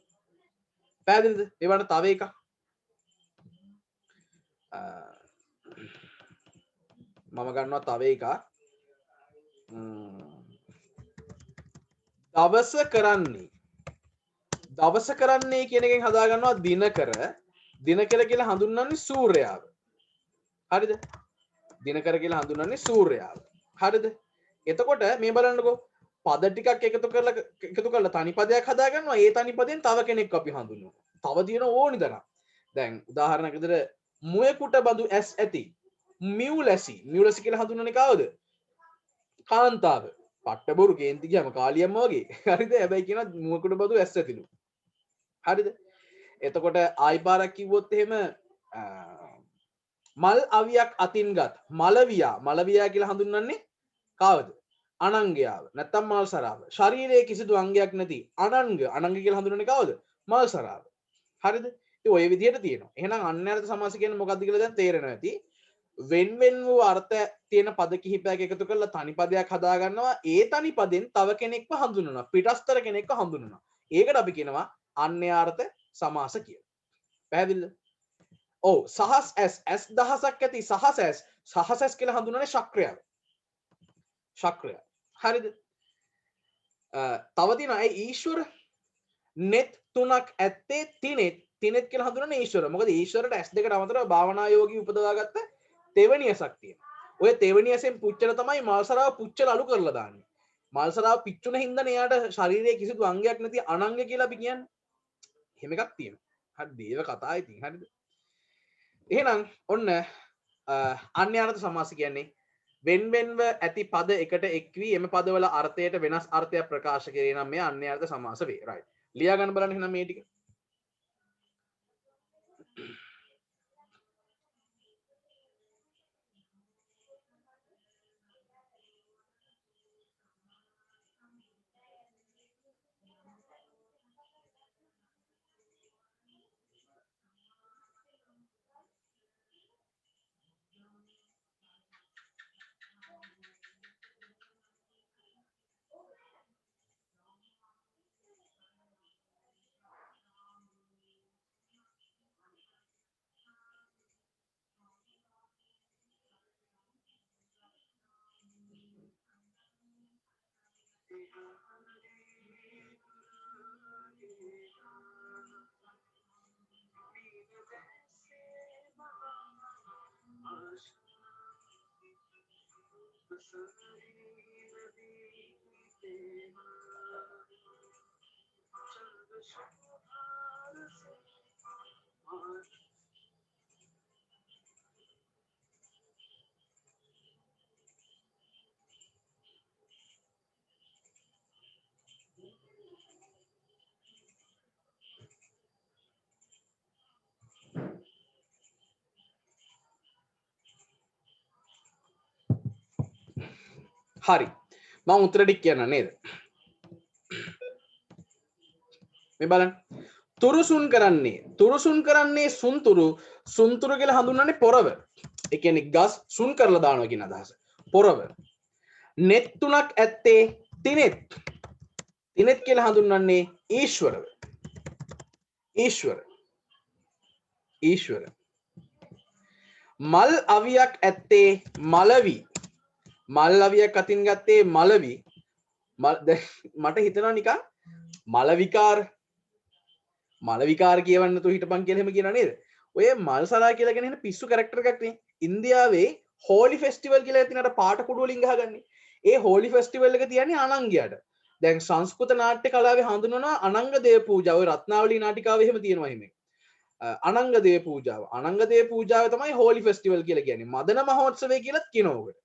පැහැදිලිද? ඒ වගේ තව එකක්. මම ගන්නවා තව එකක්. දවස කරන්නේ කියන එකෙන් හදා ගන්නවා දිනකර කියලා හඳුන්වන්නේ සූර්යාව. හරිද? දිනකර කියලා හඳුන්වන්නේ සූර්යාව. හරිද? එතකොට මේ බලන්නකෝ පද ටිකක් එකතු කරලා තනි පදයක් හදා ගන්නවා. ඒ තනි පදෙන් තව කෙනෙක් අපි හඳුන්වනවා. තව තියෙන ඕනි තරම්. දැන් උදාහරණයක් විදිහට මුවෙකුට බඳු ඇස් ඇති මියුලැසි කියලා හඳුන්වන්නේ කවුද? කාන්තාව. පට්ට බොරු කේන්ති ගියාම කාලියම්ම වගේ. හරිද? හැබැයි කියනවා මුවෙකුට බඳු ඇස් ඇතිලු. හරිද? එතකොට ආයි පාරක් කිව්වොත් එහෙම මල් අවියක් අතින්ගත් මලවියා කියලා හඳුන්වන්නේ කවුද? අනංගයාව. නැත්තම් මල්සරාව. ශරීරයේ කිසිදු අංගයක් නැති අනංග කියලා හඳුන්වන්නේ කවුද? මල්සරාව. හරිද? ඉතින් ඔය විදිහට තියෙනවා. එහෙනම් අන්‍යර්ථ සමාස කියන්නේ මොකක්ද කියලා දැන් තේරෙනවා ඇති. වෙන් වූ අර්ථ තියෙන පද කිහිපයක් එකතු කරලා තනි පදයක් හදා ගන්නවා. ඒ තනි පදෙන් තව කෙනෙක්ව හඳුන්වනවා. පිටස්තර කෙනෙක්ව හඳුන්වනවා. ඒකට අපි කියනවා අන්‍යාර්ථ සමාස කියලා. පැහැදිලිද? ඔව් සහස් S දහසක් ඇති සහස් කියලා හඳුන්වන්නේ ශක්‍රය. හරිද? තව තියෙනවා ඊශ්වර net 3ක් ඇත්තේ තිනෙත් කියලා හඳුන්වන්නේ ඊශ්වර. මොකද ඊශ්වරට S දෙකට අමතරව භාවනා යෝගී උපදවාගත්ත තෙවැනි ඇසක් තියෙනවා. ඔය තෙවැනි ඇසෙන් පුච්චල තමයි මල්සරාව පුච්චල අලු කරලා දාන්නේ. මල්සරාව පිච්චුන හින්දා එයාට ශරීරයේ කිසිදු අංගයක් නැති අනංග කියලා අපි කියන්නේ. එහෙම එකක් තියෙනවා. හරි දේව කතා ඉතින් හරිද? එහෙනම් ඔන්න අන්‍යාර්ථ සමාස කියන්නේ වෙන්වෙන්ව ඇති පද එකට එක්වී එම පදවල අර්ථයට වෙනස් අර්ථයක් ප්‍රකාශ කරේ නම් මේ අන්‍යාර්ථ සමාස වේ. රයිට්. ලියා ගන්න බලන්න එහෙනම් මේ ටික. හරි මම උත්තර ටික කියන්න නේද මේ බලන්න තුරුසුන් කරන්නේ සුන්තුරු කියලා හඳුන්වන්නේ පොරව ඒ කියන්නේ ගස් සුන් කරලා දානවා කියන අදහස පොරව net තුනක් ඇත්තේ තිනෙත් කියලා හඳුන්වන්නේ ඊශ්වර මල් අවියක් ඇත්තේ මල් අවියක් අතින් ගත්තේ මලවි මට හිතෙනවා නිකන් මලවිකාර කියවන්න තු හිටපන් කියලා එහෙම කියනවා නේද ඔය මල්සරා කියලා කියන පිස්සු කැරක්ටර් එකක් නේ ඉන්දියාවේ හෝලි ෆෙස්ටිවල් කියලා තියෙන අර පාට කුඩු වලින් ගහගන්නේ ඒ හෝලි ෆෙස්ටිවල් එක තියන්නේ අනංගයට දැන් සංස්කෘත නාට්‍ය කලාවේ හඳුන්වනවා අනංග දේව පූජාව ඔය රත්නාවලී නාටිකාවේ එහෙම තියෙනවා එහෙම අනංග දේව පූජාව තමයි හෝලි ෆෙස්ටිවල් කියලා කියන්නේ මදන මහෝත්සවය කියලාත් කියනවා ඔකට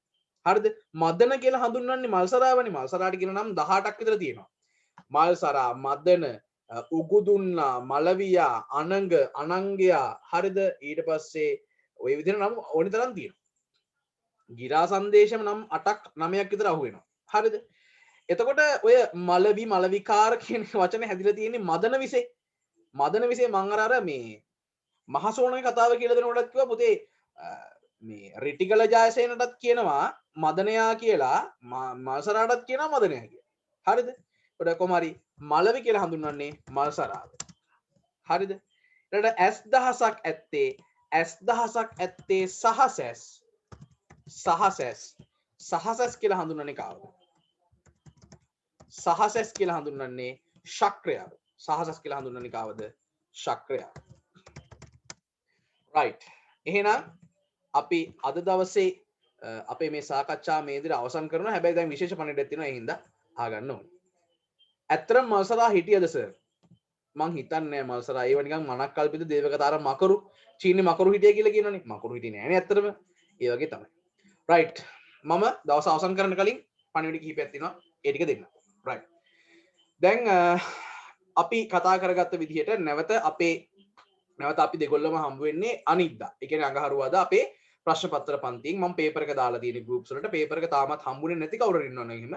හරිද මදන කියලා හඳුන්වන්නේ මල්සරාවනේ මල්සරාට කියන නම් 18ක් විතර තියෙනවා මල්සරා මදන උගුදුන්නා මලවියා අනංගයා හරිද ඊට පස්සේ ඔය විදිහට නම් ඕනි තරම් තියෙනවා ගිරා සංදේශම නම් 8ක් 9ක් විතර අහු වෙනවා හරිද එතකොට ඔය මලවිකාර කියන වචනේ හැදිලා තියෙන්නේ මදන විසේ මං අර මේ මහසෝනගේ කතාව කියලා දෙනකොටත් කිව්වා පුතේ මේ රිටිගල ජයසේනටත් කියනවා මදනයා කියලා මල්සරාටත් කියනවා මදනයා කියලා හරිද ඔඩ කොමාරි මලවි කියලා හඳුන්වන්නේ මල්සරාව හරිද ඊට S දහසක් ඇත්තේ සහසැස් කියලා හඳුන්වන්නේ කාවද සහසැස් කියලා හඳුන්වන්නේ ශක්‍රයාව සහසස් කියලා හඳුන්වන්නේ කාවද ශක්‍රයාව right එහෙනම් අපි අද දවසේ අපේ මේ සාකච්ඡා මේ විදිහට අවසන් කරනවා හැබැයි දැන් විශේෂ පණිඩයක් තියෙනවා ඒ හින්දා අහගන්න ඕනේ ඇත්තටම මල්සරා හිටියද සර් මං හිතන්නේ මල්සරා ඒව නිකන් මනක් කල්පිත දේවකතාර මකරු චීනි මකරු හිටිය කියලා කියනවනේ මකරු හිටියේ නෑනේ ඇත්තටම ඒ වගේ තමයි රයිට් මම දවස් අවසන් කරන්න කලින් පණිවිඩ කිහිපයක් තියෙනවා ඒ ටික දෙන්න රයිට් දැන් අපි කතා කරගත්ත විදිහට නැවත අපි දෙගොල්ලම හම්බ වෙන්නේ අනිද්දා ඒ කියන්නේ අඟහරුවාදා අපේ ප්‍රශ්න පත්‍ර පන්තියෙන් මම පේපර් එක දාලා තියෙන ගෲප්ස් වලට පේපර් එක තාමත් හම්බුනේ නැති කවුරු හරි ඉන්නවනම් එහෙම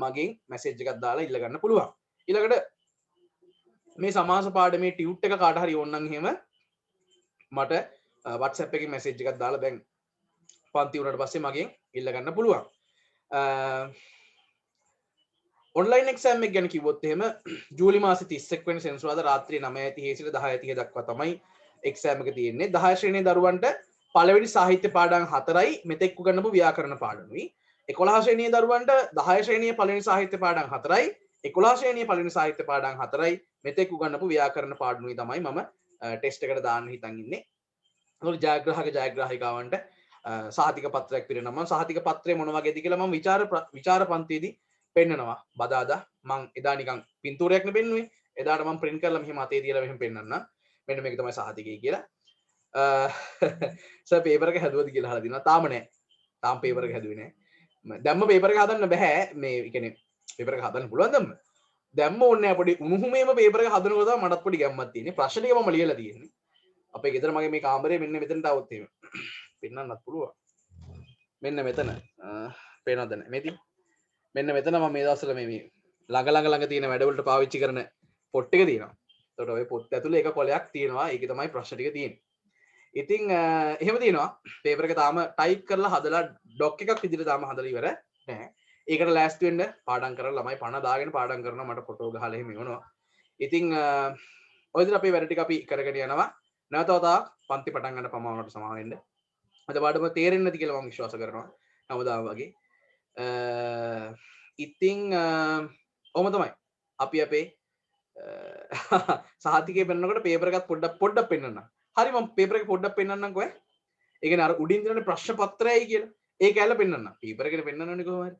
මගෙන් මැසේජ් එකක් දාලා ඉල්ල ගන්න පුළුවන් ඊළඟට මේ සමාස පාඩමේ ටියුට් එක කාට හරි ඕනනම් එහෙම මට WhatsApp එකේ මැසේජ් එකක් දාලා දැන් පන්ති උනට පස්සේ මගෙන් ඉල්ල ගන්න පුළුවන් ඔන්ලයින් එක්සෑම් එක ගැන කිව්වොත් එහෙම ජූලි මාසේ 31 වෙනි සෙනසුරාදා රාත්‍රියේ 9:30 සිට 10:30 දක්වා තමයි එක්සෑම් එක තියෙන්නේ 10 ශ්‍රේණියේ දරුවන්ට පළවෙනි සාහිත්‍ය පාඩම් 4යි මෙතෙක් උගන්වපු ව්‍යාකරණ පාඩමුයි 11 ශ්‍රේණියේ දරුවන්ට 10 ශ්‍රේණියේ පළවෙනි සාහිත්‍ය පාඩම් 4යි 11 ශ්‍රේණියේ පළවෙනි සාහිත්‍ය පාඩම් 4යි මෙතෙක් උගන්වපු ව්‍යාකරණ පාඩමුයි තමයි මම ටෙස්ට් එකට දාන්න හිතන් ඉන්නේ. ඒකට ජයග්‍රාහිකාවන්ට සහතික පත්‍රයක් පිරෙනවා. මම සහතික පත්‍රය මොන වගේද කියලා මම විචාර පන්තියේදී පෙන්නනවා. බදාදා මම එදා නිකන් පින්තූරයක් නේ පෙන්නුවේ. එදාට මම print කරලා මෙහෙම අතේ තියලා මෙහෙම පෙන්නන්න. මෙන්න මේක තමයි සහතිකය කියලා. සර් පේපර් එක හැදුවද කියලා අහලා දිනවා. තාම නෑ. තාම පේපර් එක හැදුවේ නෑ. දැම්ම පේපර් එක හදන්න බෑ. මේ කියන්නේ පේපර් එක හදන්න පුළුවන් දැම්ම. දැම්ම ඕනේ නෑ පොඩි උණුහුමේම පේපර් එක හදනකොට තමයි මටත් පොඩි ගැම්මක් තියෙන්නේ. ප්‍රශ්න ටික මම ලියලා තියෙන්නේ. අපේ ගෙදර මගේ මේ කාමරේ මෙන්න මෙතනට આવුත් එහෙම. පෙන්නන්නත් පුළුවන්. මෙන්න මෙතන. පේනවද නැහැ. මේ තියෙන්නේ. මෙන්න මෙතන මම මේ දවස්වල මේ ළඟ තියෙන වැඩවලට පාවිච්චි කරන පොට් එක තියෙනවා. ඒකට ඔය පොත් ඇතුලේ එක කොලයක් තියෙනවා. ඒකේ තමයි ප්‍රශ්න ටික තියෙන්නේ. ඉතින් එහෙම තියෙනවා. පේපර් එක තාම ටයිප් කරලා හදලා ඩොක් එකක් විදිහට තාම හදලා ඉවර නැහැ. ඒකට ලෑස්ති වෙන්න පාඩම් කරලා ළමයි පණ දාගෙන පාඩම් කරනවා. මට ෆොටෝ ගහලා එහෙම එවනවා. ඉතින් ඔය විදිහට අපේ වැඩ ටික අපි කරගෙන යනවා. නැවතවතාවක් පන්ති පටන් ගන්න පමාවකට සමා වෙන්න. අද පාඩම තේරෙන්නේ නැති කියලා මම විශ්වාස කරනවා. හැමදාම වගේ. ඉතිං ඔහොම තමයි අපි අපේ සහතිකය පෙන්න්නකට පේපරකත් පොඩ්ඩක් පෙන්න්න හරි ම පේපරක පොඩ්ඩක් පෙන්න්නම් කොය ඒක අර උඩින් තිරට ප්‍රශ්න පත්‍රයයි කිය ඒ ඇල පෙන්න්න පීපරකට පෙන්න්නන කොහර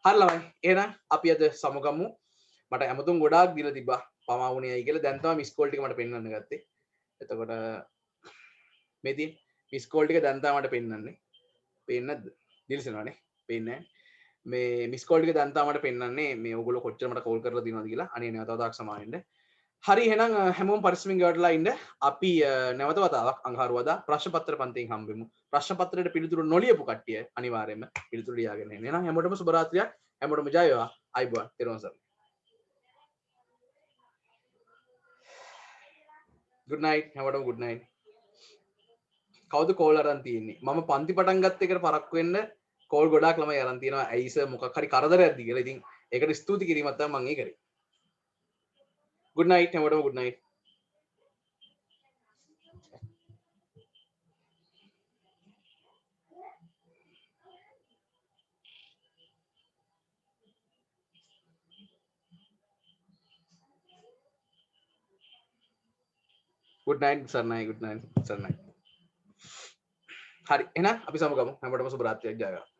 හරලමයි එන අපි අද සමගම්මු මට ඇමතුම් ගොඩක් දිල තිබා පමවුණේ කියල දැන්තම මිස්කෝල්ටි මට පෙන්න්න ගත්තේ එතකොට මෙති මිස්කෝල්ටික දන්තාමට පෙන්න්නන්නේ පෙන්න්න දිල්සනවානේ පෙන්න මේ මිස්කෝල්ටික දන්තාමට පෙන්න්නේ මේ ඔගුල කොච්චමට කෝල් කර දින කියලා අනේ නතදක් සමයින්ට හරි හෙනම් හැමෝම් පරිස්මින් ගටලා ඉන්න අපි නැවතවතාවක් අංහරුවද ප්‍රශ්පත්‍ර පන්තිෙන් හම්බෙමු ප්‍රශ්පත්‍රයට පිළිතුරු නොලියපු කට්ටිය අනිවාරයම පිළිතුරයාගෙන න හැමටම සුබරාත්‍රයක් හැමටම ජයවා අයිබවා තෙරවසර ගුඩ්නයි් හැමටම ගුඩ්නයි් කවද කෝල් අරන්තියන්නේ මම පන්ති පටන් ගත්ත එකට පරක්වෙන්න කෝල් ගොඩක් ලම අරන්තියනවා ඇයිස මොකක්හරි කරදර ඇදදි කියල ඉතින් එකට ස්තුති කිරීමත්තා මගේ කර good night හැමෝටම good night good night සර්ණයි good night සර්ණයි හරි එහෙනම් අපි සමගමු හැමෝටම සුබ රාත්‍රියක් ජයවා